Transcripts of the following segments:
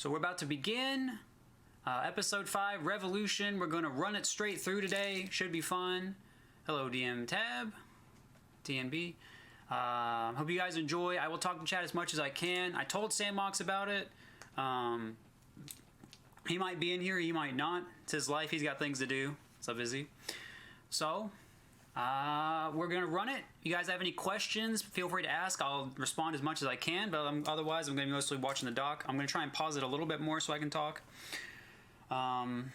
So we're about to begin episode 5, Revolution. We're going to run it straight through today. Should be fun. Hello, DM Tab, TNB. Hope you guys enjoy. I will talk to chat as much as I can. I told Sandbox about it. He might be in here, he might not. It's his life. He's got things to do. So busy. So, we're going to run it. You guys have any questions, feel free to ask. I'll respond as much as I can, but otherwise I'm going to be mostly watching the doc. I'm going to try and pause it a little bit more so I can talk. Home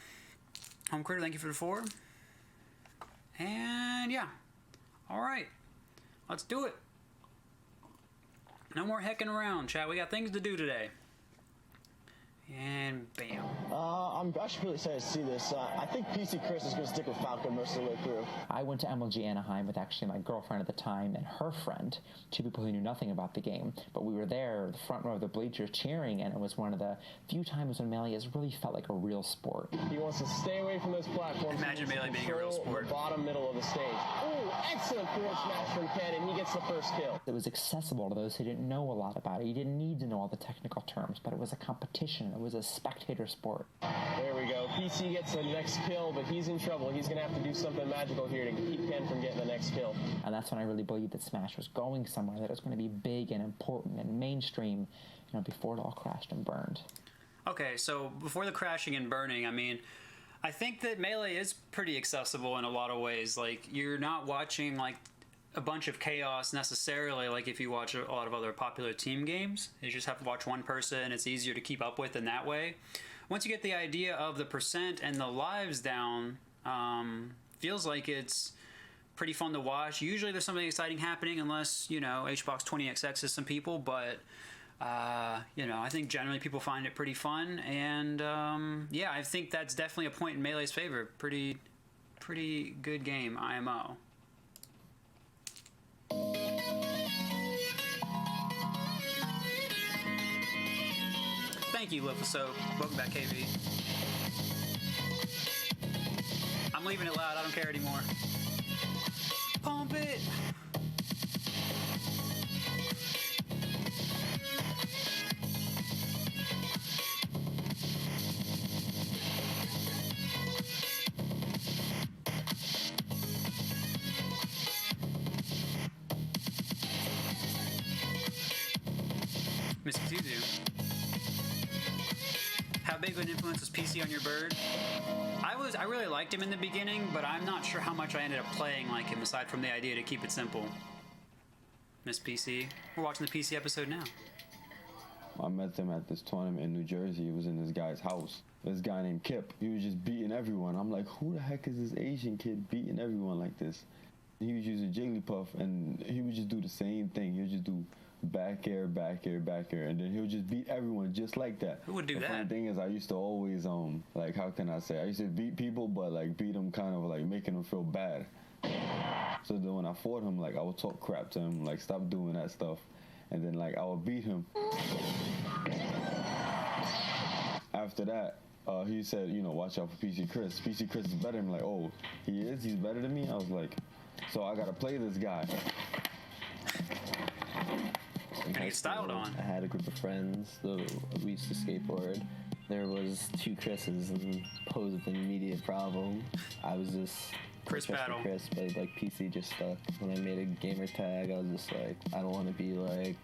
Critter, thank you for the 4. And yeah. Alright. Let's do it. No more hecking around, chat. We got things to do today. And bam. I'm actually really excited to see this. I think PC Chris is going to stick with Falcon most of the way through. I went to MLG Anaheim with actually my girlfriend at the time and her friend, 2 people who knew nothing about the game. But we were there, the front row of the bleachers, cheering, and it was one of the few times when Melee has really felt like a real sport. He wants to stay away from those platforms. Imagine Melee being a real sport. The bottom middle of the stage. Oh, excellent forward smash from Ken, and he gets the first kill. It was accessible to those who didn't know a lot about it. You didn't need to know all the technical terms, but it was a competition. It was a spectator sport. There we go. PC gets the next kill, but he's in trouble. He's going to have to do something magical here to keep Ken from getting the next kill. And that's when I really believed that Smash was going somewhere, that it was going to be big and important and mainstream, before it all crashed and burned. Okay, so before the crashing and burning, I think that Melee is pretty accessible in a lot of ways. Like, you're not watching, a bunch of chaos necessarily, like if you watch a lot of other popular team games. You just have to watch one person, it's easier to keep up with in that way. Once you get the idea of the percent and the lives down, feels like it's pretty fun to watch. Usually there's something exciting happening unless, HBox 20XX is some people, but I think generally people find it pretty fun, and yeah, I think that's definitely a point in Melee's favor. Pretty good game, IMO. Thank you, Loaf of Soap. Welcome back, KV. I'm leaving it loud. I don't care anymore. Pump it! Mr. Tuzu. How big of an influence was PC on your bird? I really liked him in the beginning, but I'm not sure how much I ended up playing like him aside from the idea to keep it simple. Miss PC. We're watching the PC episode now. I met them at this tournament in New Jersey. It was in this guy's house. This guy named Kip. He was just beating everyone. I'm like, who the heck is this Asian kid beating everyone like this? He was using Jigglypuff, and he would just do the same thing. He would just do back air, back air, back air, and then he'll just beat everyone just like that. Who would do that? The funny thing is, I used to always, how can I say? I used to beat people, but, beat them kind of, making them feel bad. So then when I fought him, I would talk crap to him, stop doing that stuff. And then, I would beat him. After that, he said, watch out for PC Chris. PC Chris is better. I'm like, oh, he is? He's better than me? I was like, so I got to play this guy. And get styled on. I had a group of friends, so we used to skateboard. There was 2 Chris's and posed with an immediate problem. I was just Chris battle. Chris, but PC just stuck. When I made a gamer tag, I was just like, I don't want to be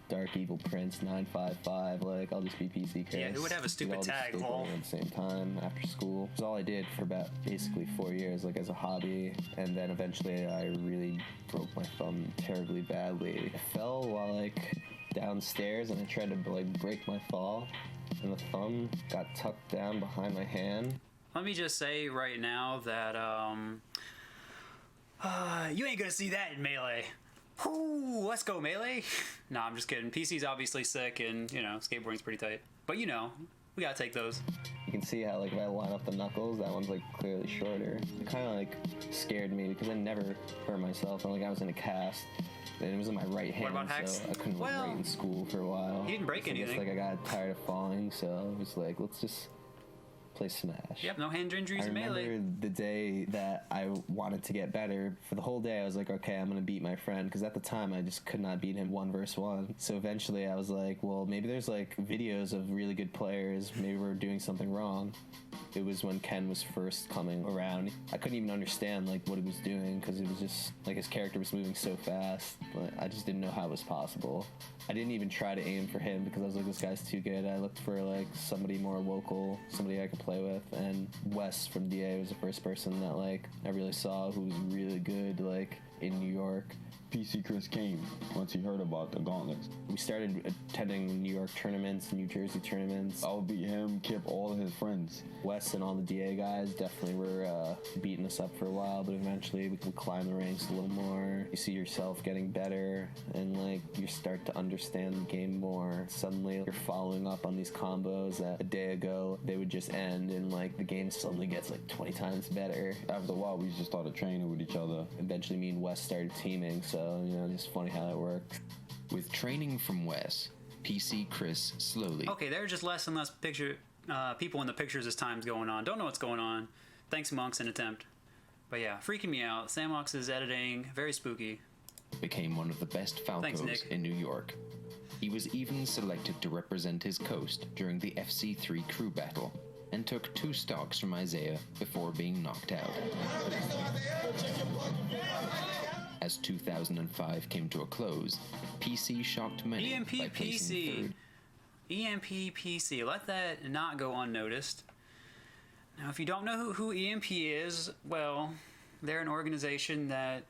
Dark Evil Prince 955. I'll just be PC Chris. Yeah, who would have a stupid tag, lol? At the same time after school. It was all I did for about basically 4 years, as a hobby. And then eventually I really broke my thumb terribly badly. I fell while downstairs, and I tried to break my fall, and the thumb got tucked down behind my hand. Let me just say right now that you ain't gonna see that in Melee. Ooh, let's go Melee. Nah, I'm just kidding. PC's obviously sick, and skateboarding's pretty tight. But we gotta take those. You can see how if I line up the knuckles, that one's clearly shorter. It kind of scared me because I never hurt myself, and I was in a cast. And it was in my right hand, what about hacks? So I couldn't write in school for a while. You didn't break anything. I got tired of falling, so I was like, let's just play Smash. Yep, no hand injuries I in remember Melee. the day that I wanted to get better. For the whole day, I was like, okay, I'm going to beat my friend. Because at the time, I just could not beat him 1v1. So eventually, I was like, well, maybe there's like videos of really good players. Maybe we're doing something wrong. It was when Ken was first coming around. I couldn't even understand like what he was doing because it was just like his character was moving so fast. But I just didn't know how it was possible. I didn't even try to aim for him because I was like, this guy's too good. I looked for like somebody more local, somebody I could play with, and Wes from DA was the first person that like I really saw who was really good like in New York. PC Chris came once he heard about the gauntlets. We started attending New York tournaments, New Jersey tournaments. I would beat him, Kip, all of his friends. Wes and all the DA guys definitely were beating us up for a while, but eventually we can climb the ranks a little more. You see yourself getting better, and like you start to understand the game more. Suddenly you're following up on these combos that a day ago they would just end, and like the game suddenly gets like 20 times better. After a while, we just started training with each other. Eventually me and Wes started teaming, so you know, just funny how that works. With training from Wes, PC Chris slowly. Okay, there are just less and less people in the pictures as time's going on. Don't know what's going on. Thanks, Monks, an attempt. But yeah, freaking me out. Samox's editing, very spooky. Became one of the best Thanks, Falcos Nick. in New York. He was even selected to represent his coast during the FC3 crew battle, and took 2 stocks from Isaiah before being knocked out. As 2005 came to a close, PC shocked many EMP by placing PC. third. EMP PC. Let that not go unnoticed. Now, if you don't know who EMP is, well, they're an organization that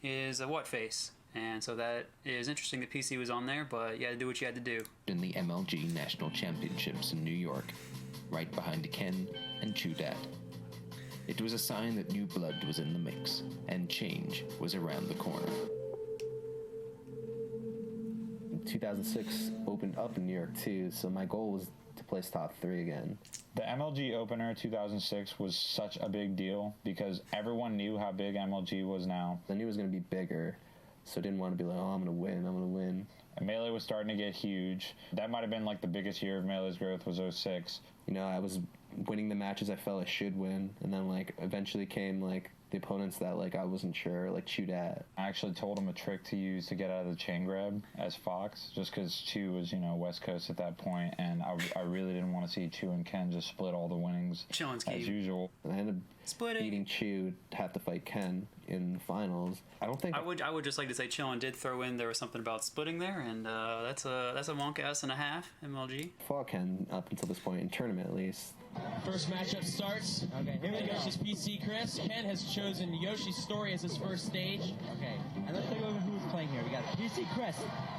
is a what face. And so that is interesting that PC was on there, but you had to do what you had to do. In the MLG National Championships in New York, right behind Ken and Chudat. It was a sign that new blood was in the mix, and change was around the corner. 2006 opened up in New York too, so my goal was to place top 3 again. The MLG opener 2006 was such a big deal because everyone knew how big MLG was now. I knew it was going to be bigger, so I didn't want to be like, oh, I'm going to win. And Melee was starting to get huge. That might have been like the biggest year of Melee's growth was 06. You know, I was winning the matches I felt I should win, and then like eventually came like the opponents that like I wasn't sure, like Chudat. I actually told him a trick to use to get out of the chain grab as Fox, just because Chu was, you know, West Coast at that point, and I really didn't want to see Chu and Ken just split all the winnings Chillin's as key. usual. I ended up Splitting. beating Chu to have to fight Ken in the finals. I don't think I would just like to say Chillin did throw in there was something about splitting there, and that's a wonk ass and a half MLG. I fought Ken up until this point in tournament at least. First matchup starts. Okay, here we go. Yoshi's PC Chris. Ken has chosen Yoshi's Story as his first stage. Okay, and let's take a look at who's playing here. We got PC Chris.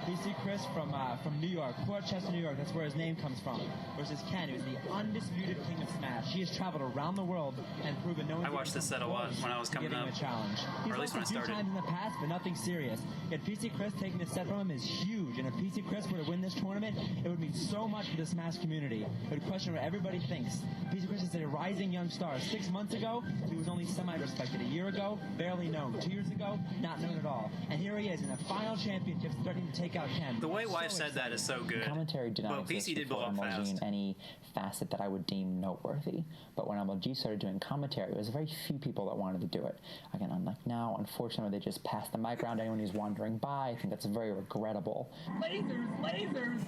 PC Chris from New York, Port Chester, New York. That's where his name comes from. Versus Ken, who's the undisputed king of Smash. He has traveled around the world and proven no one. I watched this set a lot when I was coming up. A challenge. He's Or at least when lost I a few started. times in the past, but nothing serious. Yet PC Chris taking this set from him is huge. And if PC Chris were to win this tournament, it would mean so much for the Smash community. It would question what everybody thinks. PC Chris is a rising young star. 6 months ago, he was only semi-respected. A year ago, barely known. 2 years ago, not known at all. And here he is in the final championship, starting to take out Ken. The way Wife So said that is so good. Commentary did not Well, exist PC did blow before up MLG fast. in any facet that I would deem noteworthy. But when MLG started doing commentary, it was very few people that wanted to do it. Again, unlike now, unfortunately, they just pass the mic around to anyone who's wandering by. I think that's very regrettable, Lasers!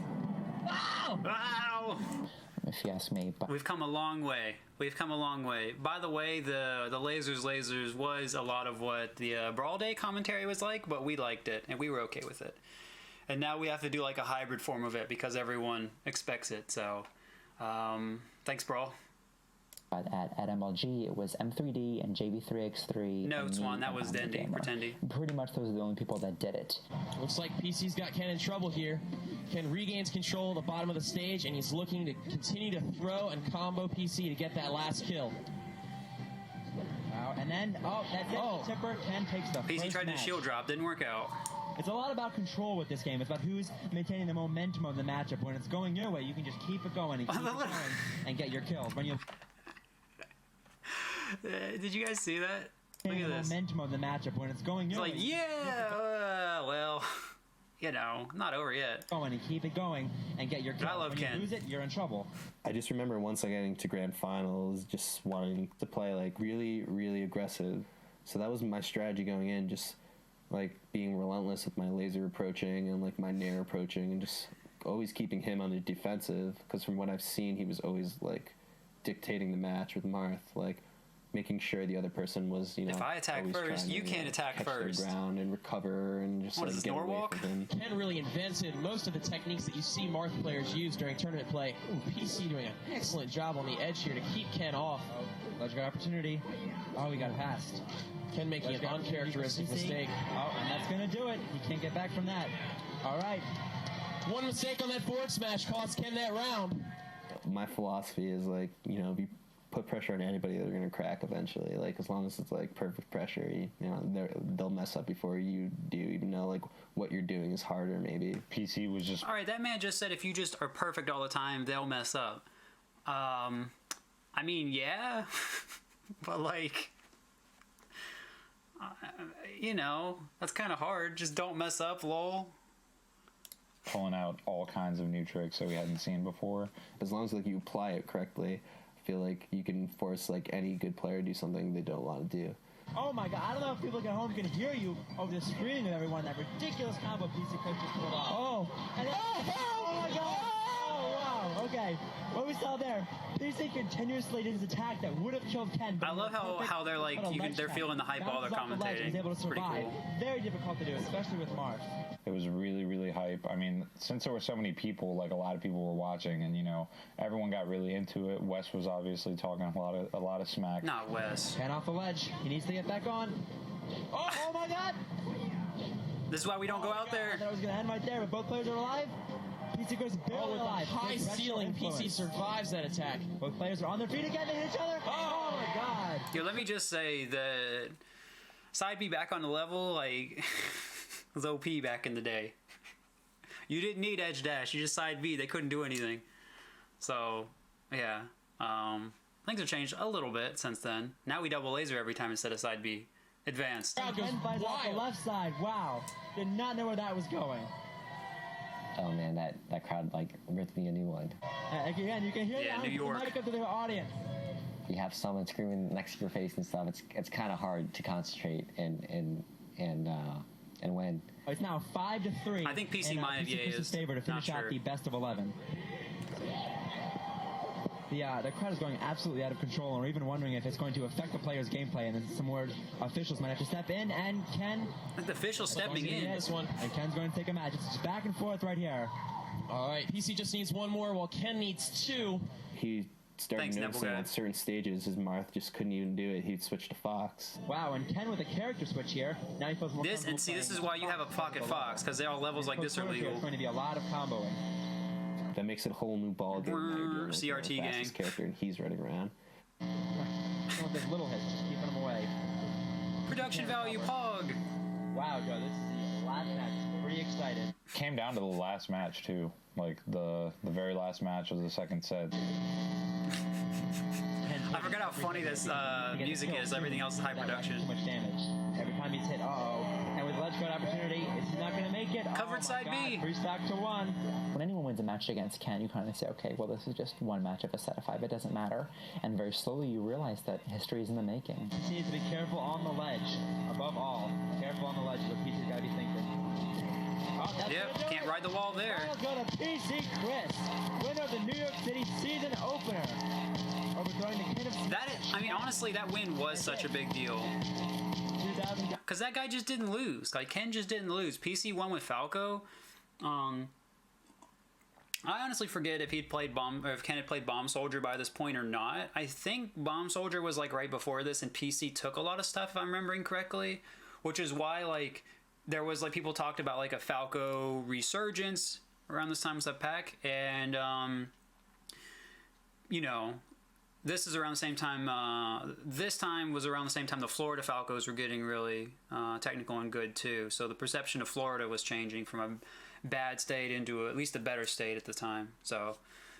Wow! Wow! if you ask me. But We've come a long way. We've come a long way. By the way, the lasers was a lot of what the Brawl Day commentary was like, but we liked it, and we were okay with it. And now we have to do like a hybrid form of it because everyone expects it, so thanks, Brawl. at MLG, it was M3D and JV3X3. No, and me Swan, that and was I'm the Dendy, Gamer. Pretendy. Pretty much those are the only people that did it. Looks like PC's got Ken in trouble here. Ken regains control of the bottom of the stage, and he's looking to continue to throw and combo PC to get that last kill. Wow, and then, that's it. Oh. Tipper, Ken takes the PC first tried to match. shield drop, didn't work out. It's a lot about control with this game. It's about who's maintaining the momentum of the matchup. When it's going your way, you can just keep it going and keep it going and get your kills. When you Did you guys see that? Look maintain at the this. momentum of the matchup, when it's going your It's like, way, yeah, well, you know, not over yet. Going and keep it going and get your kill. I love when Ken. you lose it, you're in trouble. I just remember once I getting to grand finals, just wanting to play like really, really aggressive. So that was my strategy going in, just like being relentless with my laser approaching and like my nair approaching, and just always keeping him on the defensive. Because from what I've seen, he was always like dictating the match with Marth, like making sure the other person was, you know. If I attack always first, trying you to, can't attack catch their first. ground and recover and just What like is this, get away Norwalk? from him. Ken really invented most of the techniques that you see Marth players use during tournament play. Ooh, PC doing an excellent job on the edge here to keep Ken off. Ledge guard opportunity. Oh, we got past. Ken making Ledge an guard opportunity for uncharacteristic PC. mistake. Oh, and that's going to do it. He can't get back from that. All right. One mistake on that forward smash cost Ken that round. My philosophy is like, you know, if you put pressure on anybody, they're gonna crack eventually. Like as long as it's like perfect pressure, you know, they'll mess up before you do, even though like what you're doing is harder maybe. PC was just All right, that man just said if you just are perfect all the time, they'll mess up. I mean, yeah, but like, you know, that's kind of hard. Just don't mess up, lol. pulling out all kinds of new tricks that we hadn't seen before. As long as like you apply it correctly, I feel like you can force like any good player to do something they don't want to do. Oh my god, I don't know if people at home can hear you over the screaming of everyone. That ridiculous combo PC Chris just pulled off. Oh, and oh my god! Oh wow, okay. What we saw there, PC continuously did his attack that would have killed Ken. I love how they're like, they're feeling the hype while they're commentating. Was able to It's pretty survive. cool. Very difficult to do, especially with Marth. It was really, really hype. I mean, since there were so many people, like a lot of people were watching, and you know, everyone got really into it. Wes was obviously talking a lot of smack. Not Wes. Ken off the ledge. He needs to get back on. Oh my god! This is why we don't go out I there. thought it was going to end right there, but both players are alive. PC Chris barely With alive. a high Great directional ceiling, PC influence. survives that attack. Both players are on their feet again. They hit each other. Oh my god. Yo, let me just say that side B back on the level, like, was OP back in the day. You didn't need edge dash. You just side B. They couldn't do anything. So, yeah. Things have changed a little bit since then. Now we double laser every time instead of side B. Advanced. Crowd goes Ken flies off the wild. left side. Wow. Did not know where that was going. Oh man, that crowd like ripped me a new one. Again, you can hear Yeah, the New York. mic up to the audience. You have someone screaming next to your face and stuff. It's kind of hard to concentrate and win. It's now 5-3. I think PC in, Maya PC Chris's is favor to finish not out sure. the best of 11. The crowd is going absolutely out of control, and we're even wondering if it's going to affect the player's gameplay. And then some more officials might have to step in. And Ken, The official stepping in. This one. and Ken's going to take a match. It's just back and forth right here. All right, PC just needs one more, while Ken needs two. He started Thanks, Neville noticing guy. at certain stages his Marth just couldn't even do it. He'd switch to Fox. Wow, and Ken with a character switch here. Now he feels more This and see, this is why you have a pocket Fox, because all levels like this are It's legal. going to be a lot of comboing. That makes it a whole new ball game. when you're doing, like, CRT the fastest gang. character, and he's running around. Some of those little hits, just keeping them away. Production value, Pog. Wow, Joe, this is the last match. Pretty excited. Came down to the last match too. Like the very last match of the second set. I forgot how funny this music is. Everything else is high production. Too much damage. Every time he's hit, and with ledge guard opportunity, is he not going to make it? Covered my side God, B. 3 stock to 1. When anyone wins a match against Ken, you kind of say, okay, well, this is just one match of a set of 5. It doesn't matter. And very slowly you realize that history is in the making. He needs to be careful on the ledge. Above all, careful on the ledge is what PC's got to be thinking. Oh, that's Yep, gonna do can't it. ride the wall there. Let's go to PC Chris, winner of the New York City season opener. Overthrowing the King of That is, I mean, honestly, that win was such a big deal. 2000. Because that guy just didn't lose. Like, Ken just didn't lose. PC won with Falco. I honestly forget if he'd played Bomb, or if Ken had played Bomb Soldier by this point or not. I think Bomb Soldier was like right before this, and PC took a lot of stuff, if I'm remembering correctly. Which is why, like, there was like people talked about like a Falco resurgence around this time with that pack, and you know, this is around the same time. This time was around the same time the Florida Falcos were getting really technical and good too. So the perception of Florida was changing from a bad state into at least a better state at the time. So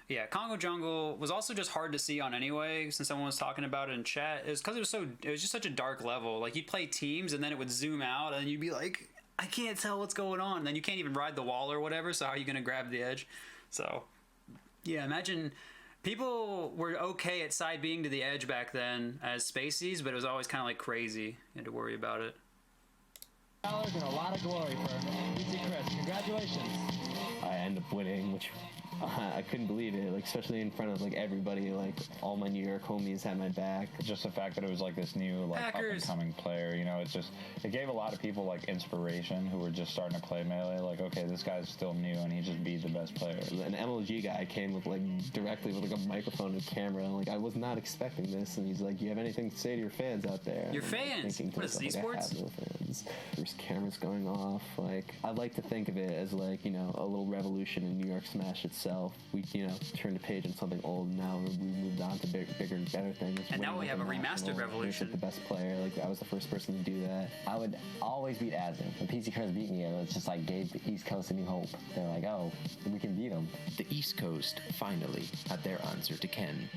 yeah, Congo Jungle was also just hard to see on anyway. Since someone was talking about it in chat, it was because it was just such a dark level. Like you'd play teams and then it would zoom out and you'd be like, I can't tell what's going on. Then you can't even ride the wall or whatever, so how are you going to grab the edge? So, yeah, imagine people were okay at side being to the edge back then as spacies, but it was always kind of like crazy. You had to worry about it. $1 and a lot of glory for PC Chris. Congratulations. I end up winning, which I couldn't believe it, like especially in front of like everybody, like all my New York homies had my back. Just the fact that it was like this new like up and coming player, you know, it gave a lot of people like inspiration who were just starting to play Melee, like, okay, this guy's still new and he just beat the best player. An MLG guy came with like directly with like a microphone and camera, and like I was not expecting this, and he's like, you have anything to say to your fans out there? Your fans? What is this, esports? I have no fans. There's cameras going off. Like, I like to think of it as like, you know, a little revolution in New York Smash itself. We, you know, turned the page on something old, and now we moved on to bigger and better things. And now we have a remastered revolution. The best player, like I was the first person to do that. I would always beat Azen. When PC Chris beat me, it was just like gave the East Coast a new hope. They're like, oh, we can beat them. The East Coast finally had their answer to Ken.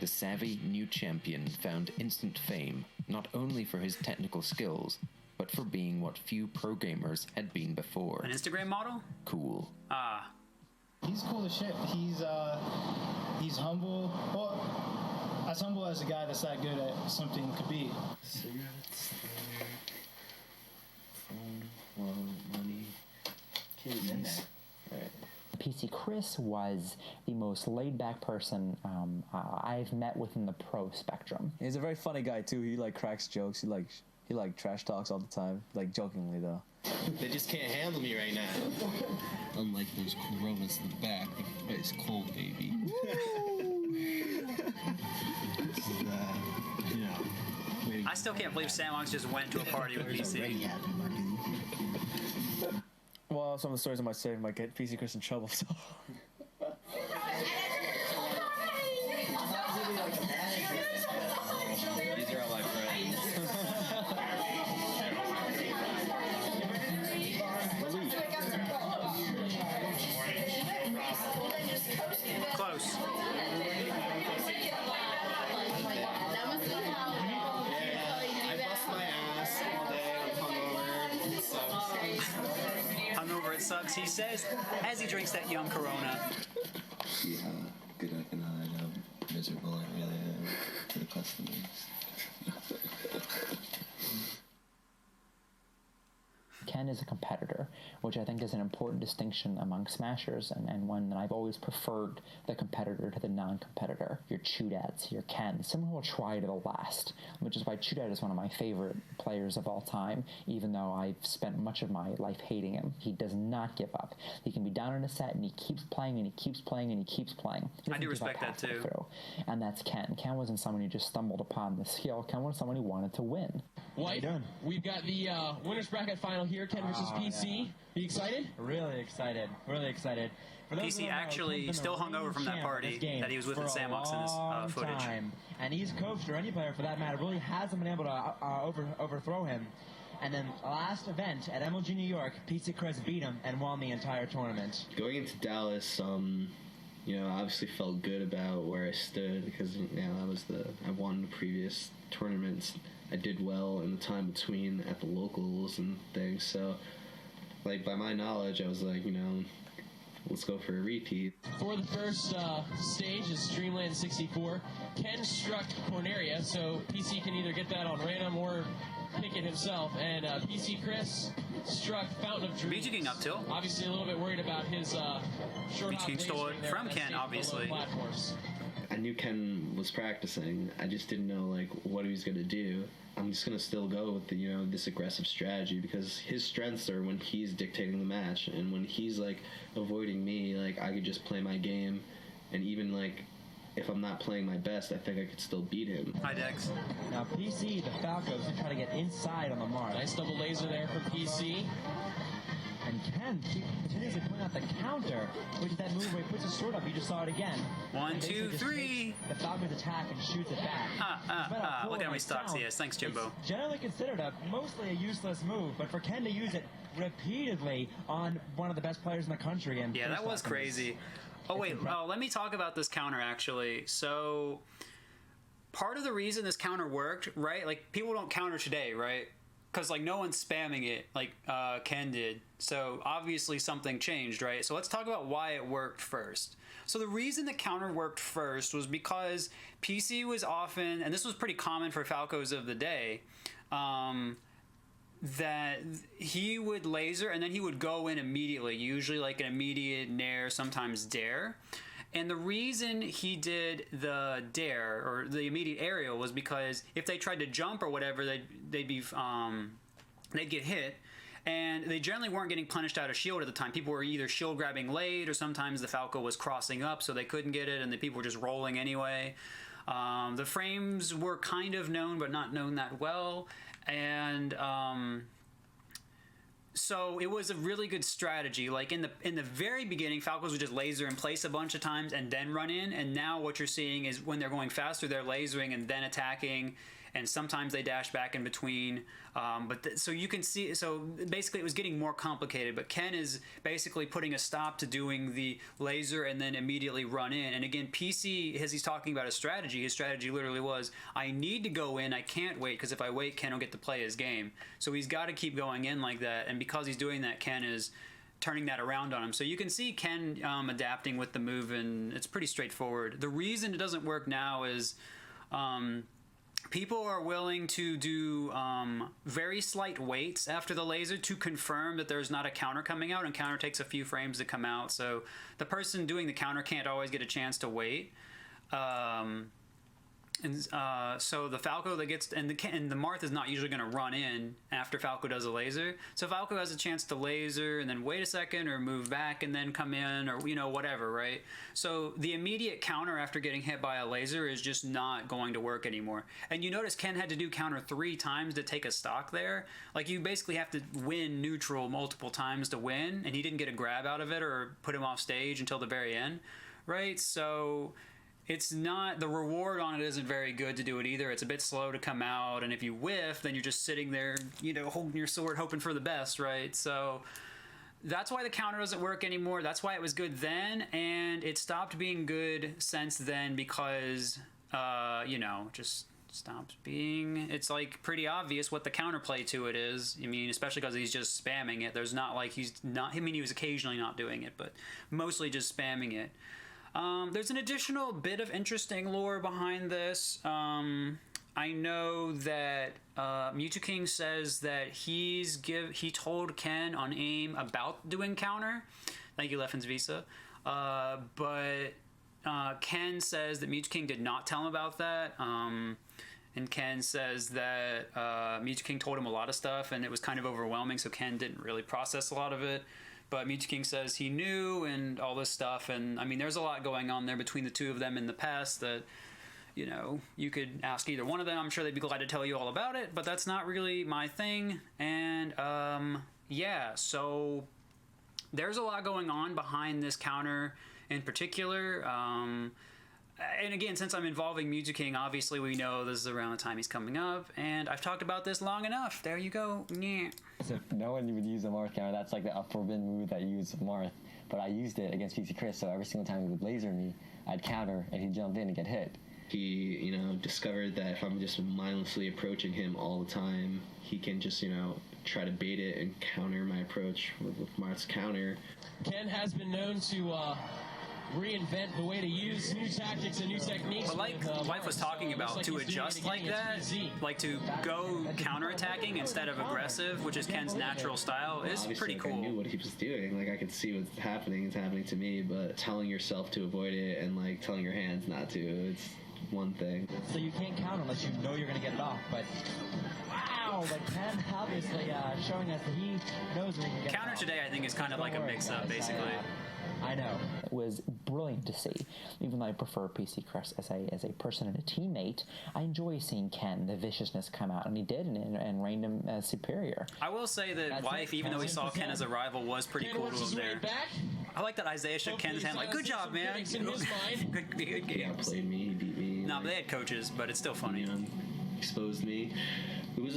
The savvy new champion found instant fame, not only for his technical skills, but for being what few pro gamers had been before. An Instagram model? Cool. Ah. He's cool as shit. He's humble. Well, as humble as a guy that's that good at something could be. Cigarettes, phone, money, kids. Right. PC Chris was the most laid-back person I've met within the pro spectrum. He's a very funny guy too. He like cracks jokes. He like trash talks all the time, like jokingly though. They just can't handle me right now. Unlike those coronas in the back, it's cold, baby. I still can't believe Sandbox just went to a party with PC. Well, some of the stories I might say might get PC Chris in trouble, so. These are all my friends. Close. I bust my ass all day. I'm hungover. It sucks. Hungover, it sucks, he says, as he drinks that young Corona. See how good I can hide how miserable I really am to the customers. Ken is a competitor, which I think is an important distinction among Smashers, and one that I've always preferred the competitor to the non-competitor. Your Chudads, your Ken, someone who will try to the last, which is why Chudad is one of my favorite players of all time, even though I've spent much of my life hating him. He does not give up. He can be down in a set, and he keeps playing, and he keeps playing, and he keeps playing. I do respect that, too. And that's Ken. Ken wasn't someone who just stumbled upon the skill. Ken was someone who wanted to win. White, we've got the winners bracket final here, Ken versus PC. You excited? Really excited. Really excited. For those PC who don't know, actually Ken's been still the hung over from reigning that champ of party this game that he was with for in a Sandbox in this long footage. time. And East Coast, or any player for that matter, really hasn't been able to overthrow him. And then last event at MLG New York, PC Chris beat him and won the entire tournament. Going into Dallas, you know, I obviously felt good about where I stood because, you know, I won the previous tournaments. I did well in the time between at the locals and things. So, like, by my knowledge, I was like, you know, let's go for a repeat. For the first stage is Streamland 64. Ken struck Corneria, so PC can either get that on random or pick it himself. And PC Chris struck Fountain of Dreams. BG King up till. Obviously a little bit worried about his short BG King stole it from Ken, obviously. I knew Ken was practicing. I just didn't know, like, what he was going to do. I'm just going to still go with the, you know, this aggressive strategy because his strengths are when he's dictating the match, and when he's, like, avoiding me, like, I could just play my game, and even, like, if I'm not playing my best, I think I could still beat him. Hi, Dex. Now, PC, the Falcons, going to try to get inside on the mark. Nice double laser there from PC. And Ken continues to point out the counter, which is that move where he puts his sword up. You just saw it again. 1, 2, 3. The Falcon's attack and shoots it back. Look at how many stocks he has. Thanks, Jimbo. It's generally considered mostly a useless move, but for Ken to use it repeatedly on one of the best players in the country. And yeah, that was crazy. Oh, wait. Let me talk about this counter, actually. So, part of the reason this counter worked, right? Like, people don't counter today, right? because like no one's spamming it like Ken did. So obviously something changed, right? So let's talk about why it worked first. So the reason the counter worked first was because PC was often, and this was pretty common for Falcos of the day, that he would laser and then he would go in immediately, usually like an immediate nair, sometimes dare. And the reason he did the dare or the immediate aerial was because if they tried to jump or whatever, they'd get hit, and they generally weren't getting punished out of shield at the time. People were either shield grabbing late, or sometimes the Falco was crossing up so they couldn't get it, and the people were just rolling anyway. The frames were kind of known, but not known that well, and so it was a really good strategy. Like in the very beginning, Falcos would just laser in place a bunch of times and then run in. And now what you're seeing is when they're going faster, they're lasering and then attacking, and sometimes they dash back in between. So you can see. So basically, it was getting more complicated. But Ken is basically putting a stop to doing the laser and then immediately run in. And again, PC, as he's talking about his strategy literally was, I need to go in. I can't wait, because if I wait, Ken will get to play his game. So he's got to keep going in like that. And because he's doing that, Ken is turning that around on him. So you can see Ken adapting with the move, and it's pretty straightforward. The reason it doesn't work now is people are willing to do very slight waits after the laser to confirm that there's not a counter coming out, and counter takes a few frames to come out. So the person doing the counter can't always get a chance to wait. So the Falco that gets, and the Marth is not usually going to run in after Falco does a laser. So Falco has a chance to laser and then wait a second or move back and then come in, or whatever, right? So the immediate counter after getting hit by a laser is just not going to work anymore. And you notice Ken had to do counter 3 times to take a stock there. Like, you basically have to win neutral multiple times to win, and he didn't get a grab out of it or put him off stage until the very end, right? So it's not, the reward on it isn't very good to do it either. It's a bit slow to come out, and if you whiff, then you're just sitting there, holding your sword, hoping for the best, right? So that's why the counter doesn't work anymore. That's why it was good then, and it stopped being good since then because, just stopped being, it's like pretty obvious what the counterplay to it is. I mean, especially because he's just spamming it. There's not like he was occasionally not doing it, but mostly just spamming it. There's an additional bit of interesting lore behind this. I know that Mewtwo King says that he told Ken on AIM about doing counter. Thank you, Leffens Visa. But Ken says that Mewtwo King did not tell him about that. And Ken says that Mewtwo King told him a lot of stuff, and it was kind of overwhelming, so Ken didn't really process a lot of it. But Mewtwo King says he knew and all this stuff, and I mean, there's a lot going on there between the two of them in the past that, you could ask either one of them. I'm sure they'd be glad to tell you all about it, but that's not really my thing. And so there's a lot going on behind this counter in particular. And again, since I'm involving Mewtwo King, obviously we know this is around the time he's coming up, and I've talked about this long enough. There you go. Yeah. So no one would use a Marth counter. That's like a forbidden move that you use with Marth. But I used it against PC Chris, so every single time he would laser me, I'd counter, and he'd jump in and get hit. He, discovered that if I'm just mindlessly approaching him all the time, he can just, try to bait it and counter my approach with Marth's counter. Ken has been known to reinvent the way to use new tactics and new techniques. But like Life was talking about, to adjust like that, like to go counterattacking instead of aggressive, which is Ken's natural style, is Obviously, pretty cool. I knew what he was doing. Like, I could see what's happening. It's happening to me, but telling yourself to avoid it and, telling your hands not to, it's one thing. So you can't counter unless you know you're going to get it off, but wow, but Ken obviously showing us that he knows when he can get Counter it off. today, I think, is kind of like a mix-up, basically. I know. It was brilliant to see. Even though I prefer PC Chris as a person and a teammate, I enjoy seeing Ken, the viciousness come out, and he did, and reigned him as superior. I will say that Life, even though we saw Ken as a rival, was pretty cool to him there. I like that Isaiah shook Ken's hand like, good job, man. Good game. He outplayed me, he beat me. No, but they had coaches, but it's still funny. Exposed me. It was,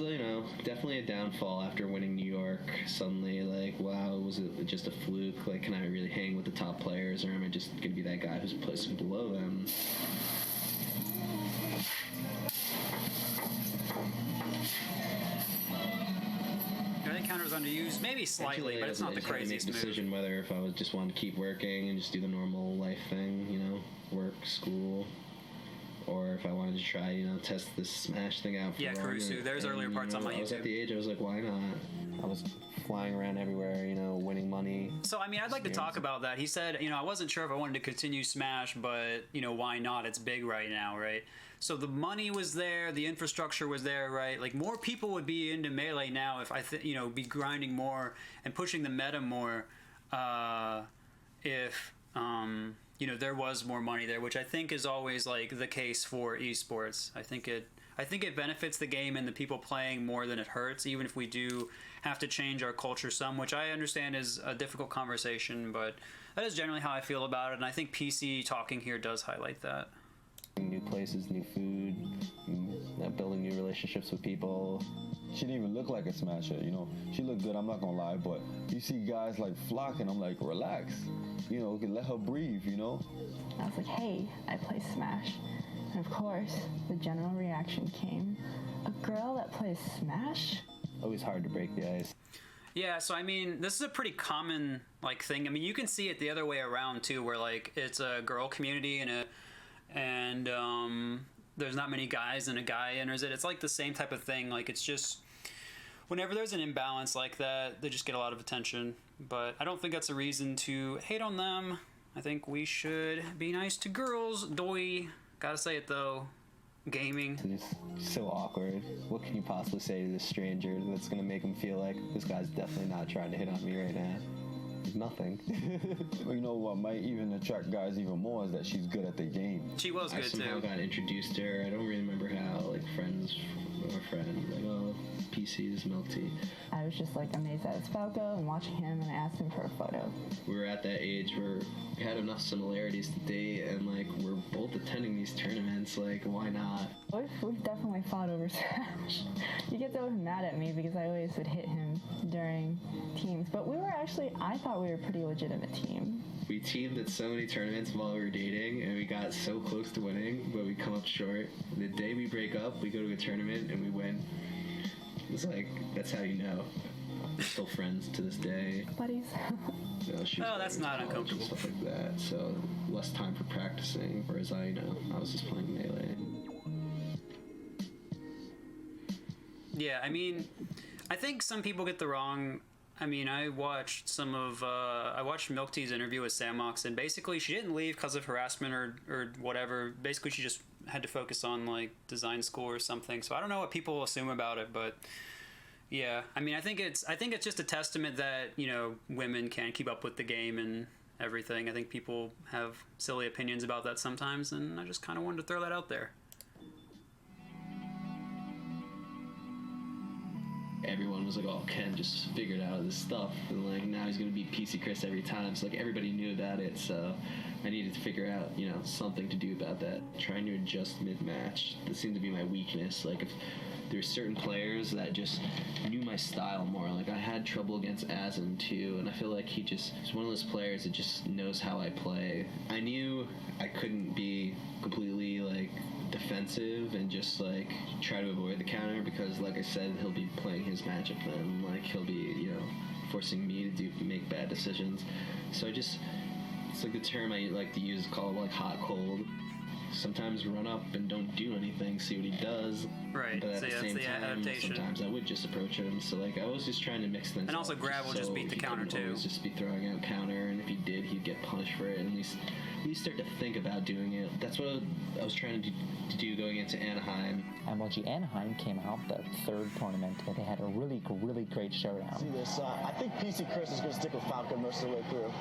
definitely a downfall after winning New York. Suddenly, wow, was it just a fluke? Can I really hang with the top players, or am I just going to be that guy who's placing below them? underused, maybe slightly, Actually, but it's not the I had to make craziest a move. decision whether if I was just wanted to keep working and just do the normal life thing, you know, work, school, or if I wanted to try, you know, test this Smash thing out. For Yeah, longer. Kurusu. There's And, earlier parts you know, on my I was YouTube. at the age I was like, why not? I was flying around everywhere, you know, winning money. So, I mean, I'd like to talk about that. He said, you know, I wasn't sure if I wanted to continue Smash, but, you know, why not? It's big right now, right? So the money was there, the infrastructure was there, right? Like, more people would be into Melee now if you know, be grinding more and pushing the meta more if, you know, there was more money there, which I think is always, like, the case for esports. I think it benefits the game and the people playing more than it hurts, even if we do have to change our culture some, which I understand is a difficult conversation, but that is generally how I feel about it, and I think PC talking here does highlight that. New places, new food, building new relationships with people. She didn't even look like a smasher, you know. She looked good, I'm not gonna lie, but you see guys like flocking, I'm like, relax. You know, let her breathe, you know. I was like, hey, I play Smash. And of course, the general reaction came, a girl that plays Smash? Always hard to break the ice. Yeah, so I mean, this is a pretty common, like, thing. I mean, you can see it the other way around too, where, like, it's a girl community and there's not many guys and a guy enters it. It's like the same type of thing. Like, it's just whenever there's an imbalance like that, they just get a lot of attention. But I don't think that's a reason to hate on them. I think we should be nice to girls. Doi, gotta say it though. Gaming. It's so awkward. What can you possibly say to this stranger that's gonna make him feel like this guy's definitely not trying to hit on me right now? Nothing. You know what might even attract guys even more is that she's good at the game. She was good too. I somehow got introduced to her. I don't really remember how. Like friends of a friend, like, oh, PC's milk tea. I was just like amazed at his Falco and watching him, and I asked him for a photo. We were at that age where we had enough similarities to date, and like we're both attending these tournaments. Like, why not? We've definitely fought over Smash. He gets always mad at me because I always would hit him during teams, but I thought we were a pretty legitimate team. We teamed at so many tournaments while we were dating, and we got so close to winning, but we come up short. The day we break up, we go to a tournament and we win. It's like, that's how you know. We're still friends to this day. Buddies. You know, that's not uncomfortable. Stuff like that, so less time for practicing, whereas I was just playing Melee. Yeah, I mean, I think some people get the wrong. I mean, I watched Milk Tea's interview with Samox, and basically she didn't leave because of harassment or whatever. Basically, she just had to focus on, like, design school or something. So I don't know what people assume about it, but yeah, I mean, I think it's just a testament that, you know, women can't keep up with the game and everything. I think people have silly opinions about that sometimes, and I just kind of wanted to throw that out there. Everyone was like, oh, Ken just figured out this stuff, and like now he's gonna beat PC Chris every time. So like everybody knew about it, so I needed to figure out, you know, something to do about that. Trying to adjust mid-match, that seemed to be my weakness. Like if there were certain players that just knew my style more. Like I had trouble against Azen too, and I feel like he's one of those players that just knows how I play. I knew I couldn't be completely like defensive and just like try to avoid the counter, because like I said, he'll be playing his matchup then. Like he'll be, you know, forcing me to make bad decisions. So it's like the term I like to use is called like hot cold. Sometimes run up and don't do anything, see what he does. Right. But at So the yeah, same that's the time, adaptation. sometimes I would just approach him. So like I was just trying to mix things. And also up, Grab will just beat the he counter, couldn't too. always just be throwing out counter, and if he did, he'd get punished for it. And at least start to think about doing it. That's what I was trying to do going into Anaheim. MLG Anaheim came out the third tournament, and they had a really, really great showdown. See this? I think PC Chris is going to stick with Falcon most of the way through.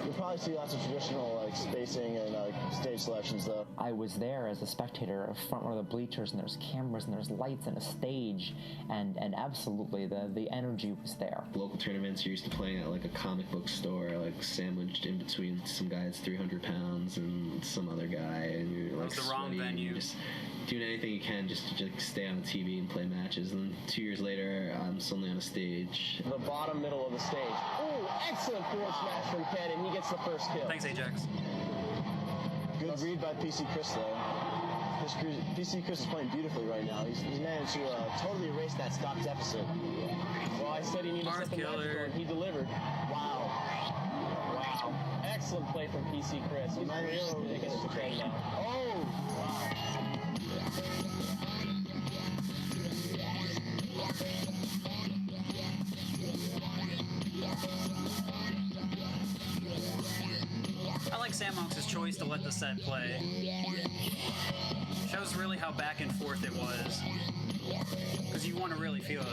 You'll probably see lots of traditional like spacing and stage selections though. I was there as a spectator, front row of the bleachers, and there's cameras and there's lights and a stage, and absolutely the energy was there. Local tournaments, you're used to playing at like a comic book store, like sandwiched in between some guy that's 300 pounds and some other guy, and you're like the wrong sweaty, venue. and just doing anything you can just to stay on the TV and play matches. And 2 years later, I'm suddenly on a stage. The bottom middle of the stage. Ooh, excellent forward smash from Ken, and he gets the first kill. Thanks, Ajax. Good read by PC Chris though. PC Chris is playing beautifully right now. He's managed to totally erase that stock deficit. Well, I said he needed something magical, and he delivered. Wow. Wow. Excellent play from PC Chris. He's really taking it to trend now. Oh! Wow. I like Sam Monks' choice to let the set play. Shows really how back and forth it was. Because you want to really feel it.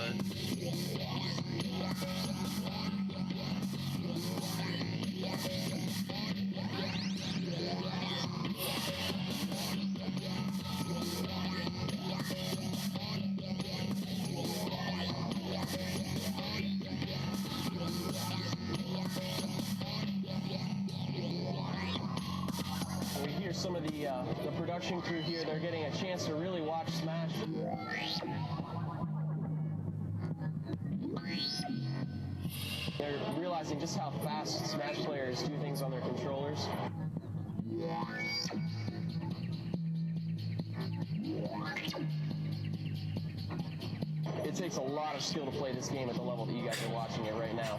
We hear some of the production crew here. They're getting a chance to really watch Smash. They're realizing just how fast Smash players do things on their controllers. It takes a lot of skill to play this game at the level that you guys are watching it right now.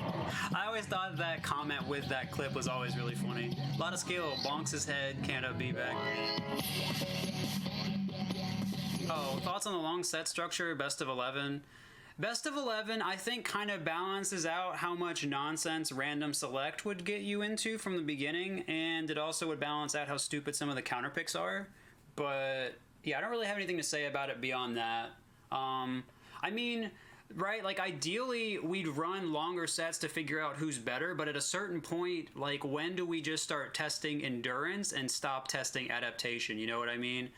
I always thought that comment with that clip was always really funny. A lot of skill, bonks his head, can't up B back. Oh, thoughts on the long set structure, best of 11? Best of 11, I think, kind of balances out how much nonsense random select would get you into from the beginning, and it also would balance out how stupid some of the counter picks are. But yeah, I don't really have anything to say about it beyond that. I mean, right, like ideally we'd run longer sets to figure out who's better, but at a certain point, like when do we just start testing endurance and stop testing adaptation, you know what I mean?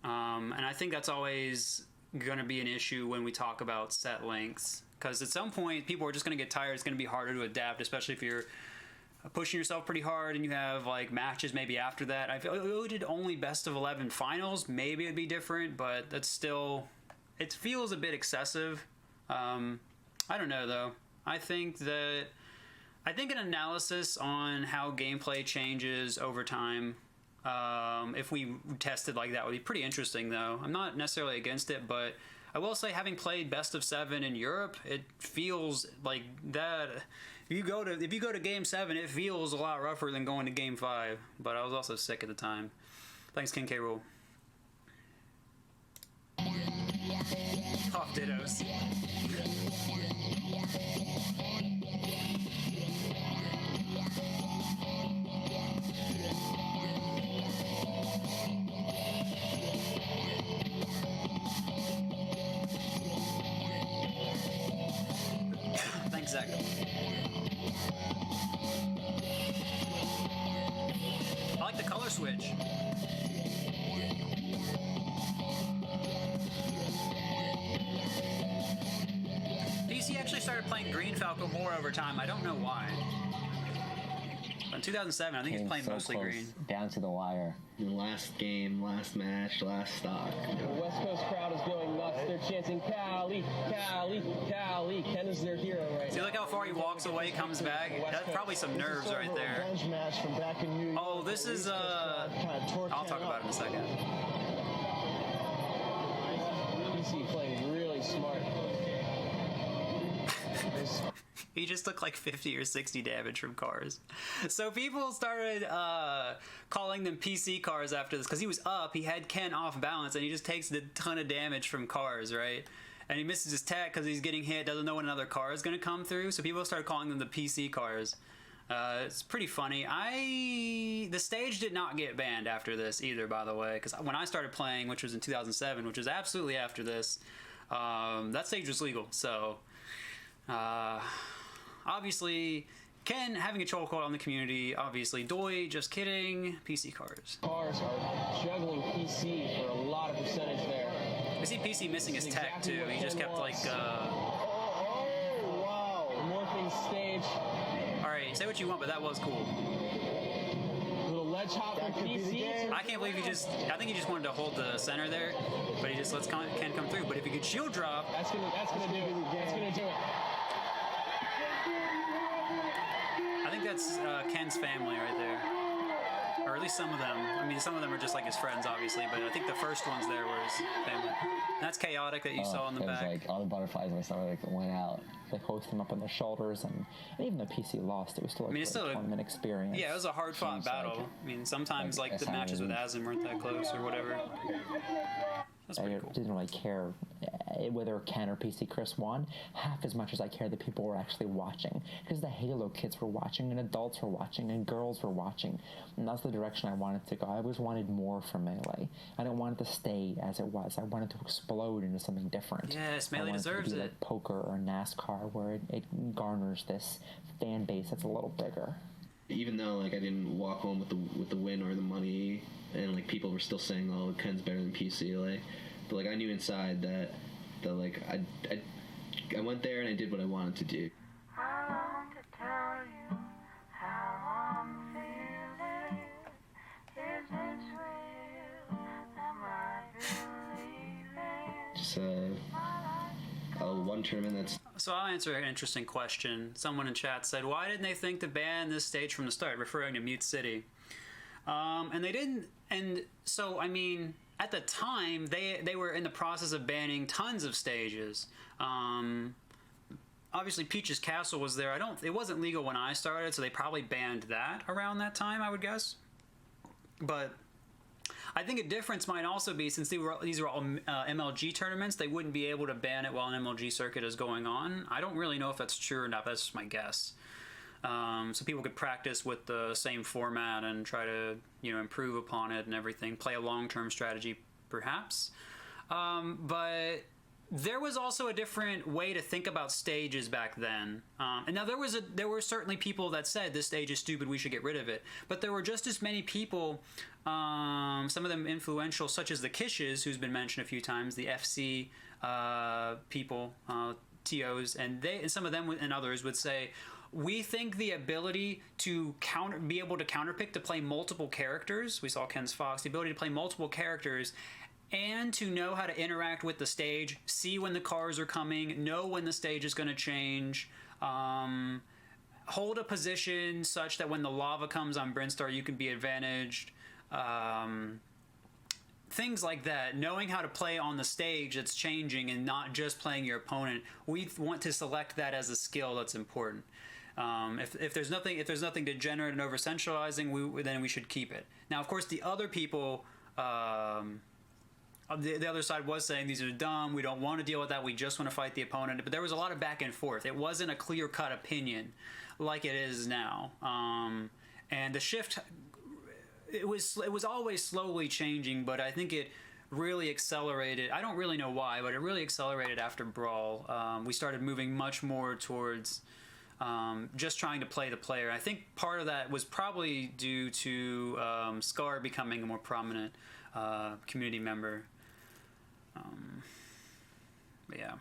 And I think that's always going to be an issue when we talk about set lengths, because at some point people are just going to get tired. It's going to be harder to adapt, especially if you're pushing yourself pretty hard and you have like matches maybe after that. If we did only best of 11 finals, maybe it'd be different, but that's still, it feels a bit excessive. I don't know though. I think an analysis on how gameplay changes over time, if we tested like that, would be pretty interesting though. I'm not necessarily against it, but I will say, having played best of 7 in Europe, it feels like that. If you go to game 7, it feels a lot rougher than going to game 5. But I was also sick at the time. Thanks, King K. Rool. Off dittos. Thanks, Zach. I like the color switch. PC actually started playing Green Falco more over time. I don't know why. But in 2007, I think he's playing so mostly close, green. down to the wire. Last game, last match, last stock. The West Coast crowd is going nuts. They're chanting Cali, Cali, Cali. Ken is their hero right now. See, look how far he walks away, comes back. That's probably some nerves right there. Match from back in New York. Oh, this is I'll talk about it in a second. PC playing really smart. He just took like 50 or 60 damage from cars. So people started calling them PC cars after this, because he was up, he had Ken off balance, and he just takes a ton of damage from cars, right? And he misses his tech because he's getting hit, doesn't know when another car is going to come through, so people started calling them the PC cars. It's pretty funny. The stage did not get banned after this either, by the way, because when I started playing, which was in 2007, which was absolutely after this, that stage was legal, so... obviously, Ken having a chokehold on the community. Obviously, Doi, just kidding. PC cars. Cars are juggling PC for a lot of percentage there. We see PC missing his tech too. He just kept like. Wow! Morphing stage. All right, say what you want, but that was cool. Little ledge hop from PC. I can't believe he just. I think he just wanted to hold the center there, but he just lets Ken come through. But if he could shield drop, that's gonna do it. That's gonna do it. I think that's Ken's family right there, or at least some of them. I mean, some of them are just like his friends, obviously, but I think the first ones there were his family. That's chaotic that you saw in the back. Like all the butterflies in my stomach went out. They hoisted him up on their shoulders, and even though PC lost, it was still a tournament experience. Yeah, it was a hard-fought battle. I mean, sometimes like the matches with Azen weren't that close or whatever. That's pretty cool. Didn't really care whether Ken or PC Chris won half as much as I cared that people were actually watching, because the Halo kids were watching, and adults were watching, and girls were watching, and that's the direction I wanted to go. I always wanted more from Melee. I didn't want it to stay as it was. I wanted to explode into something different. Yes, Melee deserves it. It. Like poker or NASCAR, where it garners this fan base that's a little bigger. Even though like I didn't walk home with the win or the money, and like people were still saying, "Oh, Ken's better than PC," but like I knew inside that like I went there and I did what I wanted to do. I want to tell you how I'm feeling. Is it real? Am I believing? Just one tournament that's. So I'll answer an interesting question. Someone in chat said, "Why didn't they think to ban this stage from the start?" Referring to Mute City. And they didn't. And so I mean, at the time, they were in the process of banning tons of stages. Obviously, Peach's Castle was there. It wasn't legal when I started, so they probably banned that around that time, I would guess. But I think a difference might also be, since these were all MLG tournaments, they wouldn't be able to ban it while an MLG circuit is going on. I don't really know if that's true or not. That's just my guess. So people could practice with the same format and try to, improve upon it and everything, play a long-term strategy, perhaps. But there was also a different way to think about stages back then. And now there were certainly people that said this stage is stupid, we should get rid of it. But there were just as many people, some of them influential, such as the Kishes, who's been mentioned a few times, the FC people, TOs, and some of them and others would say, we think the ability to be able to counterpick, to play multiple characters, we saw Ken's Fox, the ability to play multiple characters, and to know how to interact with the stage, see when the cars are coming, know when the stage is going to change, hold a position such that when the lava comes on Brinstar, you can be advantaged. Things like that, knowing how to play on the stage that's changing and not just playing your opponent. We want to select that as a skill that's important. If there's nothing degenerate and over centralizing, then we should keep it. Now, of course, the other people, the other side was saying these are dumb. We don't want to deal with that. We just want to fight the opponent. But there was a lot of back and forth. It wasn't a clear-cut opinion like it is now. And the shift, it was always slowly changing, but I think it really accelerated. I don't really know why, but it really accelerated after Brawl. We started moving much more towards just trying to play the player. I think part of that was probably due to Scar becoming a more prominent community member. But yeah.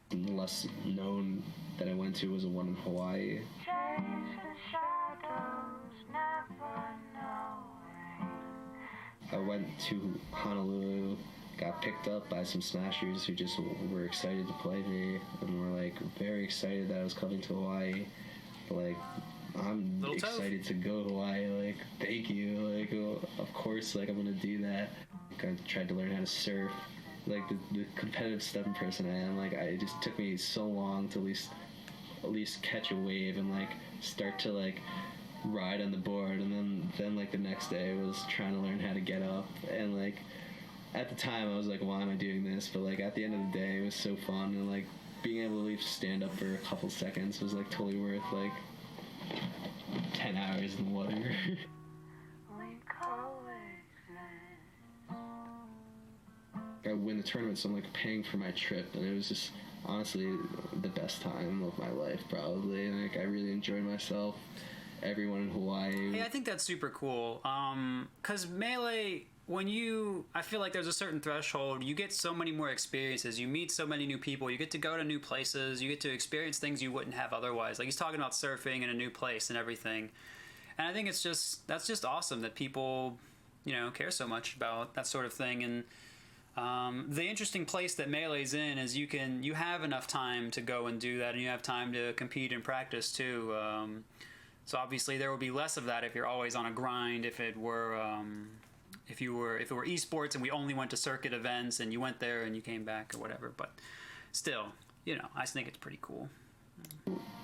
The less known that I went to was a one in Hawaii. I went to Honolulu, got picked up by some smashers who just were excited to play me, and were like very excited that I was coming to Hawaii. Like, I'm excited to go to Hawaii. Like, thank you. Like, of course, like I'm gonna do that. Like, I tried to learn how to surf. Like the competitive stubborn person I am. Like, it just took me so long to at least catch a wave and like start to like ride on the board, and then like the next day was trying to learn how to get up. And like at the time I was like, why am I doing this? But like at the end of the day, it was so fun, and like being able to at least stand up for a couple seconds was like totally worth like 10 hours in the water. I win the tournament, so I'm like paying for my trip, and it was just honestly the best time of my life probably, and like I really enjoyed myself. Everyone in Hawaii. Hey, I think that's super cool. Cause Melee, I feel like there's a certain threshold. You get so many more experiences. You meet so many new people. You get to go to new places. You get to experience things you wouldn't have otherwise. Like he's talking about surfing in a new place and everything. And I think that's just awesome that people, care so much about that sort of thing. And the interesting place that Melee's in is you have enough time to go and do that, and you have time to compete and practice too. So obviously there would be less of that if you're always on a grind. If it were if it were esports and we only went to circuit events and you went there and you came back or whatever. But still, you know, I think it's pretty cool.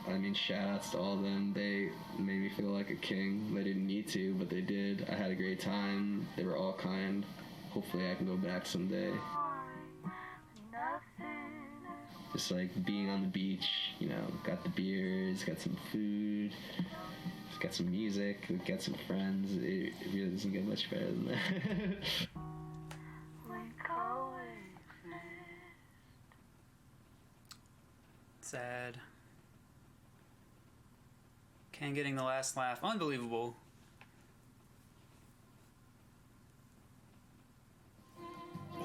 I mean, shout outs to all of them. They made me feel like a king. They didn't need to, but they did. I had a great time. They were all kind. Hopefully I can go back someday. Just like being on the beach, you know, got the beers, got some food, got some music, got some friends. It really doesn't get much better than that. Sad. Ken getting the last laugh. Unbelievable.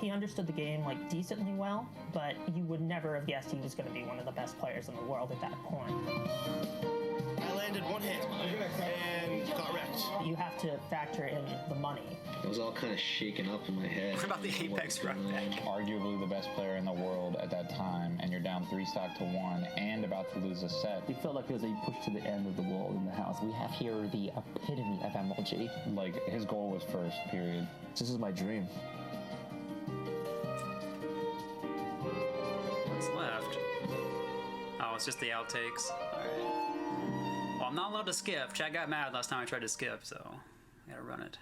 He understood the game like decently well, but you would never have guessed he was going to be one of the best players in the world at that point. I landed one hit and got wrecked. You have to factor in the money. It was all kind of shaken up in my head. What about the Apex run back? Arguably the best player in the world at that time, and you're down 3-1 and about to lose a set. We felt like it was a push to the end of the wall in the house. We have here the epitome of MLG. Like, his goal was first, period. This is my dream. What's left? Oh, it's just the outtakes. Alright. Well, I'm not allowed to skip. Chat got mad last time I tried to skip, so I gotta run it.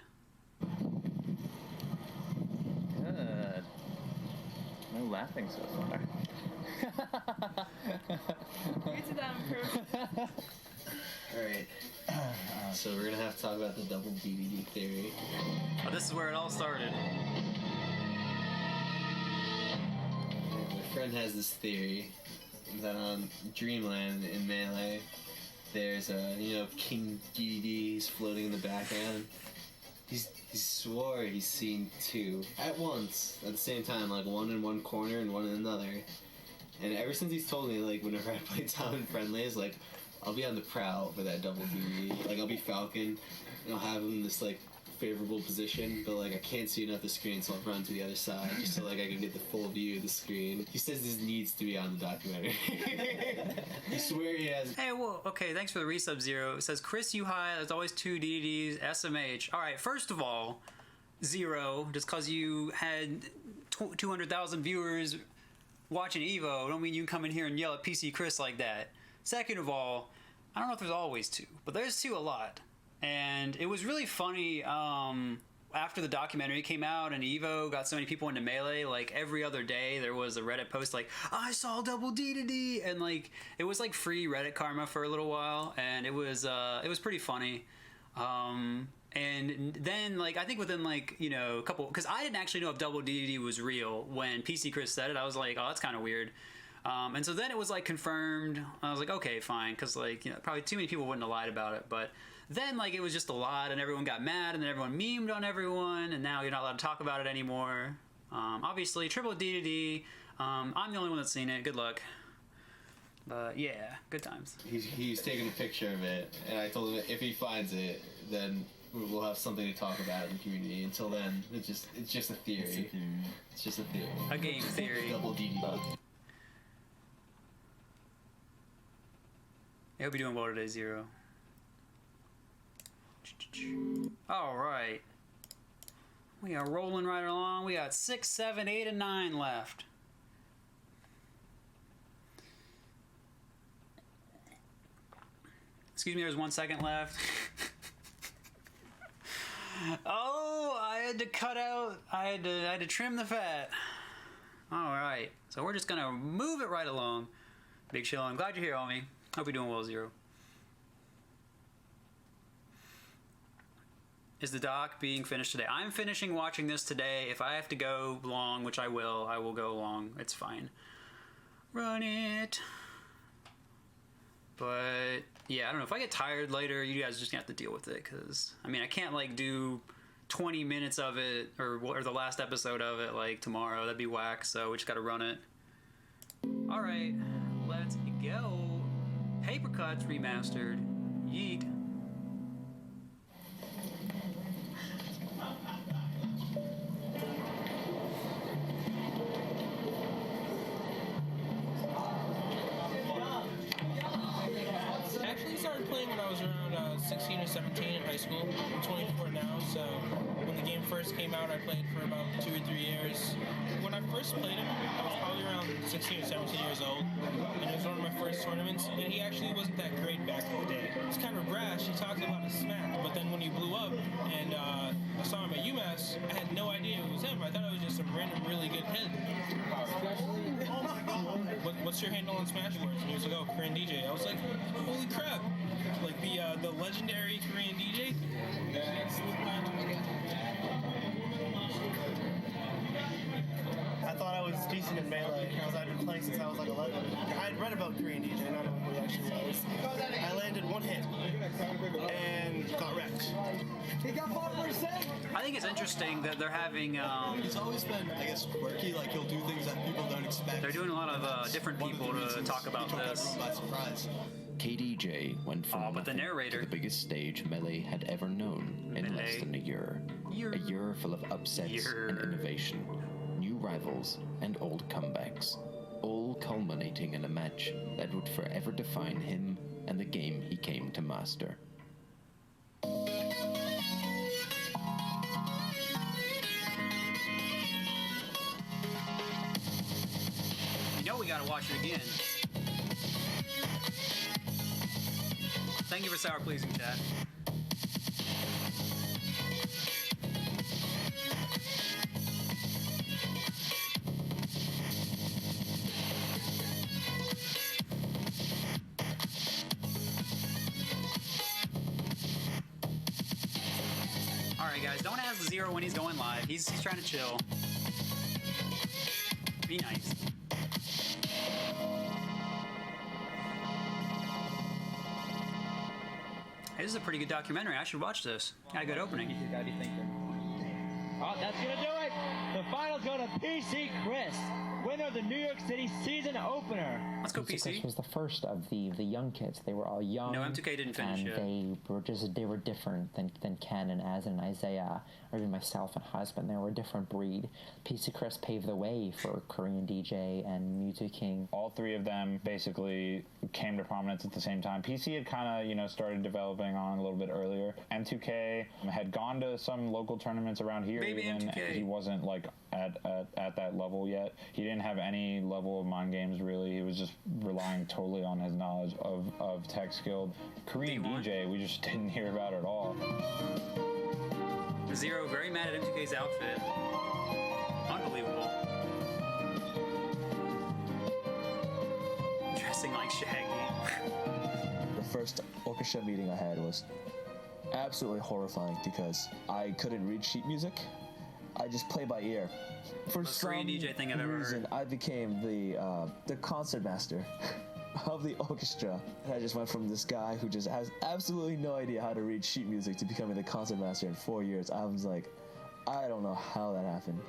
Good. No laughing so far. Get to that improvement. Alright. So we're gonna have to talk about the double DDD theory. Oh, this is where it all started. My friend has this theory that on Dreamland in Melee, there's a, you know, King DDD, he's floating in the background. He swore he's seen two at once, at the same time, like one in one corner and one in another. And ever since he's told me, like, whenever I play Tom and Friendlies, like, I'll be on the prowl for that double DDD. Like, I'll be Falcon, and I'll have him in this, like, favorable position, but, like, I can't see enough of the screen, so I'll run to the other side, just so, like, I can get the full view of the screen. He says this needs to be on the documentary. I swear he has. Hey, well, okay, thanks for the resub, Zero. It says, Chris, you high, there's always two DDDs, SMH. Alright, first of all, Zero, just because you had 200,000 viewers watching Evo, don't mean you can come in here and yell at PC Chris like that. Second of all, I don't know if there's always two, but there's two a lot. And it was really funny after the documentary came out and Evo got so many people into Melee, like every other day there was a Reddit post like, I saw double DDD, and like it was like free Reddit karma for a little while, and it was pretty funny. And then, like, I think within, like, you know, a couple, because I didn't actually know if double DDD was real when PC Chris said it. I was like, oh, that's kind of weird. And so then it was, like, confirmed. I was like, okay, fine, because, like, you know, probably too many people wouldn't have lied about it. But then, like, it was just a lot, and everyone got mad, and then everyone memed on everyone, and now you're not allowed to talk about it anymore. Obviously, triple DDD, I'm the only one that's seen it. Good luck. But, yeah, good times. He's taking a picture of it, and I told him if he finds it, then we'll have something to talk about in the community. Until then, it's just a theory. It's just a theory. A game theory. Double DDD. I hope you're doing well today, Zero. Alright. We are rolling right along. We got 6, 7, 8, and 9 left. Excuse me, there's 1 second left. Oh, I had to cut out. I had to trim the fat. All right, so we're just gonna move it right along. Big Chill, I'm glad you're here, homie. Hope you're doing well, Zero. Is the doc being finished today? I'm finishing watching this today. If I have to go long, which I will go long. It's fine. Run it. But yeah, I don't know. If I get tired later, you guys are just gonna have to deal with it, because I mean, I can't like do 20 minutes of it or the last episode of it like tomorrow. That'd be whack. So we just gotta run it. All right, let's go. Paper Cuts remastered. Yeet. Actually started playing when I was around 16 or 17 in high school. I'm 24 now, so when the game first came out, I played for about 2 or 3 years. When I first played him, I was probably around 16 or 17 years old, and it was one of my first tournaments, and he actually wasn't that great back in the day. He's kind of brash, he talked a lot of smack, but then when he blew up, and I saw him at UMass, I had no idea it was him. I thought it was just some random really good kid. What's your handle on Smashboards? And he was like, oh, Korean DJ. I was like, holy crap. Like the legendary Korean DJ? I thought I was decent in Melee because I'd been playing since I was like 11. I'd read about Korean DJ, not knowing who he actually was. I landed one hit and got wrecked. He got 5%. I think it's interesting that they're having. He's always been, I guess, quirky. Like he'll do things that people don't expect. They're doing a lot of different people to talk about this. By surprise. KDJ went from nothing to the biggest stage Melee had ever known in less than a year. A year full of upsets and innovation, new rivals and old comebacks, all culminating in a match that would forever define him and the game he came to master. You know we gotta watch it again. Thank you for sour pleasing, chat. Alright guys, don't ask Zero when he's going live. He's trying to chill. Be nice. Hey, this is a pretty good documentary. I should watch this. Got a good opening. You gotta be thinking. Oh, that's gonna do it! The finals go to PC Chris, winner of the New York City season opener. Let's go, PC. PC. Chris was the first of the young kids. They were all young. No, M2K didn't finish and yet. they were different than Ken and Azen and Isaiah, or even myself and husband. They were a different breed. PC Chris paved the way for Korean DJ and Mewtwo King. All three of them basically came to prominence at the same time. PC had kind of, started developing on a little bit earlier. M2K had gone to some local tournaments around here. Baby even, M2K. and he wasn't like at that level yet. He didn't have any level of mind games really. He was just relying totally on his knowledge of tech skill. Korean DJ, we just didn't hear about at all. Zero very mad at M2K's outfit. Unbelievable. Dressing like Shaggy. The first orchestra meeting I had was absolutely horrifying because I couldn't read sheet music. I just play by ear. For Most some Korean DJ thing I've ever reason, heard. I became the concert master of the orchestra. And I just went from this guy who just has absolutely no idea how to read sheet music to becoming the concert master in 4 years. I was like, I don't know how that happened.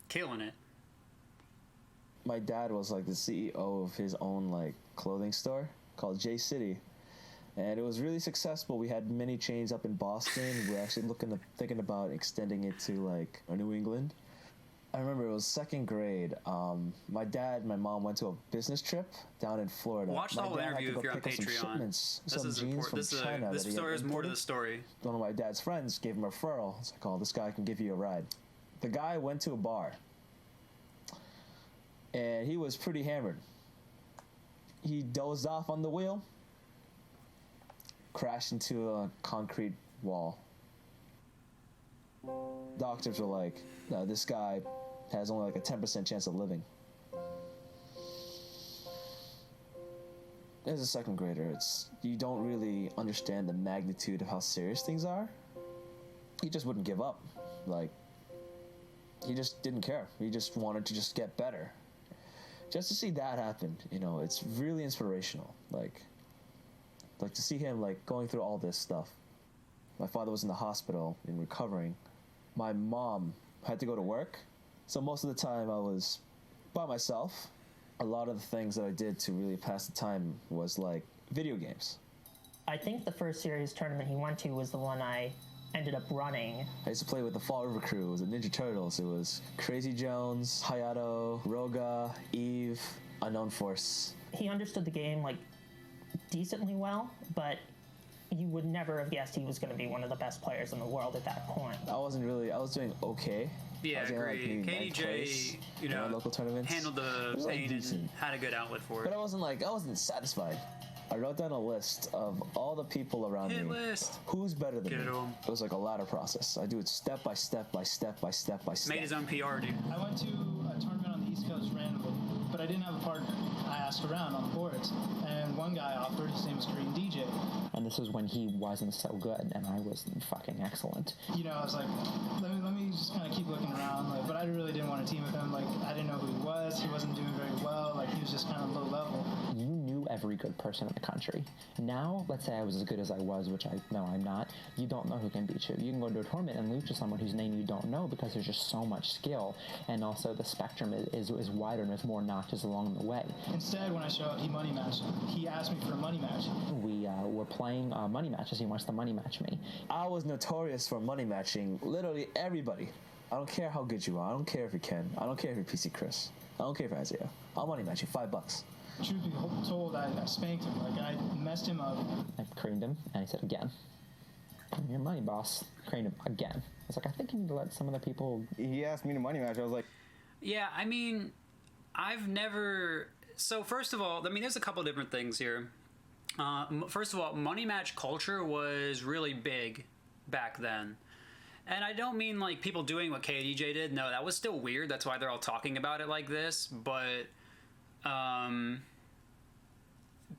Killing it. My dad was like the CEO of his own like clothing store called J City, and it was really successful. We had many chains up in Boston. We're actually thinking about extending it to like New England. I remember it was second grade. My dad and my mom went to a business trip down in Florida. Watch the My whole dad had interview to if go you're on pick up some Patreon. shipments, This some is jeans important. from China. This that he had story is more to imported. the story. One of my dad's friends gave him a referral. It's like, oh, this guy can give you a ride. The guy went to a bar, and he was pretty hammered. He dozed off on the wheel, crashed into a concrete wall. Doctors were like, no, this guy has only like a 10% chance of living. As a second grader, you don't really understand the magnitude of how serious things are. He just wouldn't give up. Like, he just didn't care. He just wanted to just get better. Just to see that happen, it's really inspirational. Like to see him like going through all this stuff. My father was in the hospital and recovering. My mom had to go to work, so most of the time I was by myself. A lot of the things that I did to really pass the time was like video games. I think the first series tournament he went to was the one I ended up running. I used to play with the Fall River crew. It was the Ninja Turtles. It was Crazy Jones, Hayato, Roga, Eve, Unknown Force. He understood the game like decently well, but you would never have guessed he was going to be one of the best players in the world at that point. I was doing okay. Yeah, I was agree. KDJ, you know, local tournaments. handled the pain and had a good outlet for it. But I wasn't satisfied. I wrote down a list of all the people around me. List. Who's better than Get me? it to 'em. It was like a ladder process. I do it step by step by step by step by step. Made his own PR, dude. I went to a tournament on the East Coast randomly, but I didn't have a partner. I asked around on the boards, and one guy offered. His name was Green DJ. And this was when he wasn't so good, and I was fucking excellent. You know, I was like, let me just kind of keep looking around. Like, but I really didn't want to team with him. Like, I didn't know who he was. He wasn't doing very well. Like, he was just kind of low level. You knew every good person in the country. Now, let's say I was as good as I was, which I know I'm not. You don't know who can beat you. You can go to a tournament and lose to someone whose name you don't know because there's just so much skill, and also the spectrum is wider and there's more notches along the way. Instead, when I show up, he money matched. He asked me for a money match. We were playing money matches. He wants to money match me. I was notorious for money matching literally everybody. I don't care how good you are. I don't care if you're Ken. I don't care if you're PC Chris. I don't care if you're Isaiah. I'll money match you $5. Truth be told, I spanked him. Like, I messed him up. I creamed him, and he said, again. Bring your money, boss. Creamed him again. I was like, I think you need to let some of the people... He asked me to money match. I was like... Yeah, I mean, I've never... So, first of all, I mean, there's a couple different things here. First of all, money match culture was really big back then. And I don't mean, like, people doing what KDJ did. No, that was still weird. That's why they're all talking about it like this. But...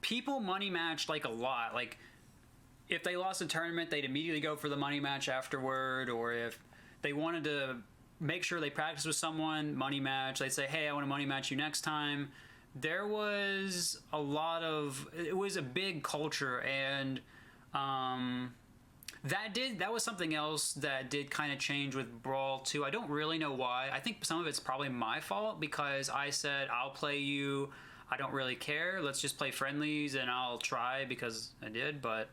people money matched like a lot. Like, if they lost a tournament, they'd immediately go for the money match afterward, or if they wanted to make sure they practice with someone, money match, they'd say, hey, I want to money match you next time. There was a lot of, it was a big culture, and that was something else that did kind of change with Brawl too. I don't really know why. I think some of it's probably my fault, because I said, I'll play you, I don't really care, let's just play friendlies, and I'll try because I did. But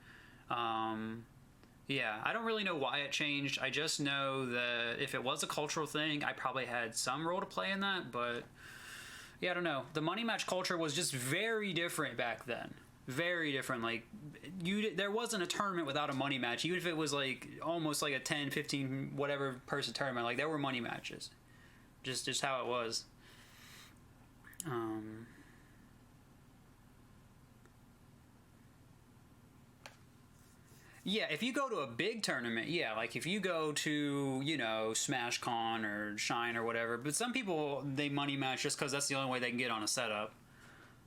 yeah, I don't really know why it changed. I just know that if it was a cultural thing, I probably had some role to play in that. But yeah, I don't know. The money match culture was just very different back then. Very different. Like, there wasn't a tournament without a money match, even if it was like almost like a 10, 15, whatever person tournament. Like, there were money matches. Just how it was. Yeah, if you go to a big tournament, yeah, like if you go to, you know, SmashCon or Shine or whatever, but some people, they money match just because that's the only way they can get on a setup.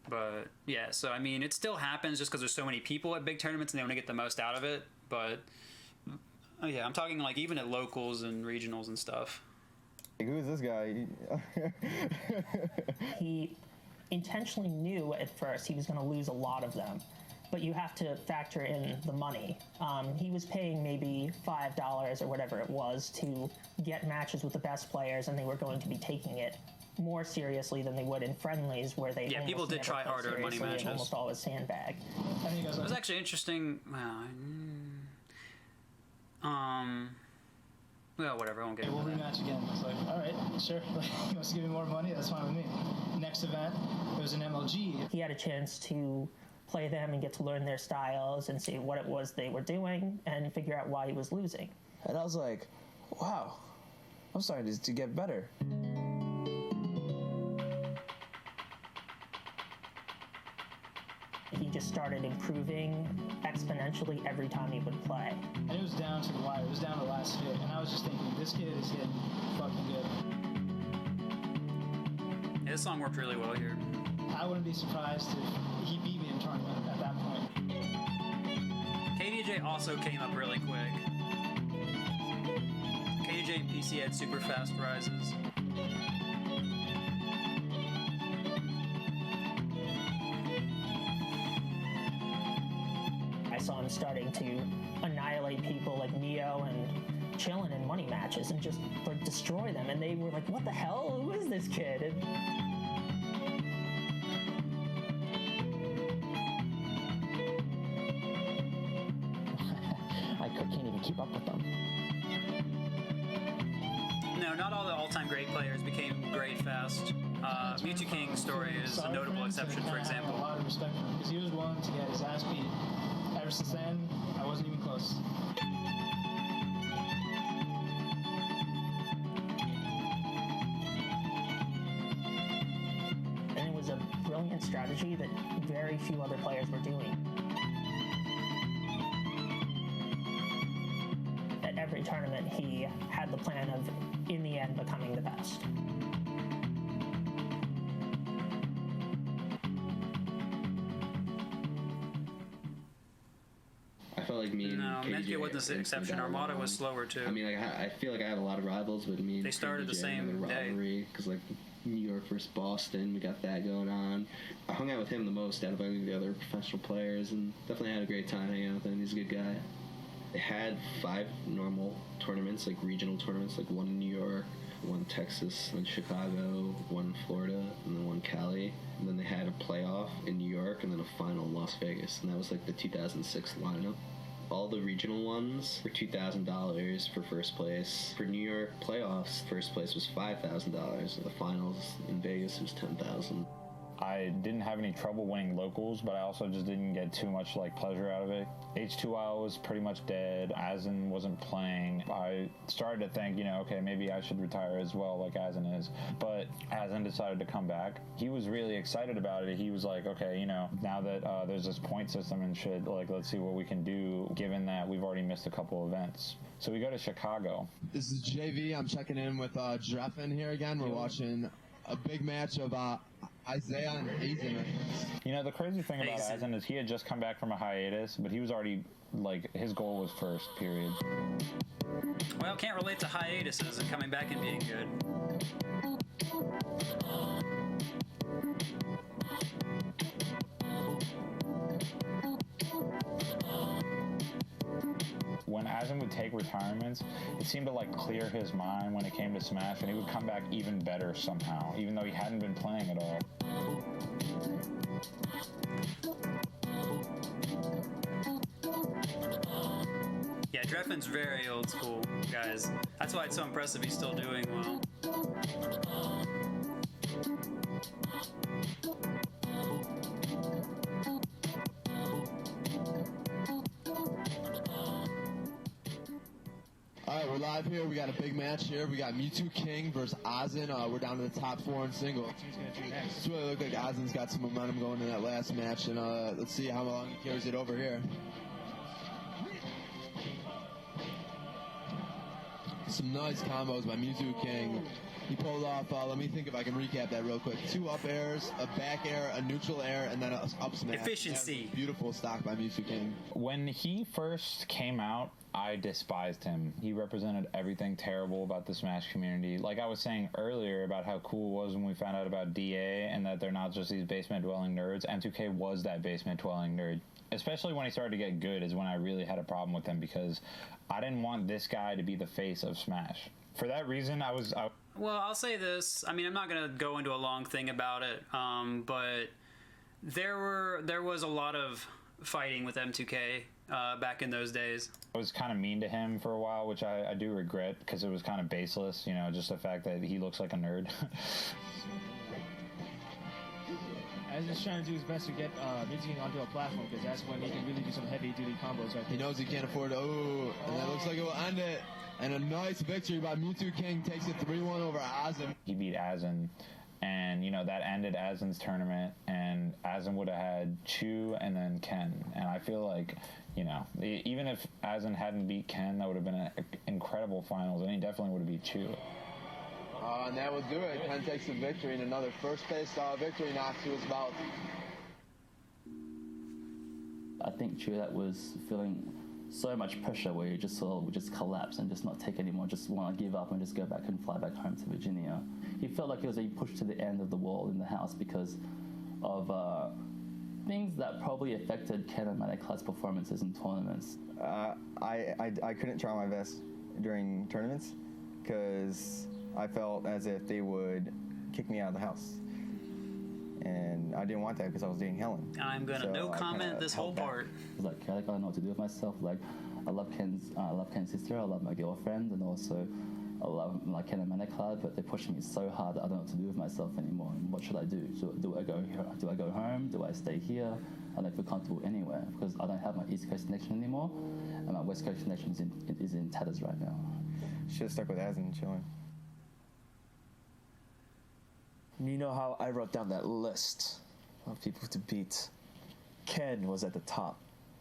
But, yeah, so, I mean, it still happens just because there's so many people at big tournaments and they want to get the most out of it. But, yeah, I'm talking, like, even at locals and regionals and stuff. Like, who is this guy? He intentionally knew at first he was going to lose a lot of them. But you have to factor in the money. He was paying maybe $5 or whatever it was to get matches with the best players, and they were going to be taking it more seriously than they would in friendlies, where they people did try harder at money matches. Almost always sandbag. It was actually interesting. Well, whatever. I won't get. We'll rematch again. It's like, all right, sure. Like, he wants to give me more money. That's fine with me. Next event, it was an MLG. He had a chance to play them and get to learn their styles and see what it was they were doing and figure out why he was losing. And I was like, wow, I'm starting to get better. He just started improving exponentially every time he would play. And it was down to the wire. It was down to the last hit. And I was just thinking, this kid is hitting fucking good. Yeah, this song worked really well here. I wouldn't be surprised if he beat me in tournament at that point. KDJ also came up really quick. KDJ and PC had super fast rises. I saw him starting to annihilate people like Neo and chilling in money matches and just like destroy them, and they were like, what the hell? Who is this kid? And I can't even keep up with them. not all the all-time great players became great fast. Mewtwo King's story is a notable exception, for example. I have a lot of respect for him because he was willing to get his ass beat. Ever since then, I wasn't even close. And it was a brilliant strategy that very few other players were doing. At every tournament, he had the plan of, in the end, becoming the best. I felt like me and Menke wasn't the exception. Armada was slower too. I mean, like, I feel like I have a lot of rivals, but me and they started the KJ same had a rivalry because like New York versus Boston, we got that going on. I hung out with him the most out of any of the other professional players, and definitely had a great time hanging out with him. He's a good guy. They had 5 normal tournaments, like regional tournaments, like one in New York, one Texas, one Chicago, one Florida, and then one Cali. And then they had a playoff in New York and then a final in Las Vegas, and that was like the 2006 lineup. All the regional ones were $2,000 for first place. For New York playoffs, first place was $5,000. The finals in Vegas was $10,000. I didn't have any trouble winning locals, but I also just didn't get too much like pleasure out of it. H2I was pretty much dead. Azen wasn't playing. I started to think, okay, maybe I should retire as well, like Azen is. But Azen decided to come back. He was really excited about it. He was like, okay, now that there's this point system and shit, like, let's see what we can do, given that we've already missed a couple events. So we go to Chicago. This is JV. I'm checking in with Dreffen here again. We're watching a big match of Isaiah and Azen. The crazy thing about Azen is he had just come back from a hiatus, but he was already, like, his goal was first, period. Well, can't relate to hiatuses and coming back and being good. When Azen would take retirements, it seemed to like clear his mind when it came to Smash, and he would come back even better somehow, even though he hadn't been playing at all. Yeah, Dreffen's very old school, guys. That's why it's so impressive he's still doing well. Alright, we're live here. We got a big match here. We got Mewtwo King versus Azen. We're down to the top 4 in singles. It's really look like Azen's got some momentum going in that last match, and let's see how long he carries it over here. Some nice combos by Mewtwo King. He pulled off, let me think if I can recap that real quick. 2 up airs, a back air, a neutral air, and then a up smash. Efficiency. Beautiful stock by Mewtwo King. When he first came out, I despised him. He represented everything terrible about the Smash community. Like I was saying earlier about how cool it was when we found out about DA and that they're not just these basement-dwelling nerds. M2K was that basement-dwelling nerd. Especially when he started to get good is when I really had a problem with him because I didn't want this guy to be the face of Smash. For that reason, Well, I'll say this. I mean, I'm not going to go into a long thing about it, but there was a lot of fighting with M2K back in those days. I was kind of mean to him for a while, which I do regret because it was kind of baseless, just the fact that he looks like a nerd. Azen's trying to do his best to get Mewtwo onto a platform because that's when he can really do some heavy-duty combos right there. He knows he can't afford it. Oh, and that looks like it will end it. And a nice victory by Mewtwo King takes it 3-1 over Azen. He beat Azen, and, that ended Azen's tournament, and Azen would have had Chu and then Ken. And I feel like, even if Azen hadn't beat Ken, that would have been an incredible finals, and he definitely would have beat Chu. And that will do it. Ken takes the victory in another first-place victory knocks to his belt. I think Chu that was feeling so much pressure where you just sort of just collapse and just not take anymore, just want to give up and just go back and fly back home to Virginia. He felt like he was being pushed to the end of the wall in the house because of things that probably affected Ken and Maneklad's performances in tournaments. I couldn't try my best during tournaments because I felt as if they would kick me out of the house. And I didn't want that because I was dating Helen. I'm gonna no comment this whole part. I was like, I don't know what to do with myself. Like, I love Ken's sister, I love my girlfriend, and also I love my Ken and Mana card, but they're pushing me so hard that I don't know what to do with myself anymore. And what should I do? Do I go here? Do I go home? Do I stay here? I don't feel comfortable anywhere because I don't have my East Coast connection anymore, and my West Coast connection is in tatters right now. Should have stuck with Azen chilling. You know how I wrote down that list of people to beat? Ken was at the top.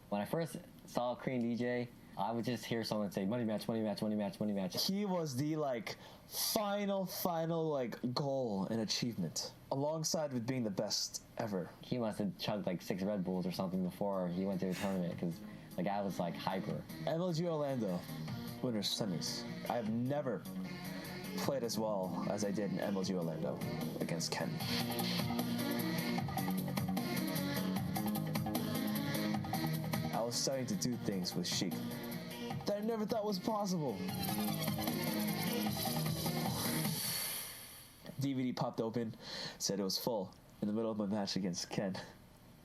When I first saw Korean DJ, I would just hear someone say, money match, money match, money match, money match. He was the, final, goal and achievement, alongside with being the best ever. He must have chugged, 6 Red Bulls or something before he went to the tournament, because the guy was, hyper. MLG Orlando, winners semis. I have never played as well as I did in MLG Orlando against Ken. I was starting to do things with Sheik that I never thought was possible. DVD popped open, said it was full in the middle of my match against Ken,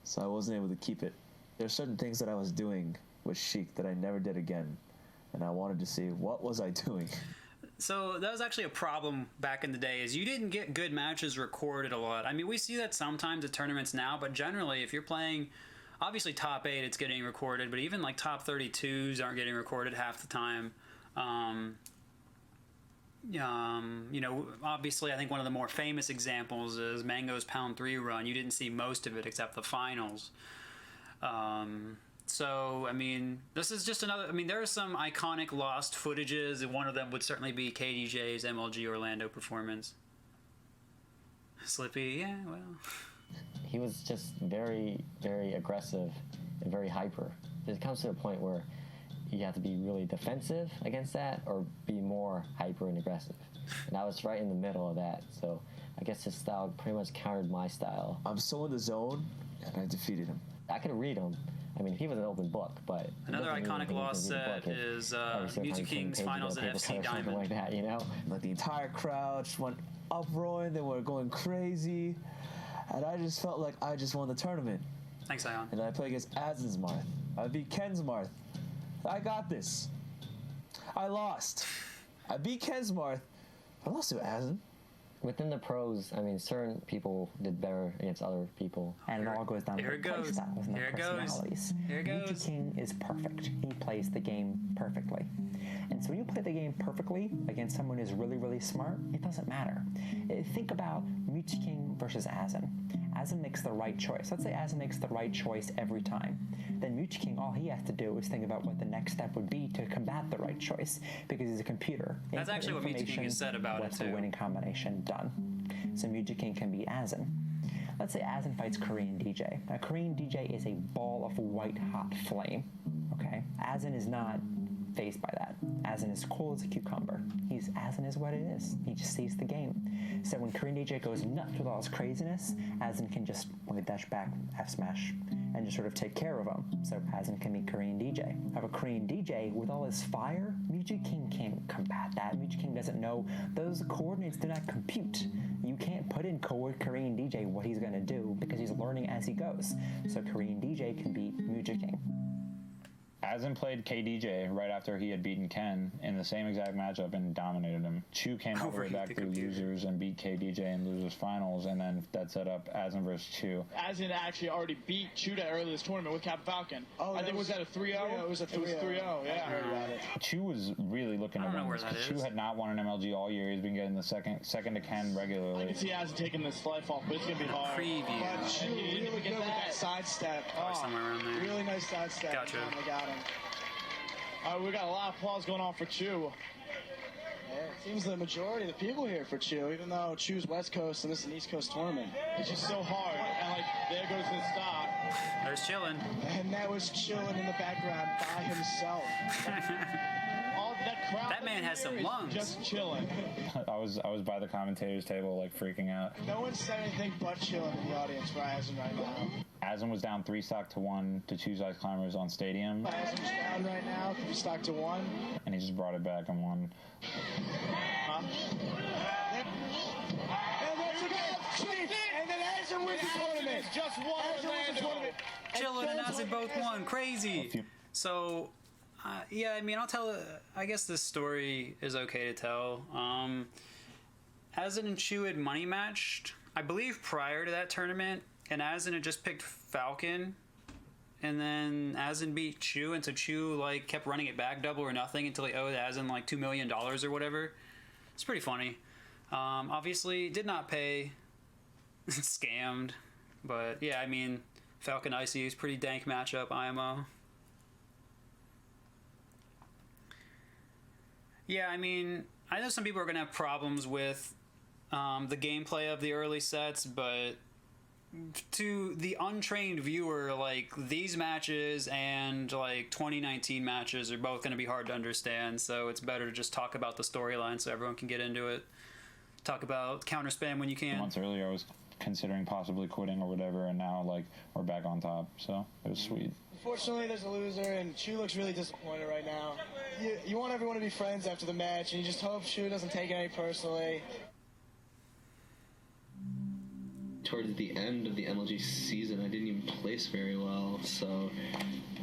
so I wasn't able to keep it. There are certain things that I was doing with Sheik that I never did again, and I wanted to see what was I doing. So that was actually a problem back in the day, is you didn't get good matches recorded a lot. I mean, we see that sometimes at tournaments now, but generally if you're playing, obviously top 8 it's getting recorded, but even top 32s aren't getting recorded half the time. Obviously I think one of the more famous examples is Mango's Pound 3 run. You didn't see most of it except the finals. So, I mean, this is just another... I mean, there are some iconic lost footages, and one of them would certainly be KDJ's MLG Orlando performance. Slippy, yeah, well... He was just very, very aggressive and very hyper. It comes to a point where you have to be really defensive against that or be more hyper and aggressive. And I was right in the middle of that, so I guess his style pretty much countered my style. I'm so in the zone, and I defeated him. I could read him. I mean, he was an open book, but... Another iconic loss set is Mewtwo King's finals at FC Diamond. Like that, you know? The entire crowd just went uproaring, they were going crazy, and I just felt like I just won the tournament. Thanks, Ion. And I played against Azen's Marth. I beat Ken's Marth. I got this. I lost. I beat Ken's Marth. I lost to Azen. Within the pros, I mean, certain people did better against other people. And it all goes down to the play styles and the personalities. Mewtwo King is perfect. He plays the game perfectly. And so when you play the game perfectly against someone who's really, really smart, it doesn't matter. Think about Mewtwo King versus Azen. Azen makes the right choice. Let's say Azen makes the right choice every time. Then Mewtwo King, all he has to do is think about what the next step would be to combat the right choice, because he's a computer. That's actually what Mewtwo King has said about it, too. What's the winning combination? Done. So Mewtwo King can be Azen. Let's say Azen fights Korean DJ. Now, Korean DJ is a ball of white-hot flame, okay? Azen is not phased by that. Azen is cool as a cucumber. Azen is what it is. He just sees the game. So when Korean DJ goes nuts with all his craziness, Azen can just dash back, F smash, and just sort of take care of him. So Azen can be Korean DJ. Have a Korean DJ with all his fire, Mewtwo King can't combat that. Mewtwo King doesn't know. Those coordinates do not compute. You can't put in Korean DJ what he's going to do because he's learning as he goes. So Korean DJ can beat Mewtwo King. Azen played KDJ right after he had beaten Ken in the same exact matchup and dominated him. Chu came all the way back through losers and beat KDJ in losers finals, and then that set up Azen versus Chu. Azen actually already beat Chu that early this tournament with Cap Falcon. Oh, I think was that a 3-0? Yeah, it was a 3-0. Yeah. I heard about it. Chu was really looking to win this because Chu had not won an MLG all year. He's been getting the second to Ken regularly. I can see Azen taking this life off, but it's going to be hard. Preview. But Chu really good with that sidestep. Somewhere around there. Really nice sidestep. Gotcha. I got him. We got a lot of applause going on for Chu. Yeah, it seems the majority of the people here for Chu, even though Chu's West Coast and this is an East Coast tournament. It's just so hard. And there goes the stop. There's Chillin'. And that was Chillin' in the background by himself. That man has some lungs. Just chilling. I was by the commentators table freaking out. No one said anything but chilling in the audience for Azen right now. Azen was down 3-1 to Chu's Ice Climbers on Stadium. Azen's down right now, 3-1. And he just brought it back and won. And that's a goal. And then Azen wins the tournament. Just won Orlando. Chillin' and Azen both won. Crazy. So... Yeah, I mean, I'll tell. I guess this story is okay to tell. Azen and Chu had money matched, I believe, prior to that tournament, and Azen had just picked Falcon, and then Azen beat Chu, and so Chu like kept running it back double or nothing until he owed Azen like $2 million or whatever. It's pretty funny. Obviously, did not pay. Scammed, but yeah, I mean, Falcon Icy is pretty dank matchup. IMO. Yeah, I mean, I know some people are gonna have problems with the gameplay of the early sets, but to the untrained viewer, like, these matches and like 2019 matches are both gonna be hard to understand. So it's better to just talk about the storyline so everyone can get into it. Talk about counter spam when you can. Months earlier, I was considering possibly quitting or whatever, and now like we're back on top, so it was sweet. Unfortunately, there's a loser, and Chu looks really disappointed right now. You want everyone to be friends after the match, and you just hope Chu doesn't take it any personally. Towards the end of the MLG season, I didn't even place very well, so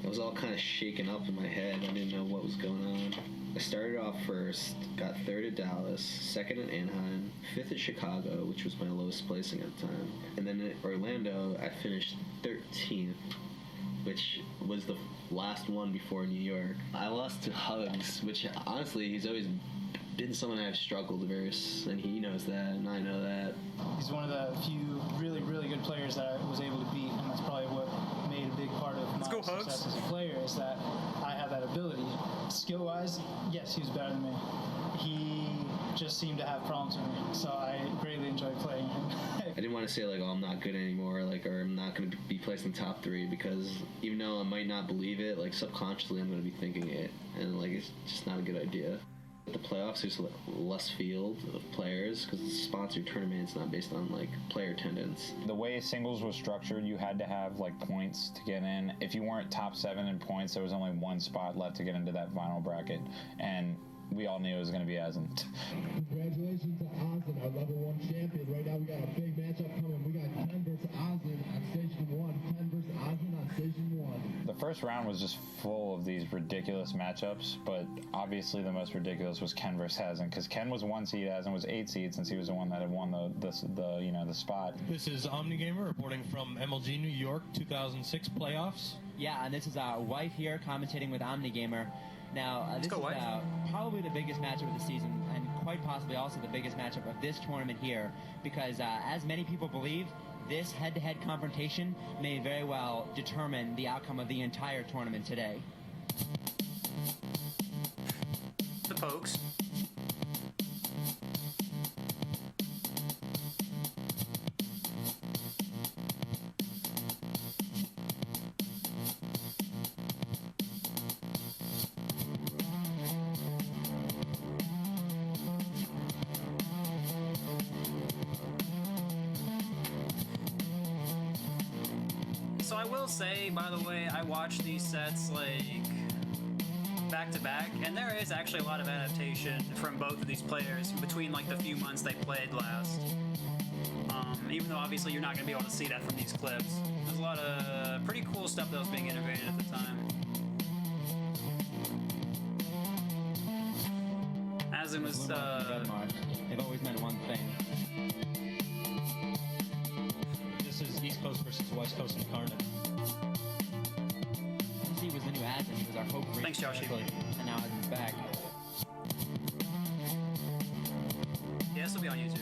it was all kind of shaken up in my head. I didn't know what was going on. I started off first, got third at Dallas, second at Anaheim, fifth at Chicago, which was my lowest placing at the time. And then at Orlando, I finished 13th, which was the last one before New York. I lost to Hugs, which honestly, he's always been someone I've struggled versus, and he knows that, and I know that. He's one of the few really, really good players that I was able to beat, and that's probably what made a big part of my success as a player, is that I have that ability. Skill-wise, yes, he was better than me. He just seemed to have problems with me, so I greatly enjoyed playing him. I didn't want to say, like, oh, I'm not good anymore, like, or I'm not going to be placed in top 3, because even though I might not believe it, like, subconsciously I'm going to be thinking it, and, like, it's just not a good idea. At the playoffs, there's less field of players because it's a sponsored tournament. It's not based on like player attendance. The way singles was structured, you had to have like points to get in. If you weren't top 7 in points, there was only one spot left to get into that final bracket, and we all knew it was going to be Azen. Congratulations to Azen, our level 1 champion. Right now we got a big matchup coming. We got Ken versus Azen on station 1. Ken versus Azen on station 1. The first round was just full of these ridiculous matchups, but obviously the most ridiculous was Ken versus Azen, because Ken was 1 seed, Azen was 8 seed, since he was the one that had won the spot. This is OmniGamer reporting from MLG New York 2006 playoffs. Yeah, and this is Wife here commentating with OmniGamer. Now, this is probably the biggest matchup of the season, and quite possibly also the biggest matchup of this tournament here, because as many people believe, this head-to-head confrontation may very well determine the outcome of the entire tournament today. The pokes. So I will say, by the way, I watched these sets like back to back, and there is actually a lot of adaptation from both of these players between like the few months they played last. Even though obviously you're not going to be able to see that from these clips. There's a lot of pretty cool stuff that was being innovated at the time. Azen was they've always meant one thing. This is East Coast versus West Coast Incarnate. He was the new Azen. He was our hope for. Thanks, Josh. And now Azen's back. Yeah, this will be on YouTube.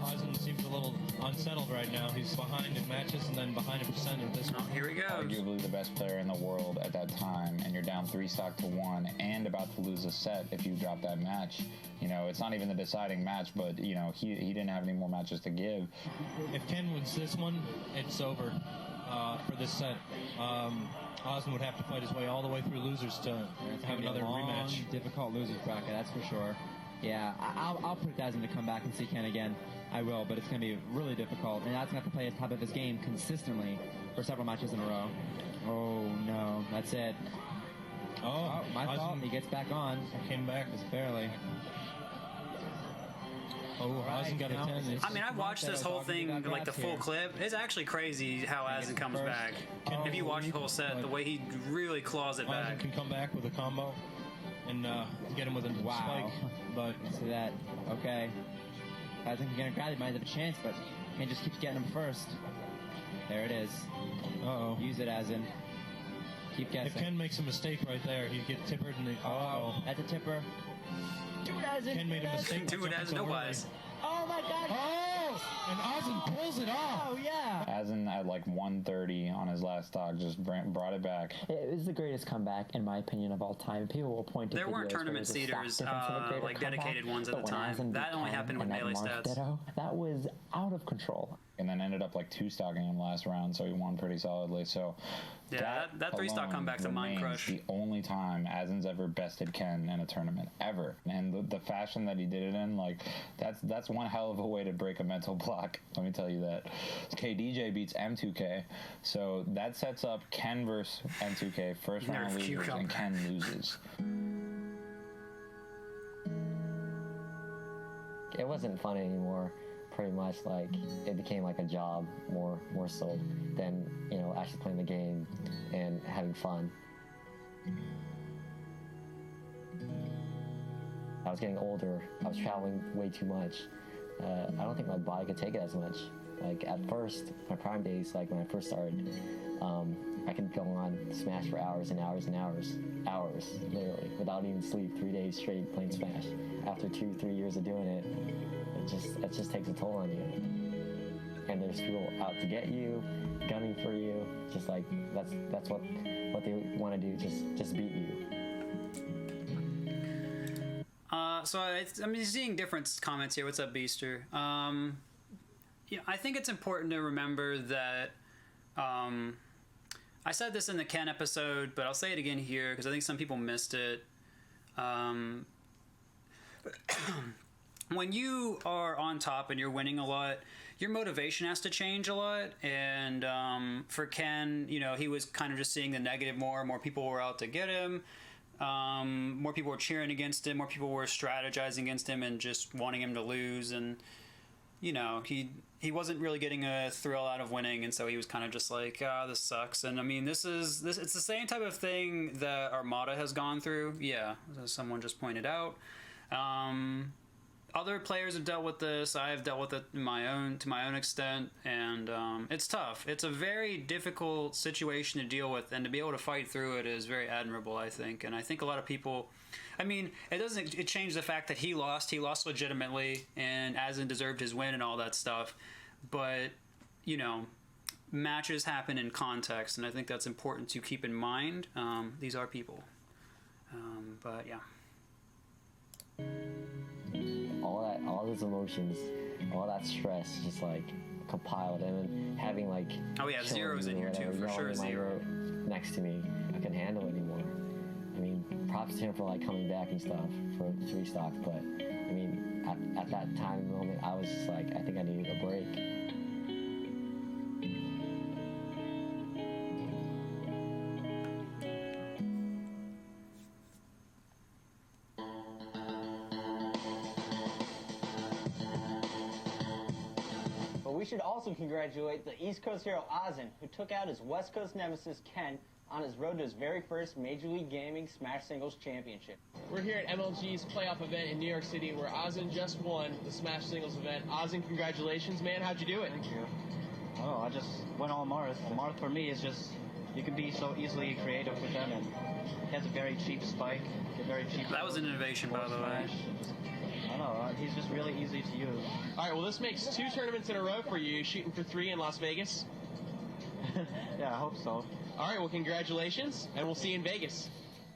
Azen seems a little unsettled right now. He's behind in matches and then behind in percent of this. Here he goes. Arguably the best player in the world at that time, and you're down 3 stock to 1 and about to lose a set if you drop that match. You know, it's not even the deciding match, but, you know, he didn't have any more matches to give. If Ken wins this one, it's over for this set. Azen would have to fight his way all the way through losers to have another rematch. Difficult losers bracket, that's for sure. Yeah, I'll predict Azen to come back and see Ken again. I will, but it's going to be really difficult. And Azen's going to have to play at the top of his game consistently for several matches in a row. Oh, no. That's it. Oh, my fault. He gets back on. Came back just barely. Oh, Azen got a 10. I mean, I watched this whole thing, like the full clip. It's actually crazy how Azen comes back. If you watch the whole set, the way he really claws it back. Azen can come back with a combo and get him with a spike. But see that? Okay. Azen can get a grab. He might have a chance, but he just keeps getting him first. There it is. Uh-oh. Use it, Azen. Keep guessing. If Ken makes a mistake right there, he'd get tippered in the... Oh, that's a tipper. Do it, Azen. Ken made a mistake. Do it, Azen. No wise. Oh, my God. Oh! And Azen pulls it off. Oh, yeah. Azen at like 130 on his last stock just brought it back. It was the greatest comeback, in my opinion, of all time. People will point to There weren't tournament seeders, like dedicated ones at the time. That only happened with Melee Stats. Ditto, that was out of control. And then ended up like 2-stocking him last round, so he won pretty solidly. So yeah, that 3-stock comeback's a mind crush. The only time Azen's ever bested Ken in a tournament ever, and the fashion that he did it in, like that's one hell of a way to break a mental block. Let me tell you that. KDJ beats M2K, so that sets up Ken versus M2K first round losers, and Ken loses. It wasn't fun anymore. Pretty much, like, it became like a job more so than, you know, actually playing the game and having fun. I was getting older. I was traveling way too much. I don't think my body could take it as much. Like, at first, my prime days, like when I first started, I could go on Smash for hours and hours and hours, literally, without even sleep, 3 days straight playing Smash. After 2-3 years of doing it, it just takes a toll on you. And there's people out to get you, gunning for you, just like that's what they want to do, just beat you. So I'm seeing different comments here. What's up, Beaster? Yeah, I think it's important to remember that. I said this in the Ken episode, but I'll say it again here because I think some people missed it. When you are on top and you're winning a lot, your motivation has to change a lot. And for Ken, you know, he was kind of just seeing the negative more. More people were out to get him. More people were cheering against him. More people were strategizing against him and just wanting him to lose. And, you know, he wasn't really getting a thrill out of winning. And so he was kind of just like, this sucks. And I mean, it's the same type of thing that Armada has gone through. Yeah, as someone just pointed out. Other players have dealt with this. I have dealt with it to my own extent, and it's tough. It's a very difficult situation to deal with, and to be able to fight through it is very admirable, I think. And I think a lot of people, I mean, it changed the fact that he lost legitimately, and Azen deserved his win and all that stuff. But, you know, matches happen in context, and I think that's important to keep in mind. These are people. But yeah. All those emotions, all that stress, just like compiled, and then having like Zero's in here too, for sure. Zero next to me, I couldn't handle it anymore. I mean, props to him for like coming back and stuff for 3-stock, but I mean, at that time and moment, I was just like, I think I needed a break. We should also congratulate the East Coast hero Azen, who took out his West Coast nemesis Ken on his road to his very first Major League Gaming Smash Singles Championship. We're here at MLG's playoff event in New York City, where Azen just won the Smash Singles event. Azen, congratulations, man. How'd you do it? Thank you. Oh, I just went all Marth. Marth for me is just, you can be so easily creative with them, and he has a very cheap spike, a very cheap... That was an innovation, by the way. I don't know, he's just really easy to use. All right, well, this makes 2 tournaments in a row for you, shooting for 3 in Las Vegas. Yeah, I hope so. All right, well, congratulations, and we'll see you in Vegas.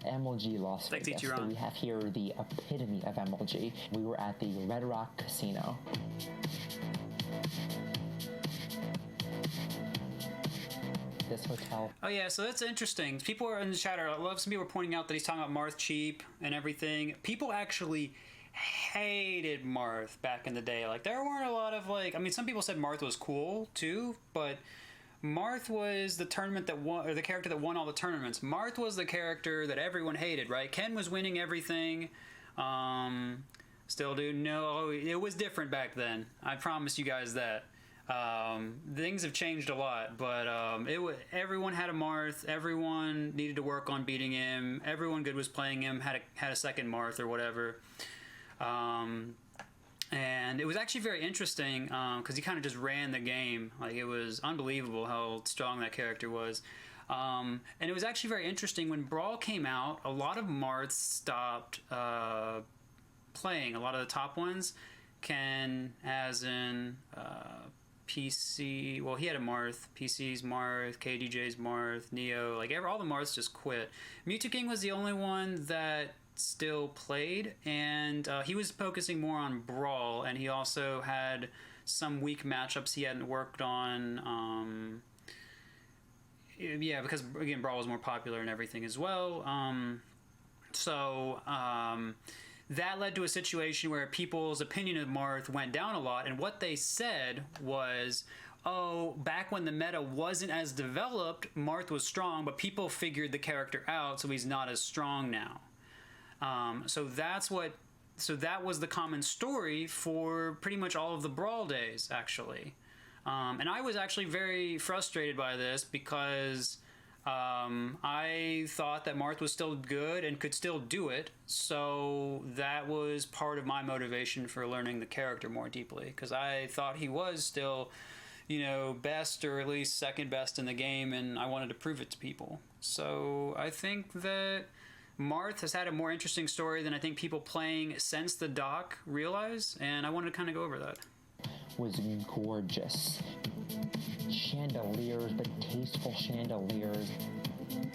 MLG Las Vegas. So we have here the epitome of MLG. We were at the Red Rock Casino. This hotel. Oh yeah, so that's interesting. People are in the chat. I love some people are pointing out that he's talking about Marth cheap and everything. People actually hated Marth back in the day. Like, there weren't a lot of, like, I mean, some people said Marth was cool too, but Marth was the tournament that won, or the character that won all the tournaments. Marth was the character that everyone hated, right? Ken was winning everything. Still do. No, it was different back then. I promise you guys that. Things have changed a lot, but everyone had a Marth. Everyone needed to work on beating him. Everyone good was playing him. Had a second Marth or whatever. And it was actually very interesting because he kind of just ran the game. Like, it was unbelievable how strong that character was. And it was actually very interesting when Brawl came out. A lot of Marths stopped playing. A lot of the top ones, Ken, Azen, PC. Well, he had a Marth. PC's Marth, KDJ's Marth, Neo. Like, all the Marths just quit. Mewtwo King was the only one that still played, and he was focusing more on Brawl, and he also had some weak matchups he hadn't worked on. Yeah, because again, Brawl was more popular and everything as well. That led to a situation where people's opinion of Marth went down a lot, and what they said was, oh, back when the meta wasn't as developed, Marth was strong, but people figured the character out, so he's not as strong now. So that was the common story for pretty much all of the Brawl days, actually. And I was actually very frustrated by this because I thought that Marth was still good and could still do it. So that was part of my motivation for learning the character more deeply, because I thought he was still, best or at least second best in the game, and I wanted to prove it to people. So I think that Marth has had a more interesting story than I think people playing since the doc realize, and I wanted to kind of go over that. Was gorgeous. Chandeliers, but tasteful chandeliers.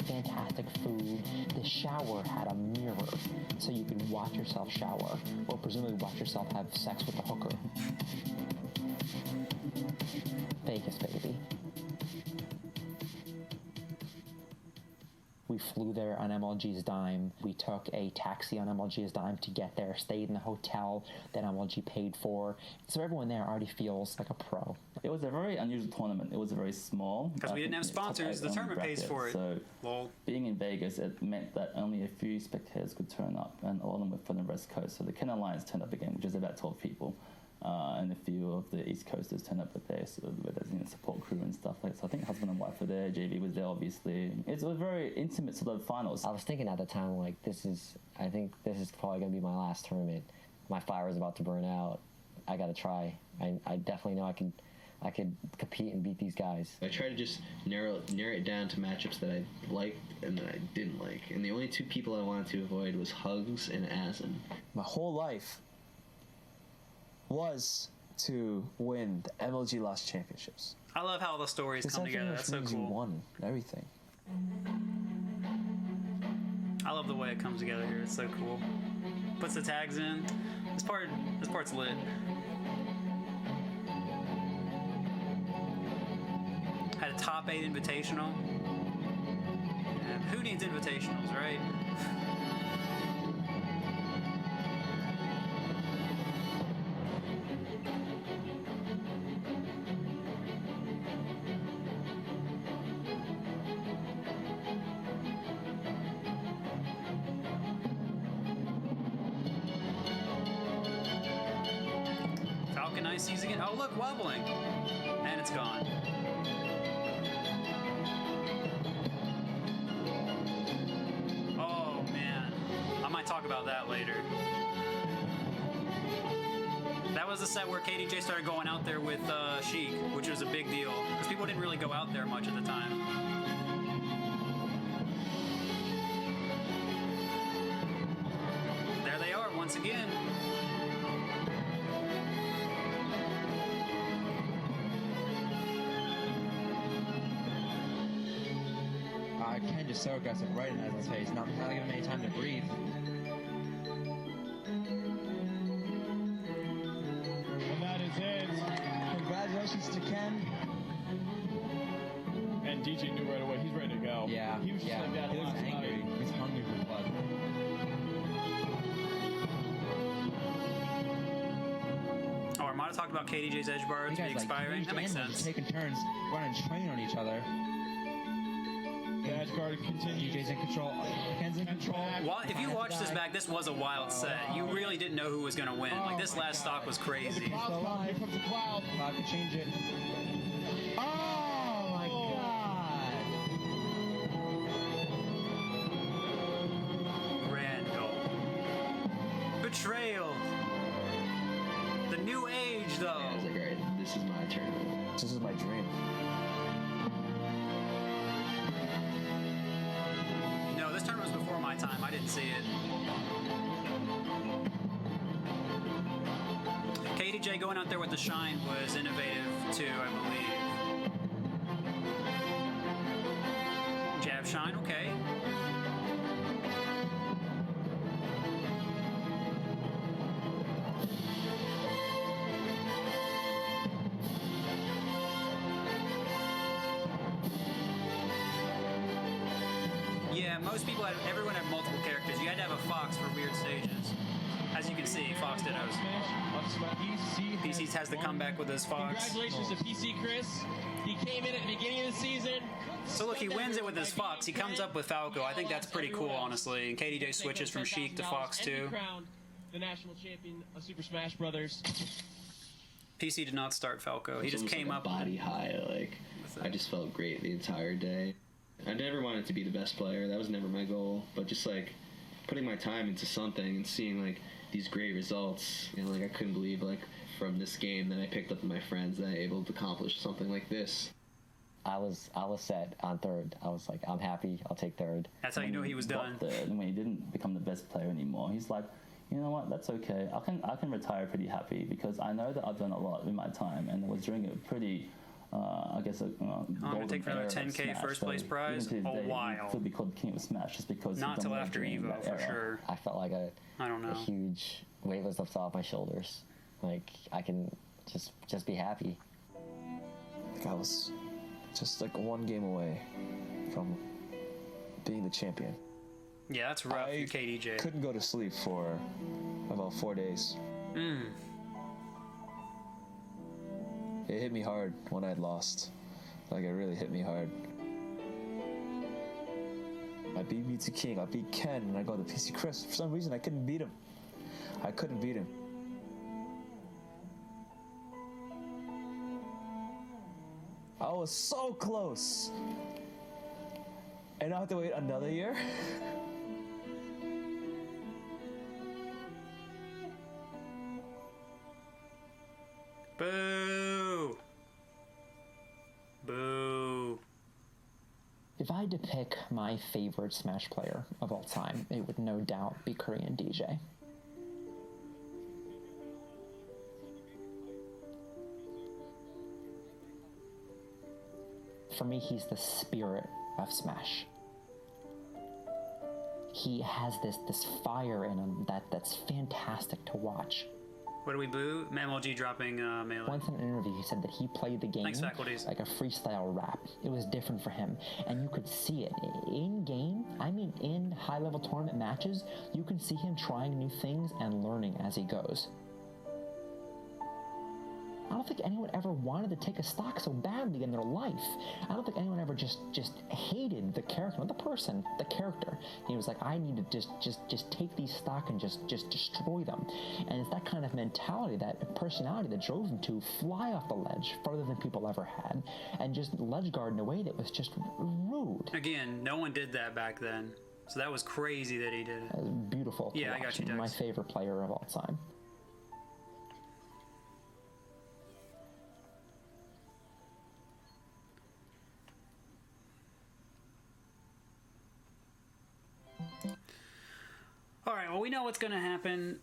Fantastic food. The shower had a mirror, so you could watch yourself shower, or presumably watch yourself have sex with the hooker. Vegas, baby. We flew there on MLG's dime. We took a taxi on MLG's dime to get there, stayed in the hotel that MLG paid for. So everyone there already feels like a pro. It was a very unusual tournament. It was very small. Because we didn't have sponsors, the tournament pays for it. So Lol. Being in Vegas, it meant that only a few spectators could turn up, and all of them were from the West Coast. So the Ken Alliance turned up again, which is about 12 people. And a few of the East Coasters turned up with their support crew and stuff like that. So I think husband and wife were there, JV was there obviously. It was a very intimate sort of finals. I was thinking at the time, like, I think this is probably going to be my last tournament. My fire is about to burn out. I got to try. I definitely know I could compete and beat these guys. I tried to just narrow it down to matchups that I liked and that I didn't like. And the only two people I wanted to avoid was Hugs and Azen. My whole life was to win the MLG Lost Championships. I love how all the stories come together. That's so cool. You won everything. I love the way it comes together here. It's so cool. Puts the tags in. This part's lit. Had a top 8 invitational. Yeah, who needs invitationals, right? Sees again. Oh, look, wobbling. And it's gone. Oh, man. I might talk about that later. That was the set where KDJ started going out there with Sheik, which was a big deal. Because people didn't really go out there much at the time. There they are once again. Ken just so aggressive right in Azen's face, not giving him any time to breathe. And that is it. Congratulations to Ken. And DJ knew right away, he's ready to go. Yeah. He was just like that he was last angry. night. He's hungry for blood. Oh, are my might have talked about KDJ's edge bar to be expiring. That makes sense. Taking turns, running train on each other. Edge guard continues. DJ's in control. Ken's in control. Well, if you watch this back, this was a wild set. You really didn't know who was going to win. Like, this last stock was crazy. Here comes the Cloud. Cloud can change it. Oh my God! Randall. Betrayal. The new age, though. Yeah, I was like, all right, this is my turn. This is my dream. No, this tournament was before my time. I didn't see it. KDJ going out there with the shine was innovative too, I believe. Jab shine, okay. Yeah, most people everyone had multiple characters. You had to have a Fox for weird stages. As you can see, Fox did those. PC has the comeback with his Fox. Congratulations to PC Chris. He came in at the beginning of the season. So look, he wins it with his Fox. He comes up with Falco. I think that's pretty cool, honestly. And KDJ switches from Sheik to Fox too. The national champion of Super Smash Brothers. PC did not start Falco. He just came like up body high. Like, I just felt great the entire day. I never wanted to be the best player. That was never my goal. But just like putting my time into something and seeing like these great results, you know, like I couldn't believe like from this game that I picked up with my friends that I able to accomplish something like this. I was set on third. I was like, I'm happy. I'll take third. That's how you knew he was done. And when he didn't become the best player anymore, he's like, you know what? That's okay. I can retire pretty happy because I know that I've done a lot in my time, and I was doing a pretty. I guess I'm gonna take for another 10K first place prize. A while. He'll be called King of Smash just because. Not till after Evo for sure. I felt like a huge weight was lifted off my shoulders. Like I can just be happy. Like I was just like one game away from being the champion. Yeah, that's rough. I KDJ. Couldn't go to sleep for about 4 days. It hit me hard when I'd lost. Like, it really hit me hard. I beat Mewtwo King, I beat Ken, and I go to PC Chris. For some reason, I couldn't beat him. I couldn't beat him. I was so close. And I have to wait another year? Boo! Boo! If I had to pick my favorite Smash player of all time, it would no doubt be Korean DJ. For me, he's the spirit of Smash. He has this fire in him that's fantastic to watch. What do we boo? MLG dropping Melee. Once in an interview, he said that he played the game Thanks, faculties. like a freestyle rap. It was different for him, and you could see it in game. I mean, in high-level tournament matches, you can see him trying new things and learning as he goes. I don't think anyone ever wanted to take a stock so badly in their life. I don't think anyone ever just hated the character, not the person, the character. He was like, I need to just take these stock and just destroy them. And it's that kind of mentality, that personality that drove him to fly off the ledge further than people ever had, and just ledge guard in a way that was just rude. Again, no one did that back then, so that was crazy that he did it. Beautiful. Yeah, I got you, Dex. My favorite player of all time. Alright, well, we know what's going to happen.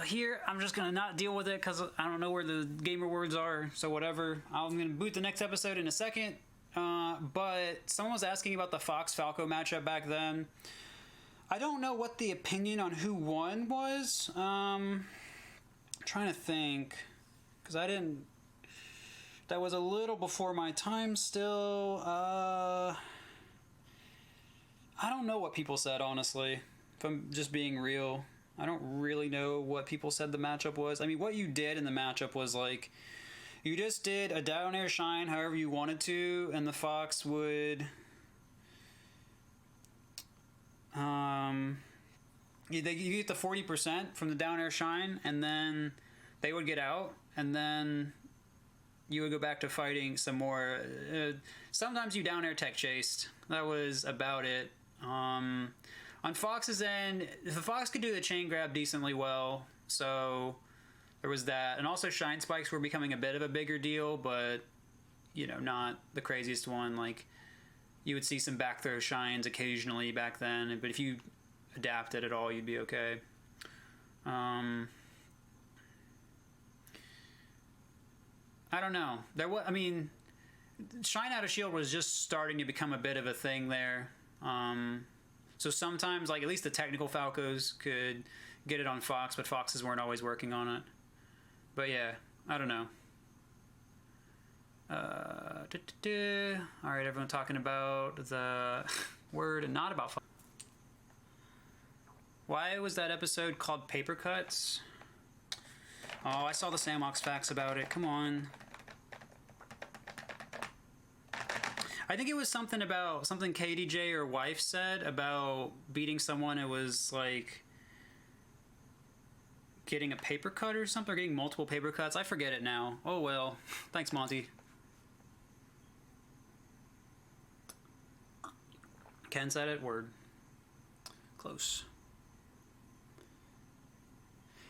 Here, I'm just going to not deal with it because I don't know where the gamer words are, so whatever. I'm going to boot the next episode in a second. But someone was asking about the Fox-Falco matchup back then. I don't know what the opinion on who won was. I'm trying to think. Because I didn't... That was a little before my time still. I don't know what people said, honestly. If I'm just being real. I don't really know what people said the matchup was. I mean, what you did in the matchup was like, you just did a down air shine however you wanted to, and the Fox would you get the 40% from the down air shine, and then they would get out, and then you would go back to fighting some more. Sometimes you down air tech chased. That was about it. On Fox's end, the Fox could do the chain grab decently well, so there was that. And also shine spikes were becoming a bit of a bigger deal, but, you know, not the craziest one. Like, you would see some back throw shines occasionally back then, but if you adapted at all, you'd be okay. I don't know. I mean, shine out of shield was just starting to become a bit of a thing there. So sometimes, like, at least the technical Falcos could get it on Fox, but Foxes weren't always working on it. But yeah, I don't know. All right, everyone talking about the word and not about Fox. Why was that episode called Paper Cuts? Oh, I saw the Sandbox facts about it. Come on. I think it was something KDJ or wife said about beating someone. It was like getting a paper cut or something, or getting multiple paper cuts. I forget it now. Oh well. Thanks, Monty. Ken said it. Word. Close.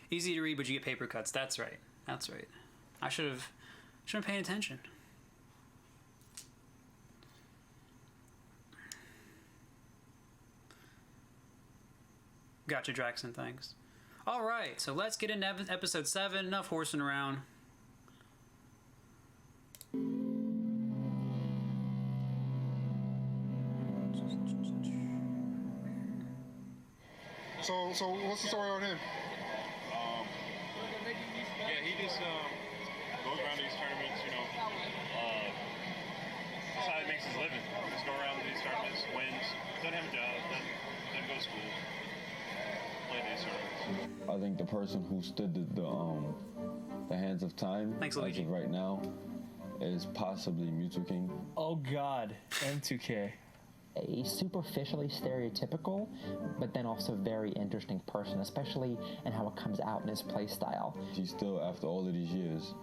Easy to read, but you get paper cuts. That's right. That's right. I should have paid attention. Gotcha, Draxon, thanks. Alright, so let's get into episode 7. Enough horsing around. So what's the story on him? Yeah, he just goes around these tournaments, you know. That's how he makes his living. Just go around these tournaments, wins, doesn't have a job, doesn't go to school. I think the person who stood the hands of time, thanks, as of right now, is possibly Mewtwo King. Oh God, M2K. A superficially stereotypical, but then also very interesting person, especially in how it comes out in his playstyle. He still, after all of these years,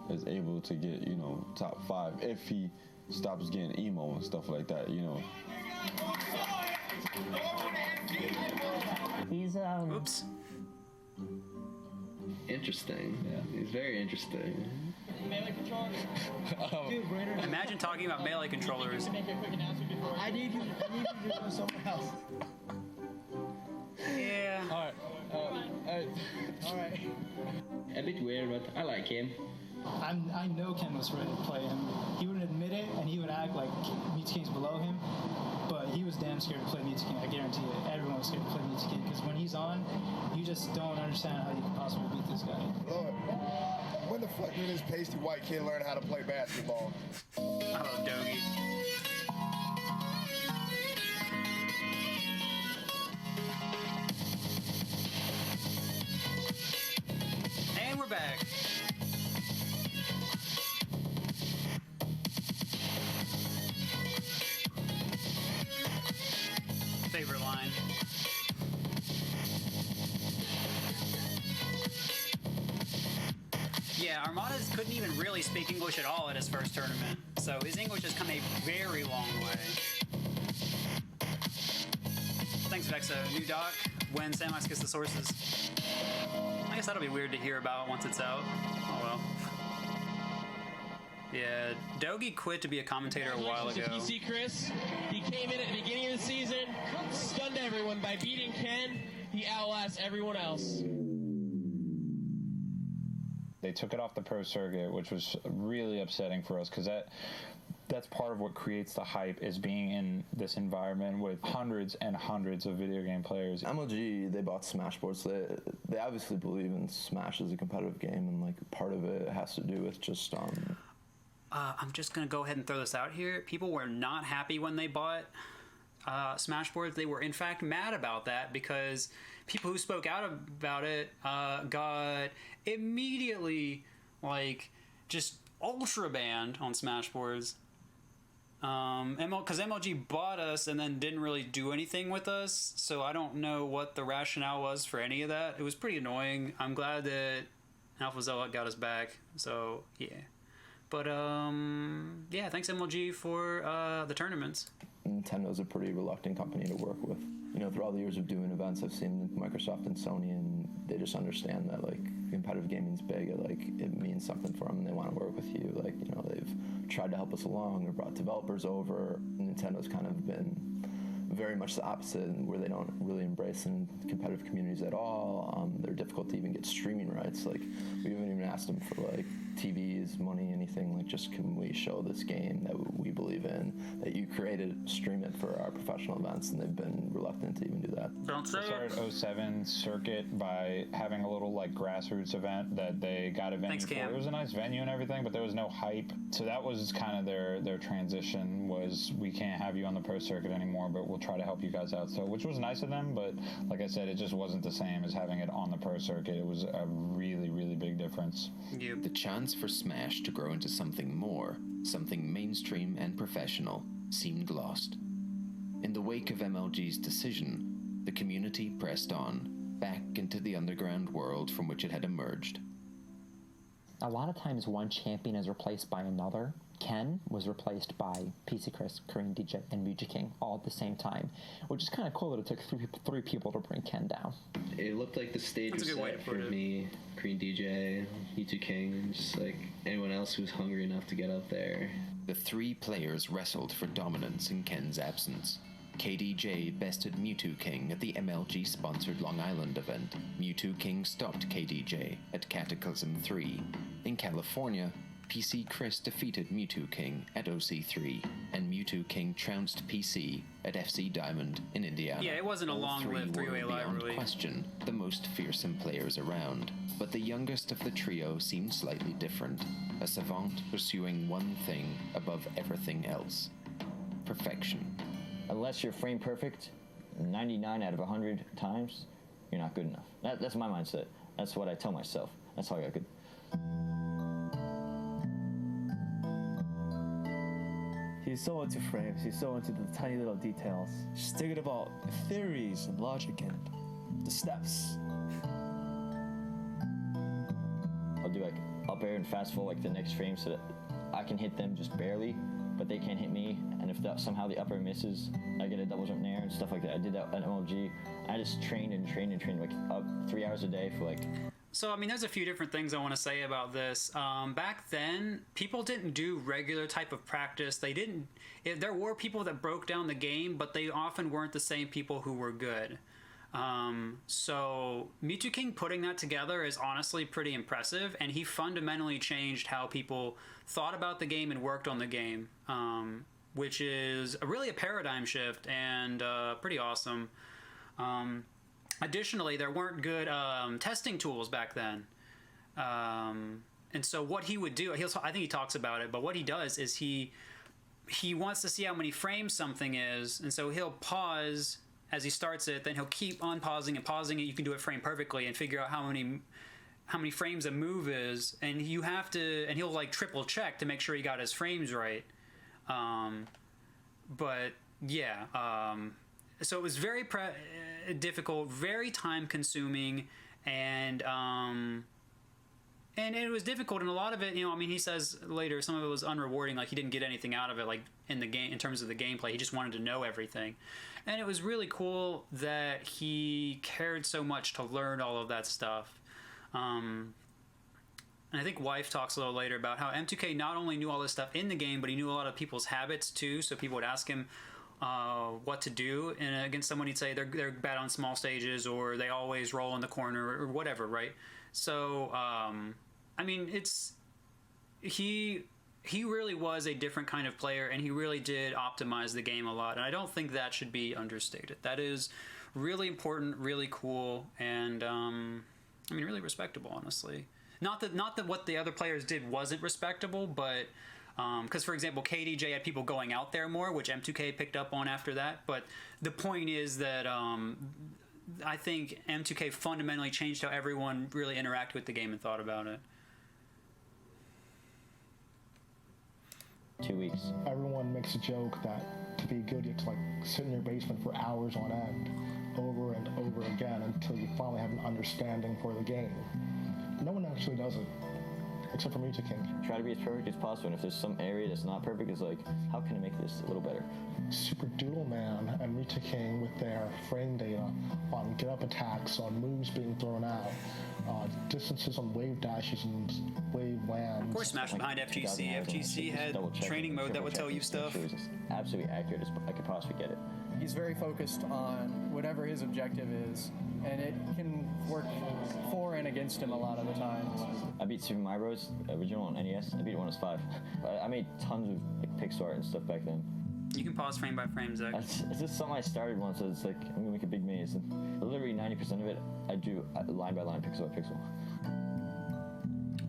is able to get, you know, top 5 if he stops getting emo and stuff like that, you know. He's Oops. Interesting. Yeah. He's very interesting. Melee controllers. Dude, Rainer. Imagine talking about melee controllers. I need you to go somewhere else. Yeah. Alright. A bit weird, but I like him. I know Ken was ready to play him. He wouldn't admit it, and he would act like Mewtwo King's below him. But he was damn scared to play Mewtwo King. I guarantee it. Everyone was scared to play Mewtwo King because when he's on, you just don't understand how you can possibly beat this guy. Lord, when the fuck did this pasty white kid learn how to play basketball? Oh, Dogie. And we're back. Favorite line. Yeah, Armadas couldn't even really speak English at all at his first tournament, so his English has come a very long way. Thanks, Vexa. New doc, when Sandbox gets the sources. I guess that'll be weird to hear about once it's out. Oh well. Yeah, Dogie quit to be a commentator a while ago. PC Chris, he came in at the beginning of the season, stunned everyone by beating Ken. He outlasts everyone else. They took it off the pro circuit, which was really upsetting for us because that's part of what creates the hype, is being in this environment with hundreds and hundreds of video game players. MLG, they bought Smashboards. They obviously believe in Smash as a competitive game, and like part of it has to do with just I'm just gonna go ahead and throw this out here. People were not happy when they bought Smashboards. They were in fact mad about that because people who spoke out about it got immediately like just ultra banned on Smashboards. Because MLG bought us and then didn't really do anything with us, so I don't know what the rationale was for any of that. It was pretty annoying. I'm glad that Alpha Zealot got us back, so yeah. But yeah, thanks MLG for the tournaments. Nintendo's a pretty reluctant company to work with. You know, through all the years of doing events, I've seen Microsoft and Sony, and they just understand that, like, competitive gaming's big. It means something for them, and they want to work with you. Like, you know, they've tried to help us along or brought developers over. Nintendo's kind of been very much the opposite, where they don't really embrace in competitive communities at all. They're difficult to even get streaming rights. Like, we haven't even asked them for, like, TVs, money, anything. Like, just can we show this game that we believe in, that you created, stream it for our professional events, and they've been reluctant to even do that. Don't say it. They started 07 circuit by having a little, like, grassroots event that they got a venue for. It was a nice venue and everything, but there was no hype. So that was kind of their transition, was we can't have you on the pro circuit anymore, but we'll try to help you guys out. So, which was nice of them, but like I said, it just wasn't the same as having it on the pro circuit. It was a really, really big difference. The chance for Smash to grow into something more, something mainstream and professional, seemed lost. In the wake of MLG's decision, the community pressed on, back into the underground world from which it had emerged. A lot of times one champion is replaced by another. Ken was replaced by PC Chris, Korean DJ, and Muji King all at the same time, which is kind of cool that it took three people to bring Ken down. It looked like the stage was set for me, Korean DJ, U2 King, and just like anyone else who was hungry enough to get up there. The three players wrestled for dominance in Ken's absence. KDJ bested Mewtwo King at the MLG-sponsored Long Island event. Mewtwo King stopped KDJ at Cataclysm 3. In California, PC Chris defeated Mewtwo King at OC3, and Mewtwo King trounced PC at FC Diamond in Indiana. Yeah, it wasn't a long-lived three-way rivalry. Beyond question, the most fearsome players around. But the youngest of the trio seemed slightly different, a savant pursuing one thing above everything else: perfection. Unless you're frame perfect 99 out of 100 times, you're not good enough. That's my mindset. That's what I tell myself. That's how I got good. He's so into frames. He's so into the tiny little details. Just thinking about theories and logic and the steps. I'll do like up air and fast full like the next frame so that I can hit them just barely, but they can't hit me. And if somehow the up air misses, I get a double jump in air and stuff like that. I did that at MLG. I just trained like up 3 hours a day for like. So, I mean, there's a few different things I want to say about this. Back then, people didn't do regular type of practice. They didn't. There were people that broke down the game, but they often weren't the same people who were good. So, Mewtwo King putting that together is honestly pretty impressive, and he fundamentally changed how people thought about the game and worked on the game, which is really a paradigm shift and pretty awesome. Additionally, there weren't good testing tools back then. And so what he would do, I think he talks about it, but what he does is he wants to see how many frames something is, and so he'll pause as he starts it, then he'll keep unpausing and pausing it. You can do it frame perfectly and figure out how many frames a move is, and you have to, and he'll like triple check to make sure he got his frames right. But yeah, so it was very difficult, very time consuming, and it was difficult, and a lot of it, I mean, he says later some of it was unrewarding, like he didn't get anything out of it, like in the game, in terms of the gameplay. He just wanted to know everything, and it was really cool that he cared so much to learn all of that stuff. And I think Wife talks a little later about how M2K not only knew all this stuff in the game, but he knew a lot of people's habits too, so people would ask him what to do, and against someone he'd say they're bad on small stages, or they always roll in the corner, or whatever, right? So I mean, he really was a different kind of player, and he really did optimize the game a lot, and I don't think that should be understated. That is really important, really cool, and I mean, really respectable, honestly. Not that what the other players did wasn't respectable, but because, for example, KDJ had people going out there more, which M2K picked up on after that. But the point is that I think M2K fundamentally changed how everyone really interacted with the game and thought about it. 2 weeks. Everyone makes a joke that to be good, you have to like sit in your basement for hours on end, over and over again, until you finally have an understanding for the game. No one actually does it, except for Music King. Try to be as perfect as possible, and if there's some area that's not perfect, it's like, how can I make this a little better? Super Doodle Man and Music King with their frame data on get-up attacks, on moves being thrown out, distances on wave dashes and wave lands. Of course, Smash behind FGC. FGC had training mode that would tell you stuff. It was as absolutely accurate as I could possibly get it. He's very focused on whatever his objective is, and it can work for and against him a lot of the times. I beat Super Mario Bros. Original on NES. I beat it when I was 5. I made tons of like, pixel art and stuff back then. You can pause frame by frame, Zach. It's just something I started once, so it's like, I'm gonna make a big maze. And literally 90% of it, I drew line by line, pixel by pixel.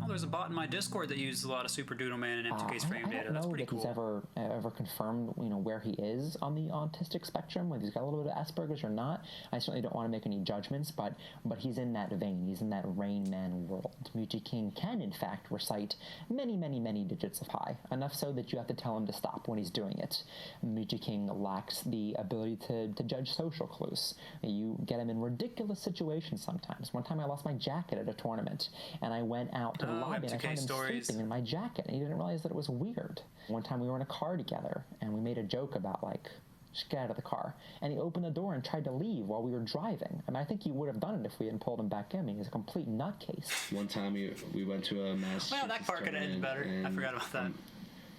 Oh, there's a bot in my Discord that uses a lot of Super Doodle Man and M2K's frame data. That's pretty cool. I don't know that he's ever confirmed, where he is on the autistic spectrum, whether he's got a little bit of Asperger's or not. I certainly don't want to make any judgments, but he's in that vein. He's in that Rain Man world. Muji King can, in fact, recite many, many, many digits of pi, enough so that you have to tell him to stop when he's doing it. Muji King lacks the ability to judge social clues. You get him in ridiculous situations sometimes. One time I lost my jacket at a tournament, and I went out to the lobby and I found him sleeping in my jacket, and he didn't realize that it was weird. One time we were in a car together, and we made a joke about, like, just get out of the car. And he opened the door and tried to leave while we were driving. I mean, I think he would have done it if we hadn't pulled him back in. I mean, he's a complete nutcase. One time we went to a Massachusetts Well, that part could have ended better. I forgot about that. I'm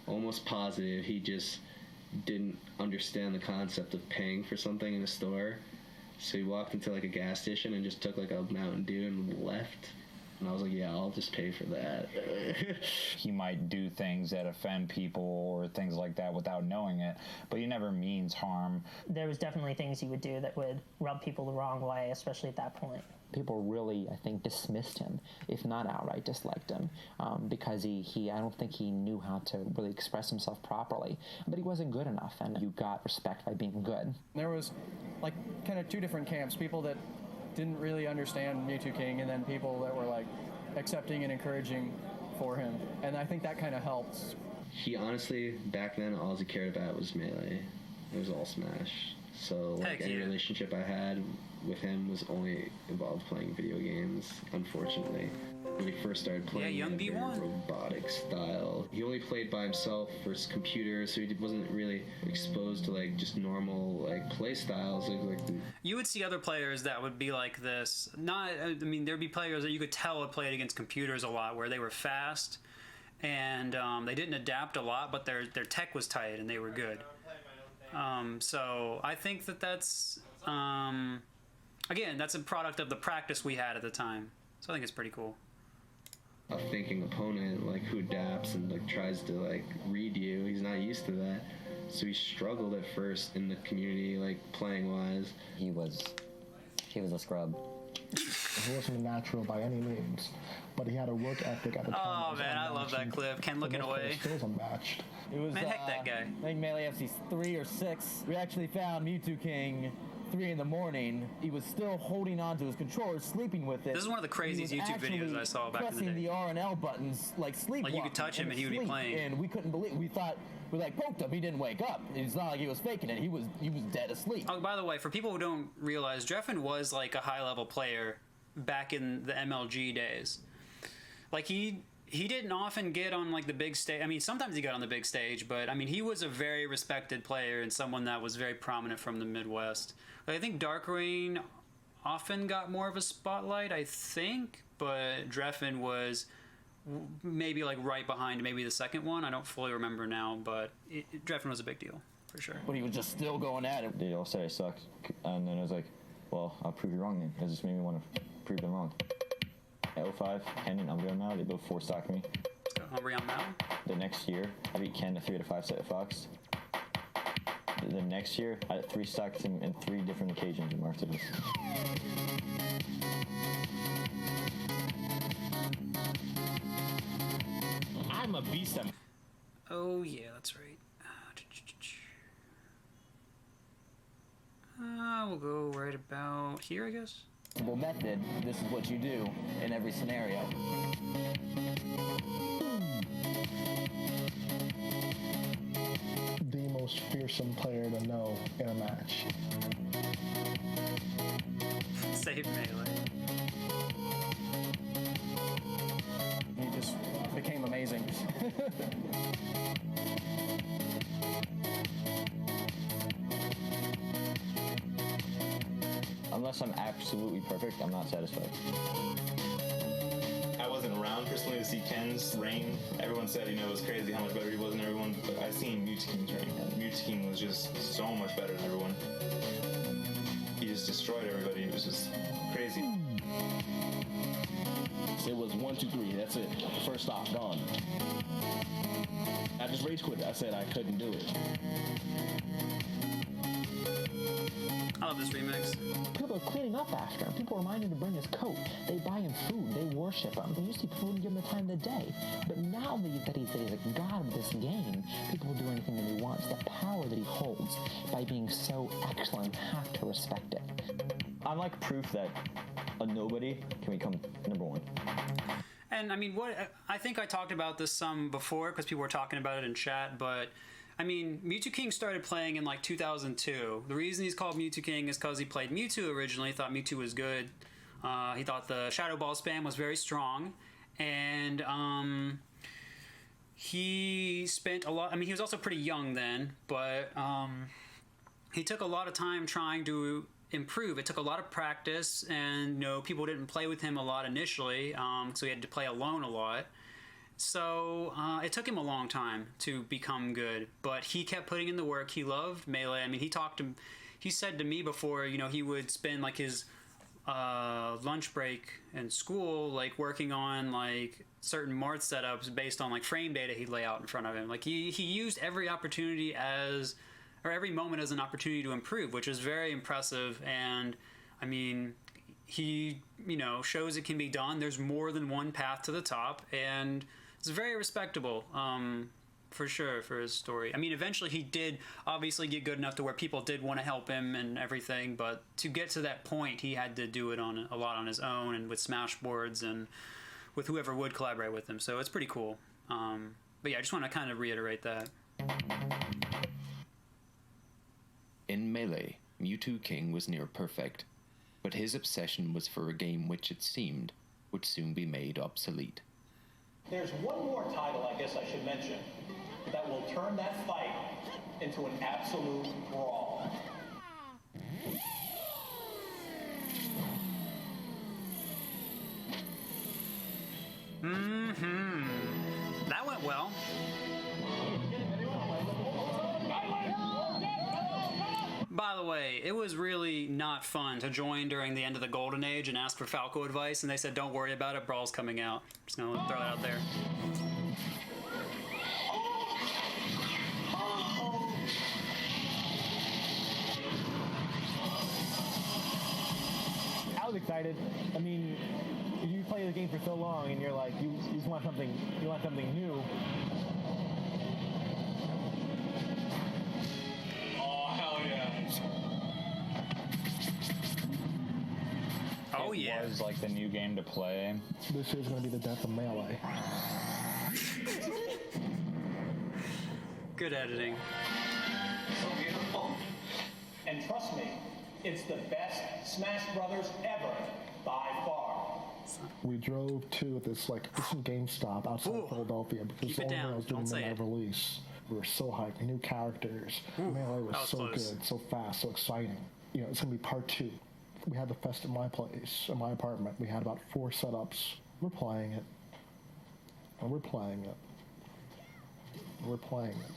almost positive he just didn't understand the concept of paying for something in a store. So he walked into, like, a gas station and just took, like, a Mountain Dew and left. And I was like, yeah, I'll just pay for that. He might do things that offend people or things like that without knowing it, but he never means harm. There was definitely things he would do that would rub people the wrong way, especially at that point. People really, I think, dismissed him, if not outright disliked him, because he I don't think he knew how to really express himself properly. But he wasn't good enough, and you got respect by being good. There was, like, kind of two different camps, people that didn't really understand Mewtwo King, and then people that were like accepting and encouraging for him, and I think that kind of helped. He honestly, back then, all he cared about was Melee. It was all Smash. So like any relationship I had with him was only involved playing video games, unfortunately. When he first started playing, young D1 robotic style. He only played by himself versus computers, so he wasn't really exposed to like just normal like play styles. You would see other players that would be like this. There'd be players that you could tell had played against computers a lot, where they were fast and they didn't adapt a lot, but their tech was tight and they were good. So I think that's again, that's a product of the practice we had at the time. So I think it's pretty cool. A thinking opponent like who adapts and like tries to like read you. He's not used to that, so he struggled at first in the community, like playing wise. He was a scrub. He wasn't a natural by any means, but he had a work ethic at the time. Oh man, I love that clip. Ken looking away. Skills unmatched. It was man, heck that guy. I think Melee FC 3 or 6. We actually found Mewtwo King 3 in the morning. He was still holding on to his controller, sleeping with it. This is one of the craziest YouTube videos I saw back in the day. Pressing the R and L buttons like sleep. Like you could touch him and he would be playing. And we couldn't believe. We thought we like poked him. He didn't wake up. It's not like he was faking it. He was dead asleep. Oh, by the way, for people who don't realize, Dreffin was like a high-level player back in the MLG days. Like he didn't often get on like the big stage. I mean, sometimes he got on the big stage, but I mean, he was a very respected player and someone that was very prominent from the Midwest. Like, I think Dark Rain often got more of a spotlight, I think, but Dreffin was maybe like right behind maybe the second one. I don't fully remember now, but Dreffin was a big deal for sure. But he was just still going at it. They all said I sucked, and then I was like, well, I'll prove you wrong then. It just made me want to prove them wrong. At 05, Ken and Umbreon Mal, they both 4-stocked me. Umbreon Mal? The next year, I beat Ken to 3 out of 5 set of Fox. The next year, I 3-stocked him in 3 different occasions in Martivis. I'm a beast. Oh yeah, that's right. We'll go right about here, I guess. Method, this is what you do in every scenario. The most fearsome player to know in a match. Save melee. He just became amazing. Unless I'm absolutely perfect, I'm not satisfied. I wasn't around personally to see Ken's reign. Everyone said, it was crazy how much better he was than everyone, but I seen Mewtwo King's reign, and Mewtwo King was just so much better than everyone. He just destroyed everybody. It was just crazy. It was 1, 2, 3. That's it. First stop, gone. I just rage quit. I said I couldn't do it. I love this remix. People are cleaning up after him. People remind him to bring his coat. They buy him food. They worship him. They used to people wouldn't give him the time of the day. But now that he's a god of this game, people will do anything that he wants. The power that he holds by being so excellent, you have to respect it. I'm like proof that a nobody can become number one. And I mean, I think I talked about this some before because people were talking about it in chat, but I mean, Mewtwo King started playing in like 2002. The reason he's called Mewtwo King is because he played Mewtwo originally, thought Mewtwo was good. He thought the Shadow Ball spam was very strong, and he spent a lot. I mean, he was also pretty young then, but he took a lot of time trying to improve. It took a lot of practice, and people didn't play with him a lot initially, so he had to play alone a lot. So it took him a long time to become good, but he kept putting in the work. He loved Melee. I mean, he said to me before, he would spend like his lunch break in school, like working on like certain Marth setups based on like frame data he'd lay out in front of him. Like he used every opportunity every moment as an opportunity to improve, which is very impressive. And I mean, he, shows it can be done. There's more than one path to the top, and it's very respectable, for sure, for his story. I mean, eventually he did obviously get good enough to where people did want to help him and everything, but to get to that point, he had to do it a lot on his own and with Smashboards and with whoever would collaborate with him. So it's pretty cool. But yeah, I just want to kind of reiterate that. In Melee, Mewtwo King was near perfect, but his obsession was for a game which it seemed would soon be made obsolete. There's one more title I guess I should mention that will turn that fight into an absolute brawl. That went well. By the way, it was really not fun to join during the end of the Golden Age and ask for Falco advice, and they said, don't worry about it, Brawl's coming out. Just gonna throw that out there. I was excited. I mean, you play the game for so long, and you're like, you just want something new. Oh yeah. It was like the new game to play. This is going to be the death of Melee. Good editing. So beautiful. And trust me, it's the best Smash Brothers ever, by far. We drove to this GameStop outside of Philadelphia because the only way I was doing midnight release. We were so hyped. New characters. Melee was so close. good, so fast, so exciting. It's going to be part 2. We had the fest at my place, in my apartment. We had about 4 setups. We're playing it. And we're playing it. And we're playing it.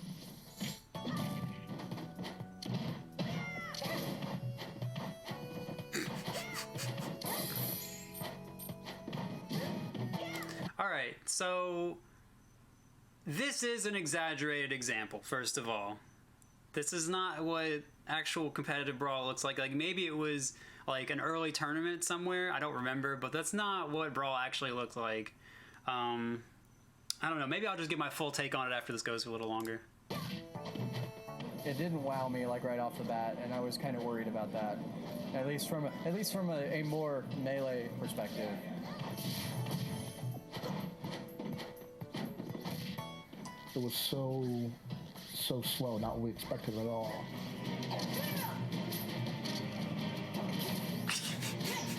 All right, so this is an exaggerated example, first of all. This is not what actual competitive Brawl looks like. Like, maybe it was like an early tournament somewhere. I don't remember, but that's not what Brawl actually looked like. I don't know. Maybe I'll just get my full take on it after this goes a little longer. it didn't wow me like right off the bat, and I was kind of worried about that. At least from a more melee perspective. It was so slow, not what we expected at all.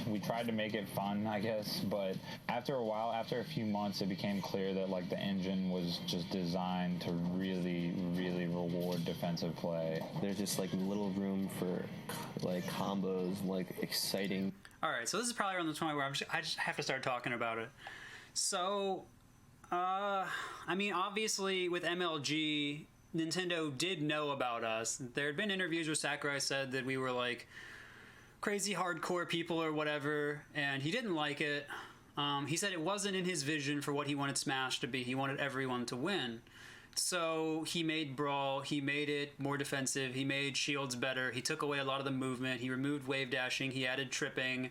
We tried to make it fun, I guess, but after a while, after a few months, it became clear that like the engine was just designed to really, really reward defensive play. There's just like little room for like combos, like exciting. All right, so this is probably around the point where I just have to start talking about it. So, I mean, obviously with MLG, Nintendo did know about us. There had been interviews where Sakurai said that we were like crazy hardcore people or whatever, and he didn't like it. He said it wasn't in his vision for what he wanted Smash to be. He wanted everyone to win. So he made Brawl, he made it more defensive, he made shields better, he took away a lot of the movement, he removed wave dashing, he added tripping,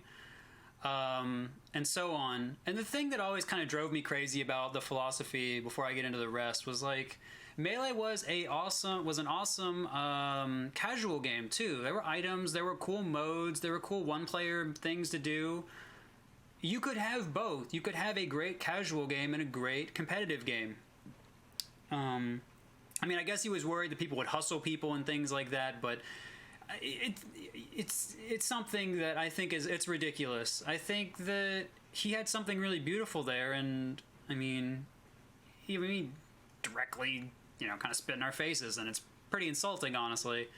and so on. And the thing that always kind of drove me crazy about the philosophy before I get into the rest was like, Melee was an awesome casual game too. There were items, there were cool modes, there were cool one-player things to do. You could have both. You could have a great casual game and a great competitive game. I mean, I guess he was worried that people would hustle people and things like that, but it's something that I think it's ridiculous. I think that he had something really beautiful there, and I mean, he directly, kind of spit in our faces, and it's pretty insulting, honestly.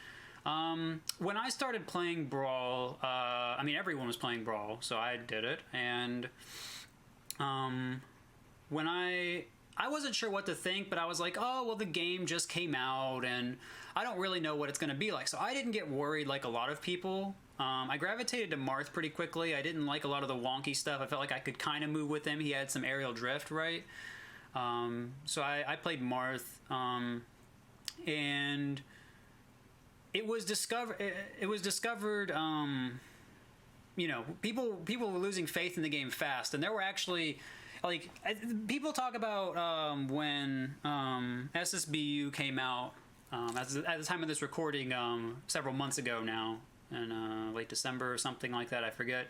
When I started playing Brawl, I mean, everyone was playing Brawl, so I did it, and when I wasn't sure what to think, but I was like, oh, well, the game just came out, and I don't really know what it's going to be like, so I didn't get worried like a lot of people. I gravitated to Marth pretty quickly. I didn't like a lot of the wonky stuff. I felt like I could kind of move with him. He had some aerial drift, right? So I played Marth, and it was discovered. People were losing faith in the game fast, and there were actually like people talk about when SSBU came out at the time of this recording several months ago now, in late December or something like that. I forget.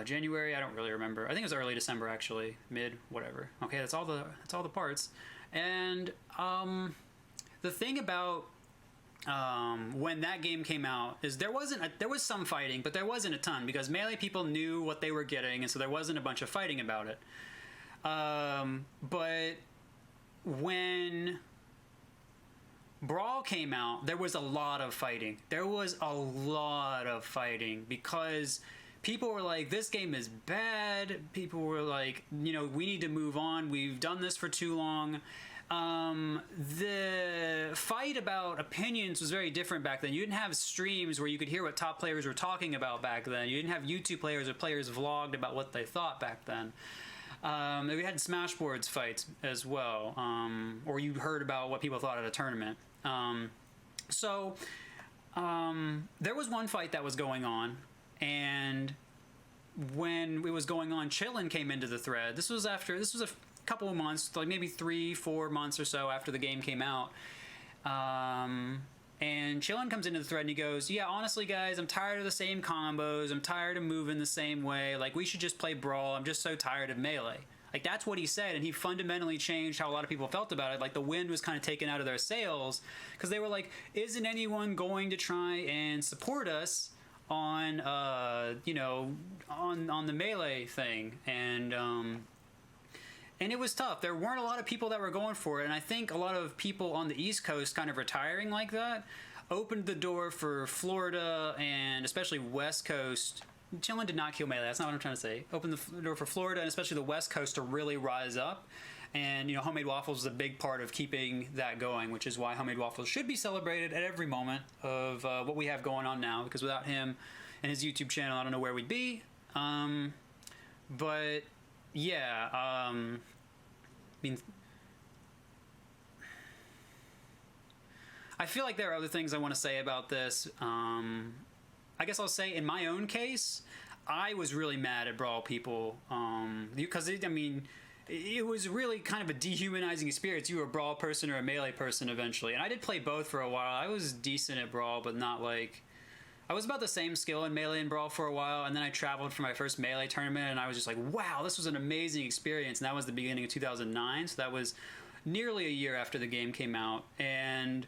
January, I don't really remember. I think it was early December, actually, mid, whatever. Okay, that's all the parts. And the thing about when that game came out is there was some fighting, but there wasn't a ton because Melee people knew what they were getting, and so there wasn't a bunch of fighting about it. But when Brawl came out, there was a lot of fighting. Because people were like, this game is bad. People were like, we need to move on. We've done this for too long. The fight about opinions was very different back then. You didn't have streams where you could hear what top players were talking about back then. You didn't have YouTube players or players vlogged about what they thought back then. We had Smashboards fights as well, or you heard about what people thought at a tournament. So there was one fight that was going on, and when it was going on, Chillin came into the thread. This was a couple of months, like maybe 3-4 months or so after the game came out. And Chillin comes into the thread and he goes, yeah, honestly, guys, I'm tired of the same combos. I'm tired of moving the same way. Like, we should just play Brawl. I'm just so tired of Melee. Like, that's what he said, and he fundamentally changed how a lot of people felt about it. Like, the wind was kind of taken out of their sails because they were like, isn't anyone going to try and support us on, on the Melee thing? And it was tough. There weren't a lot of people that were going for it, and I think a lot of people on the East Coast kind of retiring like that opened the door for Florida and especially West Coast. Chillin did not kill Melee, that's not what I'm trying to say. Opened the door for Florida and especially the West Coast to really rise up. And, Homemade Waffles is a big part of keeping that going, which is why Homemade Waffles should be celebrated at every moment of what we have going on now, because without him and his YouTube channel, I don't know where we'd be. But yeah, I mean, I feel like there are other things I want to say about this. I guess I'll say in my own case, I was really mad at Brawl people because, it was really kind of a dehumanizing experience. You were a Brawl person or a Melee person eventually. And I did play both for a while. I was decent at Brawl, but not like... I was about the same skill in Melee and Brawl for a while, and then I traveled for my first Melee tournament, and I was just like, wow, this was an amazing experience. And that was the beginning of 2009, so that was nearly a year after the game came out. And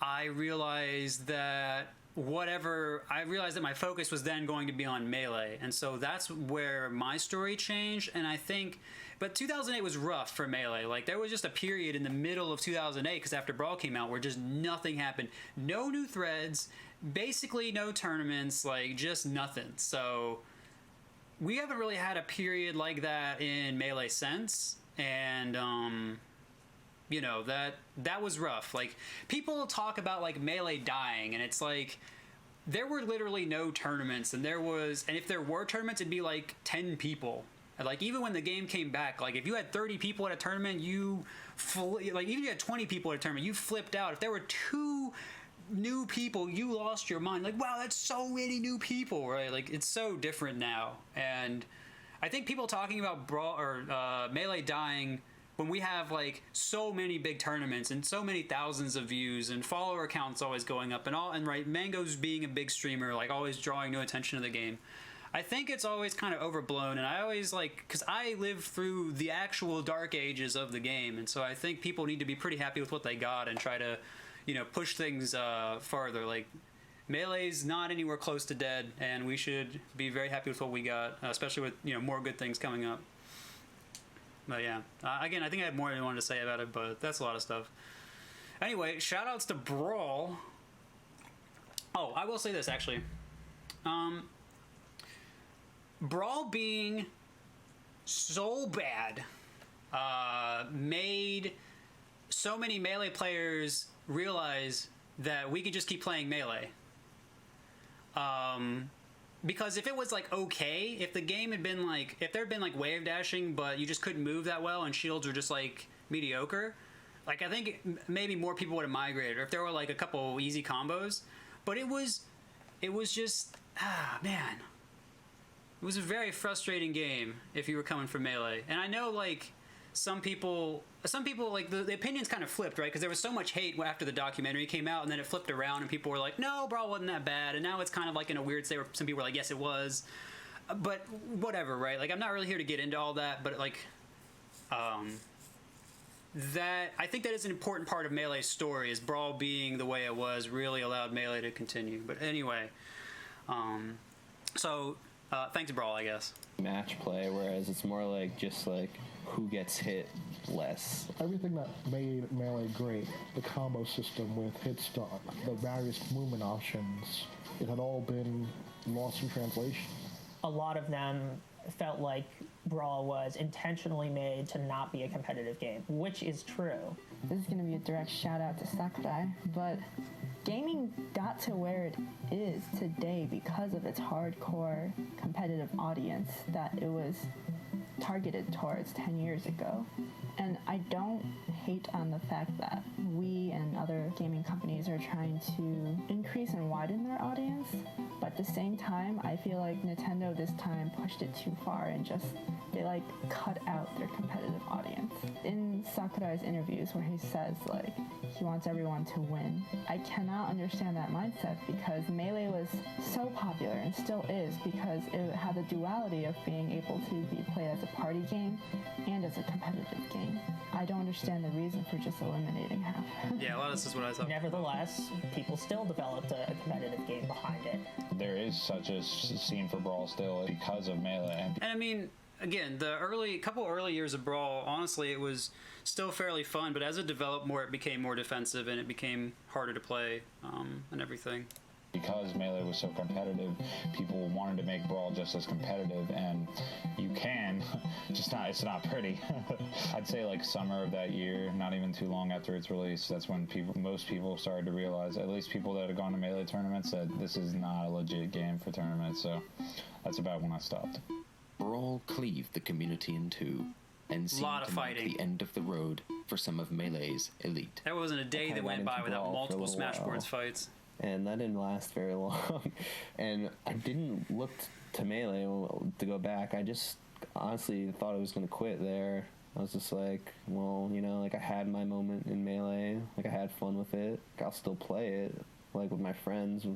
I realized that my focus was then going to be on Melee, and so that's where my story changed. And I think, but 2008 was rough for Melee. Like, there was just a period in the middle of 2008, because after Brawl came out, where just nothing happened. No new threads, basically no tournaments, like just nothing. So we haven't really had a period like that in Melee since, and you know, that was rough. Like, people talk about like Melee dying, and it's like, there were literally no tournaments, and if there were tournaments, it'd be like 10 people. And like, even when the game came back, like if you had 30 people at a tournament, even if you had 20 people at a tournament, you flipped out. If there were 2 new people, you lost your mind. Like, wow, that's so many new people, right? Like, it's so different now. And I think people talking about Brawl or Melee dying when we have like so many big tournaments and so many thousands of views and follower counts always going up and right, Mango's being a big streamer, like always drawing no attention to the game. I think it's always kind of overblown, and I always like, because I lived through the actual dark ages of the game, and so I think people need to be pretty happy with what they got and try to, you know, push things farther. Like, Melee's not anywhere close to dead, and we should be very happy with what we got, especially with, you know, more good things coming up. But yeah, again, I think I have more than I wanted to say about it, but that's a lot of stuff. Anyway, shoutouts to Brawl. Oh, I will say this, actually. Brawl being so bad made so many Melee players realize that we could just keep playing Melee. Because if it was like okay, if the game had been like, if there had been like wave dashing, but you just couldn't move that well and shields were just like mediocre, like I think maybe more people would have migrated, or if there were like a couple easy combos. But it was just, man. It was a very frustrating game if you were coming from Melee. And I know, like, some people like, the opinions kind of flipped, right? Because there was so much hate after the documentary came out, and then it flipped around, and people were like, no, Brawl wasn't that bad. And now it's kind of like in a weird state where some people were like, yes, it was. But whatever, right? Like, I'm not really here to get into all that, but, like, that, I think that is an important part of Melee's story, is Brawl being the way it was really allowed Melee to continue. But anyway, thanks, Brawl, I guess. Match play, whereas it's more like just like who gets hit less. Everything that made Melee great, the combo system with hit stun, the various movement options, it had all been lost in translation. A lot of them felt like Brawl was intentionally made to not be a competitive game, which is true. This is going to be a direct shout out to Sakurai, but gaming got to where it is today because of its hardcore competitive audience that it was targeted towards 10 years ago. And I don't hate on the fact that we and other gaming companies are trying to increase and widen their audience, but at the same time, I feel like Nintendo this time pushed it too far and just, they like cut out their competitive audience. In Sakurai's interviews where he says like, he wants everyone to win, I cannot understand that mindset because Melee was so popular and still is because it had the duality of being able to be played as a party game and as a competitive game. I don't understand the reason for just eliminating half. Yeah, well, this is what I thought. Nevertheless, people still developed a competitive game behind it. There is such a scene for Brawl still because of Melee. And I mean, again, the couple early years of Brawl, honestly, it was still fairly fun, but as it developed more, it became more defensive and it became harder to play and everything. Because Melee was so competitive, people wanted to make Brawl just as competitive, and you can, just not, it's not pretty. I'd say like summer of that year, not even too long after its release, that's when most people started to realize, at least people that had gone to Melee tournaments, that this is not a legit game for tournaments, so that's about when I stopped. Brawl cleaved the community in two, and seemed to mark the end of the road for some of Melee's elite. There wasn't a day that went by without multiple Smashboards fights. And that didn't last very long. And I didn't look to Melee to go back. I just honestly thought I was gonna quit there. I was just like, well, you know, like I had my moment in Melee, like I had fun with it. Like, I'll still play it, like with my friends,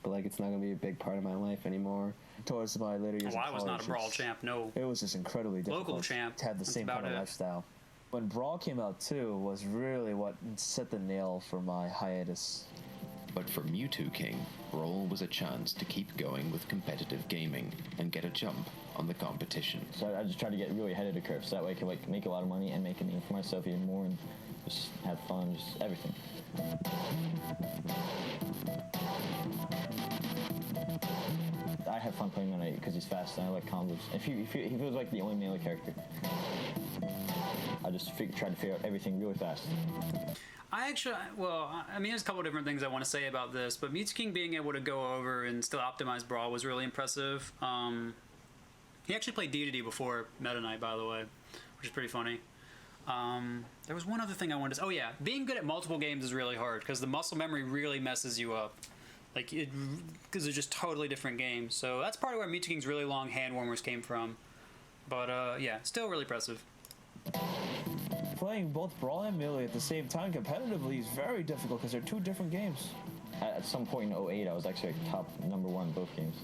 but like it's not gonna be a big part of my life anymore. Towards my later years, I was not a Brawl champ. No, it was just incredibly difficult. Local champ to have the same kind of lifestyle. When Brawl came out too, was really what set the nail for my hiatus. But for Mewtwo King, Brawl was a chance to keep going with competitive gaming and get a jump on the competition. So I just tried to get really ahead of the curve, so that way I could like make a lot of money and make a name for myself even more, and just have fun, just everything. I have fun playing Burnout because he's fast and I like combos. If he was like the only Melee character, I just tried to figure out everything really fast. I mean, there's a couple different things I want to say about this, but Mewtwo King being able to go over and still optimize Brawl was really impressive. He actually played D2D before Meta Knight, by the way, which is pretty funny. There was one other thing I wanted to say. Oh yeah, being good at multiple games is really hard because the muscle memory really messes you up. Like, because they're just totally different games. So that's part of where Mewtwo King's really long hand warmers came from. But yeah, still really impressive. Playing both Brawl and Melee at the same time competitively is very difficult because they're two different games. At some point in 08, I was actually like top #1 in both games.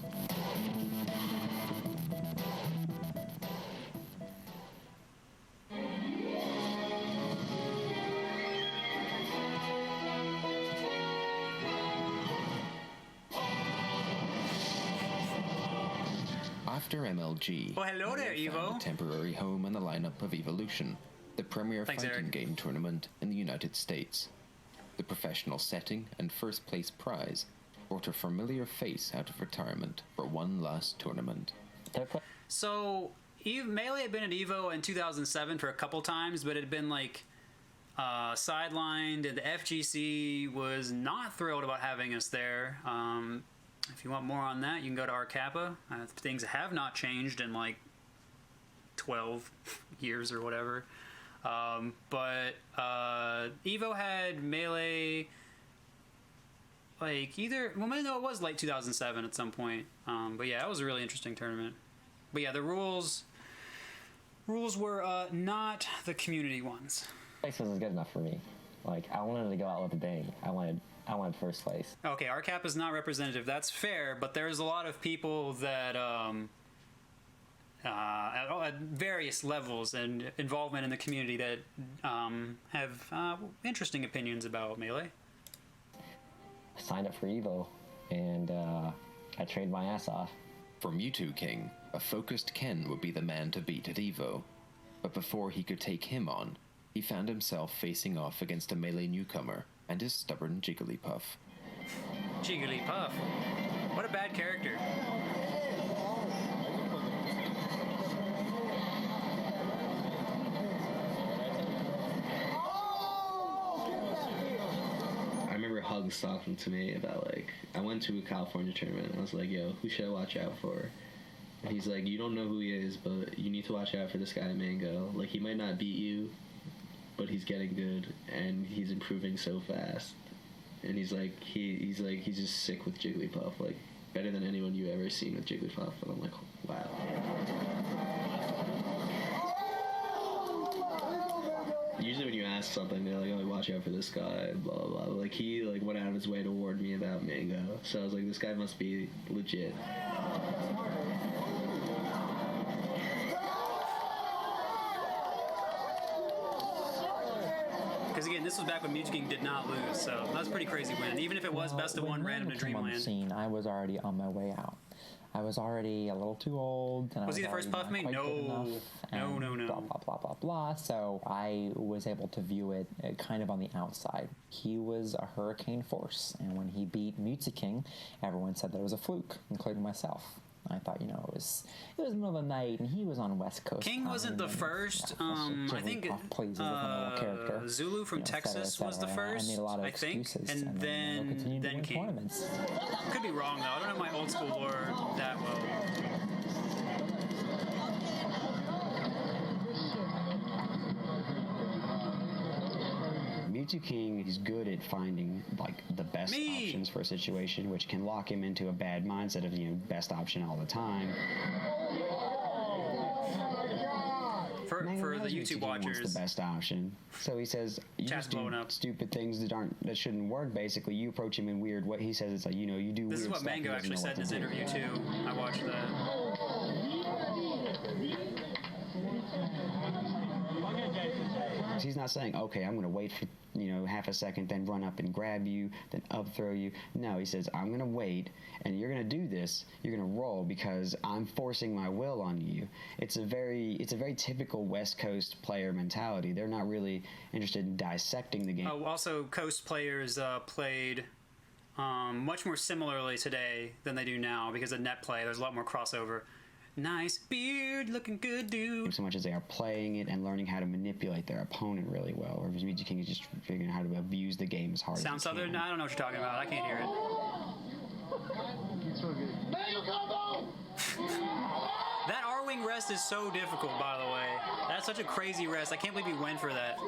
After MLG, well, hello there, Melee found Evo. a temporary home in the lineup of Evolution, the premier fighting game tournament in the United States. The professional setting and first place prize brought a familiar face out of retirement for one last tournament. So, Melee had been at Evo in 2007 for a couple times, but it had been like sidelined, and the FGC was not thrilled about having us there. If you want more on that, you can go to our Kappa. Things have not changed in like 12 years or whatever. But Evo had Melee like either, well, no, it was late 2007 at some point. But yeah, that was a really interesting tournament. But yeah, the rules were not the community ones. This was good enough for me. Like, I wanted to go out with a bang. I wanted first place. Okay, our cap is not representative. That's fair, but there's a lot of people that at various levels and involvement in the community that have interesting opinions about Melee. I signed up for Evo, and I trained my ass off. For Mewtwo King, a focused Ken would be the man to beat at Evo. But before he could take him on, he found himself facing off against a Melee newcomer and his stubborn Jigglypuff. Jigglypuff? What a bad character. I remember Hugs talking to me about, like, I went to a California tournament and I was like, yo, who should I watch out for? And he's like, you don't know who he is, but you need to watch out for this guy, Mango. Like, he might not beat you, but he's getting good and he's improving so fast. And he's just sick with Jigglypuff, like better than anyone you ever seen with Jigglypuff. And I'm like, wow. Usually when you ask something, they're like, oh, watch out for this guy, blah blah blah. Like, he like went out of his way to warn me about Mango, so I was like, this guy must be legit. Because again, this was back when Mewtwo King did not lose, so that was a pretty crazy win. Even if it was best of one random to On the Dreamland. scene, I was already on my way out. I was already a little too old. And Was I he the first already puff me? not quite good No. enough, No, and no, no. Blah, blah, blah, blah, blah. So I was able to view it kind of on the outside. He was a hurricane force, and when he beat Mewtwo King, everyone said that it was a fluke, including myself. I thought, it was the middle of the night, and he was on West Coast. King wasn't the first. I think Zulu from Texas was the first. I made a lot of excuses, and then King. Tournaments. Could be wrong though. I don't know my old school lore that well. Mewtwo King is good at finding like the best options for a situation, which can lock him into a bad mindset of best option all the time. For the YouTube watchers, the best option. So he says, you just do stupid things that shouldn't work. Basically, you approach him in weird way. He says it's like, you know, you do. This weird is what stuff, Mango actually said in his interview too. I watched that. He's not saying, okay, I'm going to wait for, you know, half a second, then run up and grab you, then up throw you. No, he says, I'm going to wait, and you're going to do this. You're going to roll because I'm forcing my will on you. It's a very typical West Coast player mentality. They're not really interested in dissecting the game. Oh, also, Coast players played much more similarly today than they do now because of net play. There's a lot more crossover. Nice beard, looking good, dude. So much as they are playing it and learning how to manipulate their opponent really well. Whereas Meiji King is just figuring out how to abuse the game as hard as he can. Sound Southern? I don't know what you're talking about. I can't hear it. It's so good. That R-wing rest is so difficult, by the way. That's such a crazy rest. I can't believe he went for that.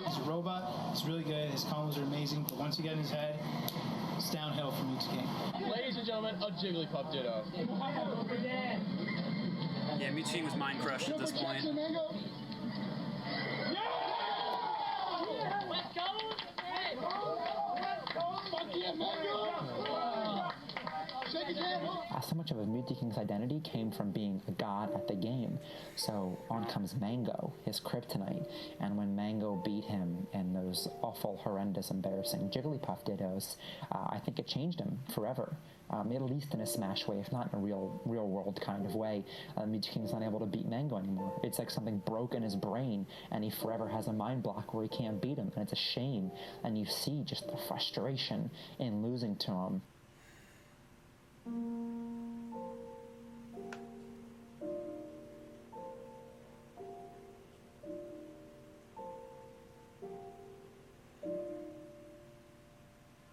He's a robot. He's really good. His combos are amazing. But once you get in his head, it's downhill from each game. Ladies and gentlemen, a Jigglypuff Ditto. Yeah, Meiji King was mind crushed at this point. So much of Meiji King's identity came from being a god at the game. So on comes Mango, his kryptonite, and when Mango beat him in those awful, horrendous, embarrassing Jigglypuff Dittos, I think it changed him forever. At least in a Smash way, if not in a real world kind of way. Meiji King's not able to beat Mango anymore. It's like something broke in his brain, and he forever has a mind block where he can't beat him, and it's a shame. And you see just the frustration in losing to him. I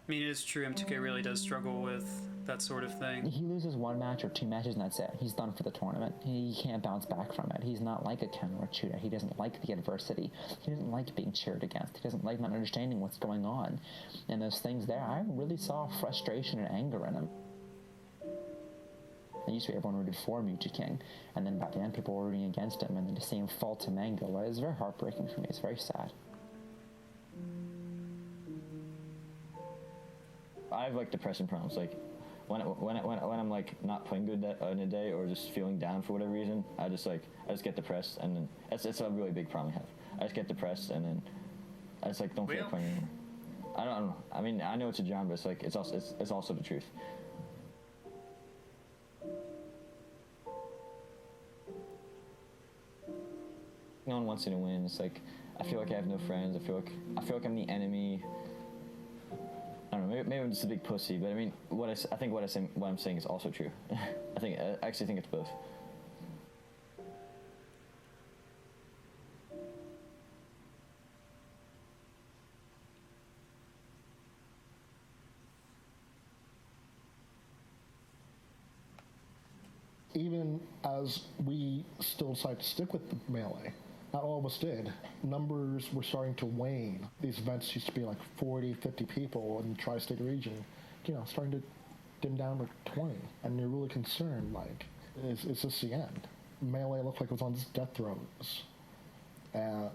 mean, it is true, M2K really does struggle with that sort of thing. He loses one match or two matches and that's it. He's done for the tournament. He can't bounce back from it. He's not like a Ken or a Chuda. He doesn't like the adversity. He doesn't like being cheered against. He doesn't like not understanding what's going on. And those things there, I really saw frustration and anger in him. It used to be everyone rooted for Meiji King, and then by the end people were rooting against him, and then to see him fall to Mango, it was very heartbreaking for me. It's very sad. I have like depression problems. Like when I'm like not playing good in a day or just feeling down for whatever reason, I just get depressed, and then it's a really big problem I have. I just get depressed, and then I just like don't feel like playing anymore. I don't know. I mean, I know it's a genre, but it's like it's also the truth. No one wants you to win. It's like I feel like I have no friends. I feel like I'm the enemy. I don't know. Maybe I'm just a big pussy, but I mean, what I'm saying is also true. I actually think it's both. Even as we still decided to stick with the Melee, not all of us did. Numbers were starting to wane. These events used to be like 40, 50 people in the tri-state region, starting to dim down to 20. And you're really concerned, like, is this the end? Melee looked like it was on its death throes. And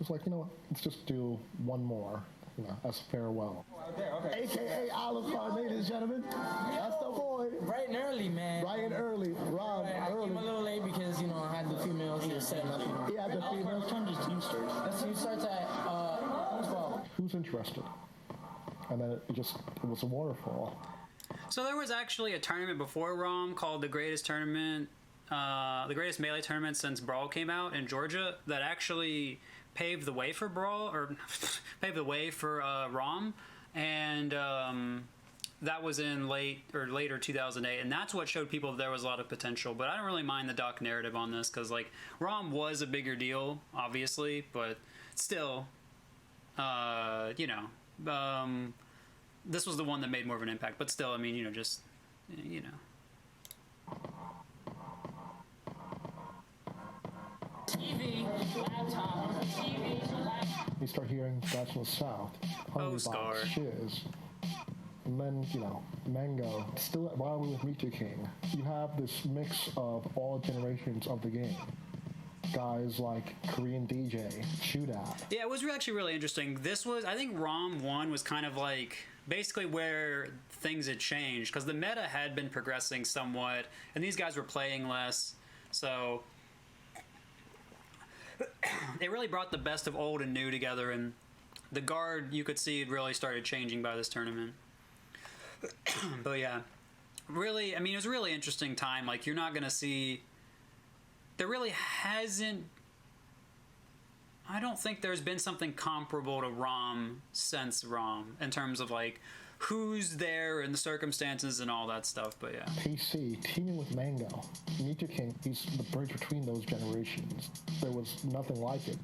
it's like, let's just do one more, as farewell. Okay. AKA Olive Garden, ladies and gentlemen. That's the boy. Bright and early, man. Bright and early. Rob, I early. came a little late because, I had the females here setting up. Yeah, the females. What time does team start? The team starts at 12. Who's interested? And then it was a waterfall. So there was actually a tournament before ROM called the greatest Melee tournament since Brawl came out in Georgia that actually paved the way for Brawl, or paved the way for ROM, and that was in later 2008, and that's what showed people that there was a lot of potential. But I don't really mind the doc narrative on this because like ROM was a bigger deal, obviously, but still, this was the one that made more of an impact. But still, I mean, TV, laptop. You start hearing that's in the South. Hungry Scar. Box, Shiz. And then, Mango, still at rivalry with Mewtwo King, you have this mix of all generations of the game. Guys like Korean DJ, Shootout. Yeah, it was actually really interesting. This was, I think ROM 1 was kind of like basically where things had changed, because the meta had been progressing somewhat, and these guys were playing less, so it really brought the best of old and new together, and the guard, you could see, it really started changing by this tournament. But yeah, really, I mean, it was a really interesting time. Like, you're not going to see... There really hasn't... I don't think there's been something comparable to ROM since ROM, in terms of, like, who's there and the circumstances and all that stuff, but yeah. PC, teaming with Mango. Mewtwo King, he's the bridge between those generations. There was nothing like it.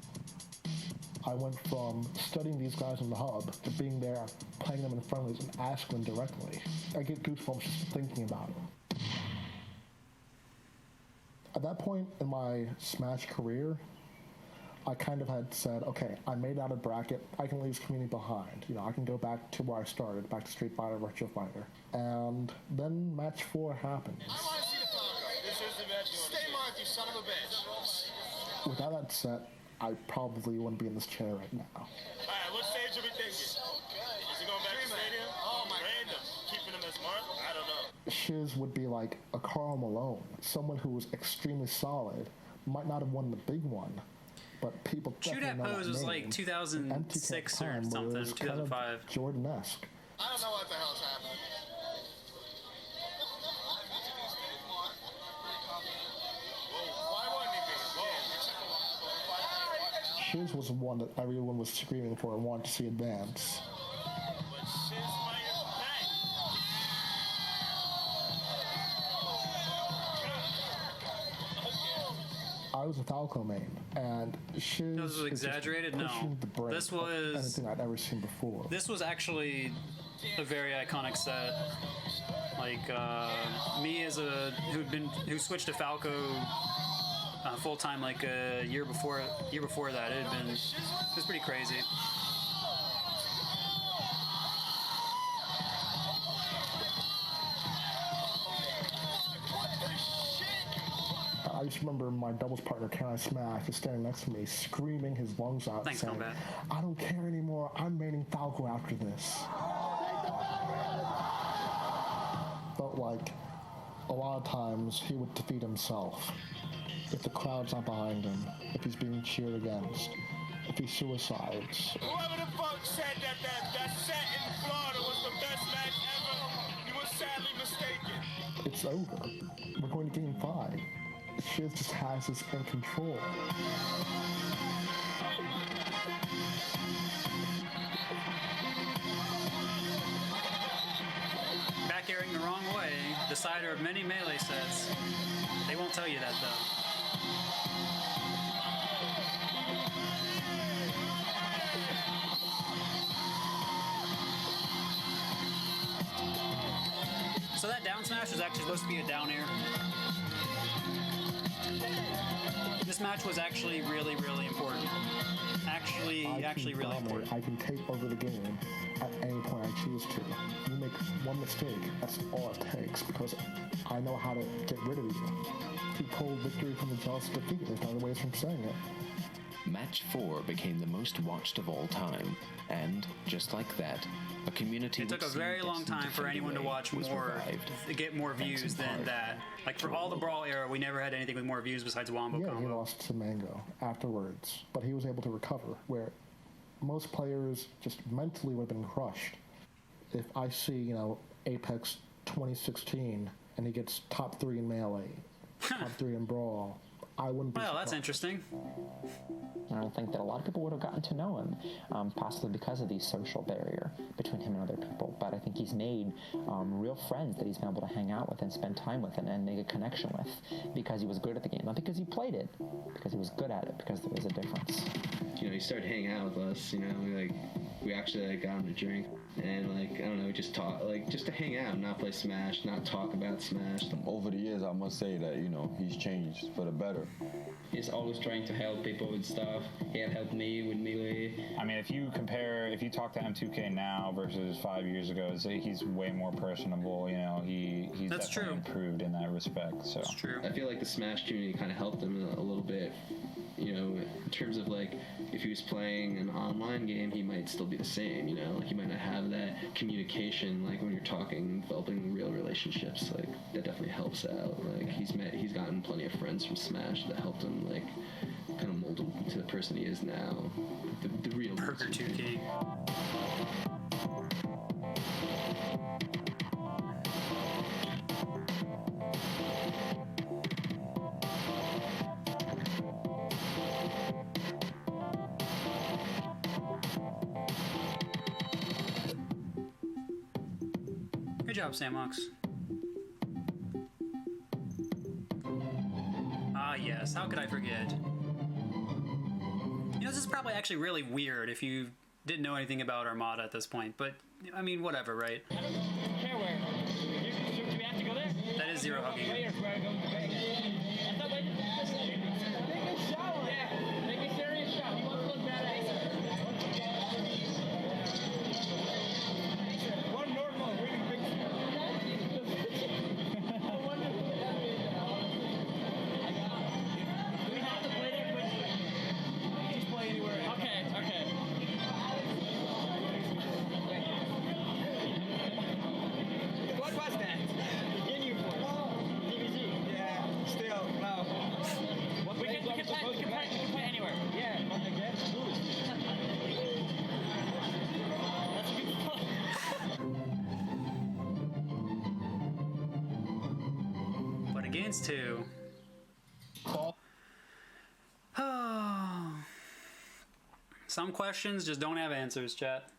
I went from studying these guys in the hub to being there, playing them in friendlies and asking them directly. I get goosebumps just thinking about it. At that point in my Smash career, I kind of had said, okay, I made out a bracket, I can leave this community behind. You know, I can go back to where I started, back to Street Fighter, Virtua Fighter. And then match 4 happened. I want to see the photo. This is the match. Stay marked, you son of a bitch. Without that set, I probably wouldn't be in this chair right now. All right, what stage are we thinking? Is he going back to the stadium? Oh, my random. Keeping him as marked? I don't know. Shiz would be like a Karl Malone, someone who was extremely solid, might not have won the big one, but people definitely know that Pose was name. like 2006 or Time, something, it was 2005. Kind of Jordan-esque. I don't know what the hell's happening. Shiz was the one that everyone was screaming for and wanted to see advance. I was a Falco main, and Shiz This was exaggerated? No. This was anything I'd ever seen before. This was actually a very iconic set. Like me as a who switched to Falco full time like a year before that, it was pretty crazy. I just remember my doubles partner, Can I Smash, is standing next to me, screaming his lungs out, saying, I don't care anymore, I'm maining Falco after this. Felt like a lot of times he would defeat himself. If the crowd's not behind him, if he's being cheered against, if he suicides. Whoever the fuck said that set in Florida was the best match ever, you were sadly mistaken. It's over. We're going to Game 5. Shiz just has this in control. Back airing the wrong way, decider of many melee sets. They won't tell you that though. So that down smash was actually supposed to be a down air. This match was actually really, really important. Actually really important. I can take over the game at any point I choose to. You make one mistake, that's all it takes, because I know how to get rid of you. To pull victory from the jaws of defeat, there's no other ways from saying it. Match 4 became the most watched of all time, and just like that, a community. It took a very long time for anyone to watch more, to get more views than that. Like for all the Brawl era, we never had anything with more views besides Wombo Yeah, Combo. he lost to Mango afterwards, but he was able to recover, where most players just mentally would have been crushed. If I see, Apex 2016, and he gets top 3 in Melee, top 3 in Brawl, I wouldn't be Well, surprised. that's interesting. I don't think that a lot of people would have gotten to know him, possibly because of the social barrier between him and other people. But I think he's made real friends that he's been able to hang out with and spend time with and make a connection with because he was good at the game. Not because he played it, because he was good at it, because there was a difference. He started hanging out with us, we actually got him to drink. And I don't know, we just talk, just to hang out, not play Smash, not talk about Smash. Over the years, I must say that, he's changed for the better. sure. He's always trying to help people with stuff. He had helped me with Melee. I mean, if you talk to M2K now versus 5 years ago, he's way more personable. You know, he's That's definitely true. improved in that respect. So That's true. I feel like the Smash community kind of helped him a little bit. You know, in terms of like, if he was playing an online game, he might still be the same. You know, like he might not have that communication like when you're talking, developing real relationships. Like that definitely helps out. Like he's gotten plenty of friends from Smash that helped him like kind of mold him to the person he is now. The real Burger 2 King. Good job, Samox. Ah, yes. How could I forget? You know, this is probably actually really weird if you didn't know anything about Armada at this point, but, I mean, whatever, right? I don't care where. Do we have to go there? That is zero hugging. I thought, wait. Take a shower. Yeah, take a serious shower. He wants to look badass. One normal, really big. Do we have to play there quickly? Just play anywhere. Okay, okay. What was that? Continue for DBZ. Yeah, still, no. We can play anywhere. Yeah, but against who? That's a good point. But against two. Oh. Some questions just don't have answers, chat.